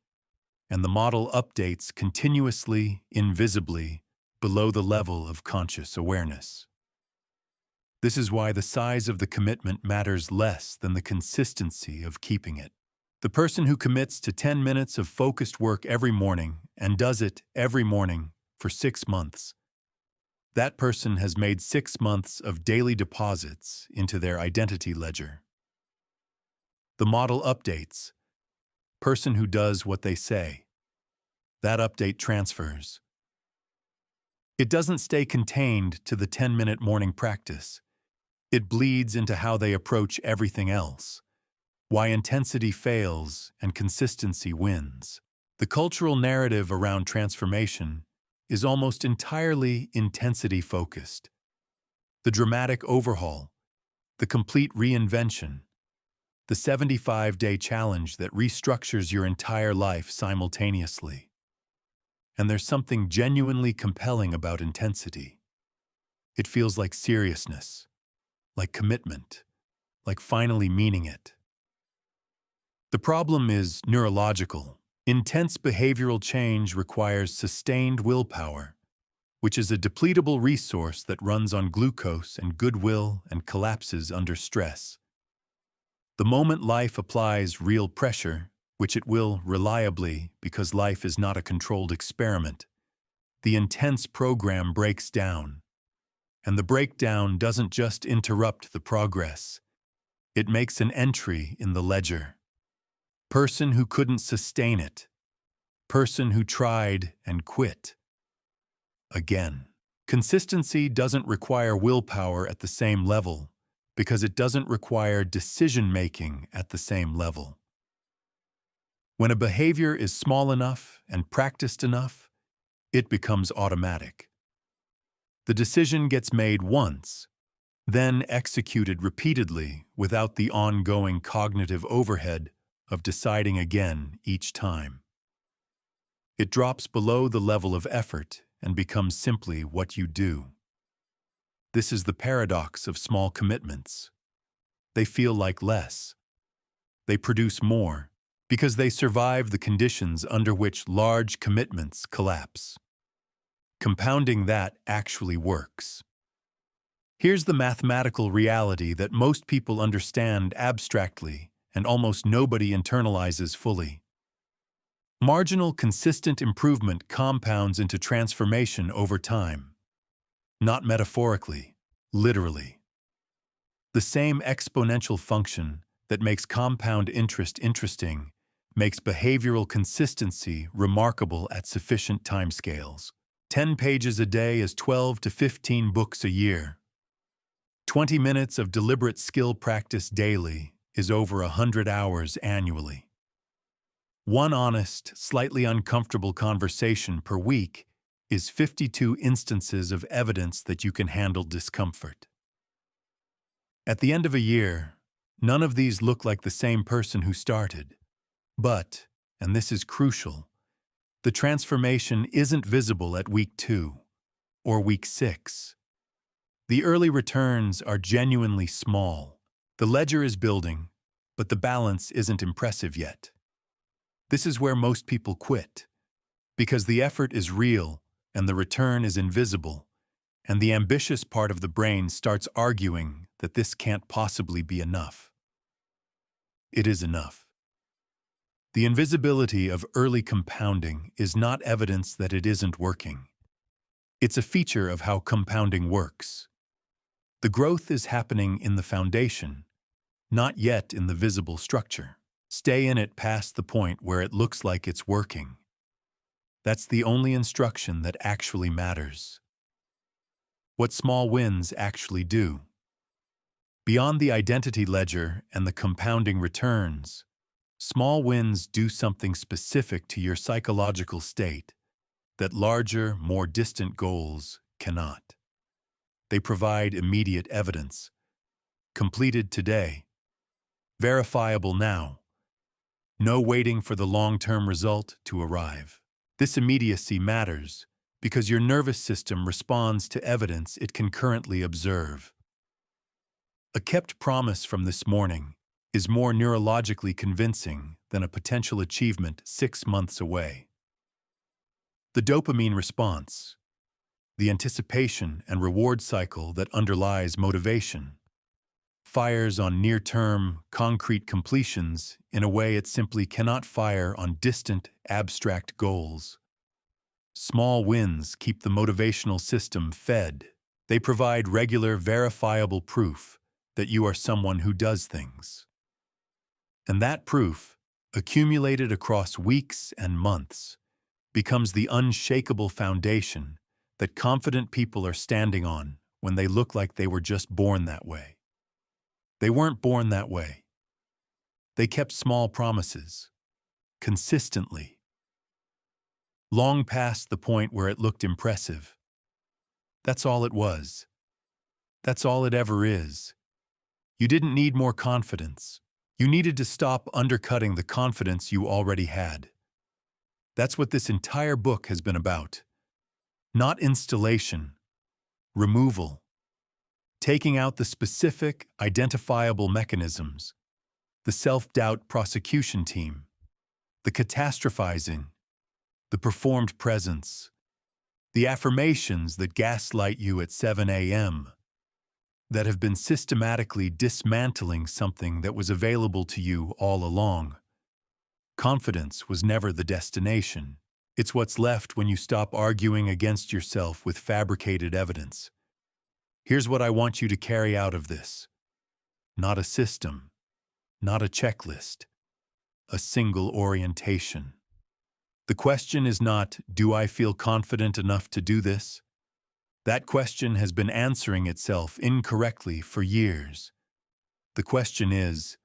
And the model updates continuously, invisibly, below the level of conscious awareness. This is why the size of the commitment matters less than the consistency of keeping it. The person who commits to 10 minutes of focused work every morning and does it every morning for 6 months, that person has made 6 months of daily deposits into their identity ledger. The model updates. Person who does what they say. That update transfers. It doesn't stay contained to the 10-minute morning practice. It bleeds into how they approach everything else. Why intensity fails and consistency wins. The cultural narrative around transformation is almost entirely intensity-focused. The dramatic overhaul, the complete reinvention, the 75-day challenge that restructures your entire life simultaneously. And there's something genuinely compelling about intensity. It feels like seriousness, like commitment, like finally meaning it. The problem is neurological. Intense behavioral change requires sustained willpower, which is a depletable resource that runs on glucose and goodwill and collapses under stress. The moment life applies real pressure, which it will reliably because life is not a controlled experiment, the intense program breaks down. And the breakdown doesn't just interrupt the progress. It makes an entry in the ledger. Person who couldn't sustain it. Person who tried and quit. Again. Consistency doesn't require willpower at the same level because it doesn't require decision-making at the same level. When a behavior is small enough and practiced enough, it becomes automatic. The decision gets made once, then executed repeatedly without the ongoing cognitive overhead of deciding again each time. It drops below the level of effort and becomes simply what you do. This is the paradox of small commitments. They feel like less. They produce more because they survive the conditions under which large commitments collapse. Compounding that actually works. Here's the mathematical reality that most people understand abstractly and almost nobody internalizes fully. Marginal consistent improvement compounds into transformation over time. Not metaphorically, literally. The same exponential function that makes compound interest interesting makes behavioral consistency remarkable at sufficient timescales. 10 pages a day is 12 to 15 books a year. 20 minutes of deliberate skill practice daily is over 100 hours annually. One honest, slightly uncomfortable conversation per week is 52 instances of evidence that you can handle discomfort. At the end of a year, none of these look like the same person who started. But, and this is crucial, the transformation isn't visible at week 2 or week 6. The early returns are genuinely small. The ledger is building, but the balance isn't impressive yet. This is where most people quit, because the effort is real and the return is invisible, and the ambitious part of the brain starts arguing that this can't possibly be enough. It is enough. The invisibility of early compounding is not evidence that it isn't working. It's a feature of how compounding works. The growth is happening in the foundation, not yet in the visible structure. Stay in it past the point where it looks like it's working. That's the only instruction that actually matters. What small wins actually do. Beyond the identity ledger and the compounding returns, small wins do something specific to your psychological state that larger, more distant goals cannot. They provide immediate evidence. Completed today. Verifiable now. No waiting for the long-term result to arrive. This immediacy matters because your nervous system responds to evidence it can currently observe. A kept promise from this morning is more neurologically convincing than a potential achievement 6 months away. The dopamine response, the anticipation and reward cycle that underlies motivation, fires on near-term, concrete completions in a way it simply cannot fire on distant, abstract goals. Small wins keep the motivational system fed. They provide regular, verifiable proof that you are someone who does things. And that proof, accumulated across weeks and months, becomes the unshakable foundation that confident people are standing on when they look like they were just born that way. They weren't born that way. They kept small promises, consistently, long past the point where it looked impressive. That's all it was. That's all it ever is. You didn't need more confidence. You needed to stop undercutting the confidence you already had. That's what this entire book has been about. Not installation, removal. Taking out the specific, identifiable mechanisms, the self-doubt prosecution team, the catastrophizing, the performed presence, the affirmations that gaslight you at 7 a.m., that have been systematically dismantling something that was available to you all along. Confidence was never the destination. It's what's left when you stop arguing against yourself with fabricated evidence. Here's what I want you to carry out of this. Not a system, not a checklist, a single orientation. The question is not, do I feel confident enough to do this? That question has been answering itself incorrectly for years. The question is,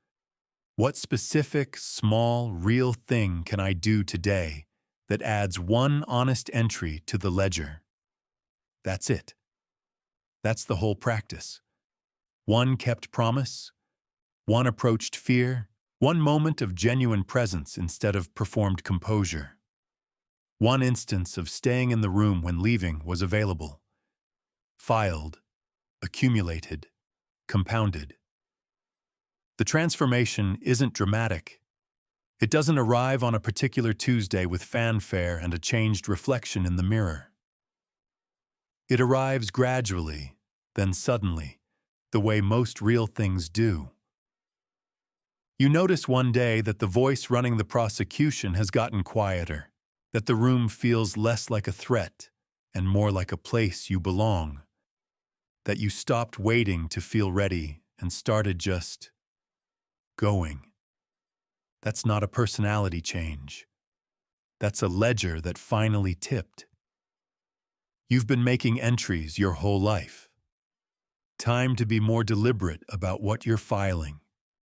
what specific, small, real thing can I do today that adds one honest entry to the ledger? That's it. That's the whole practice. One kept promise, one approached fear, one moment of genuine presence instead of performed composure. One instance of staying in the room when leaving was available. Filed, accumulated, compounded. The transformation isn't dramatic. It doesn't arrive on a particular Tuesday with fanfare and a changed reflection in the mirror. It arrives gradually, then suddenly, the way most real things do. You notice one day that the voice running the prosecution has gotten quieter, that the room feels less like a threat and more like a place you belong, that you stopped waiting to feel ready and started just going. That's not a personality change. That's a ledger that finally tipped. You've been making entries your whole life. Time to be more deliberate about what you're filing.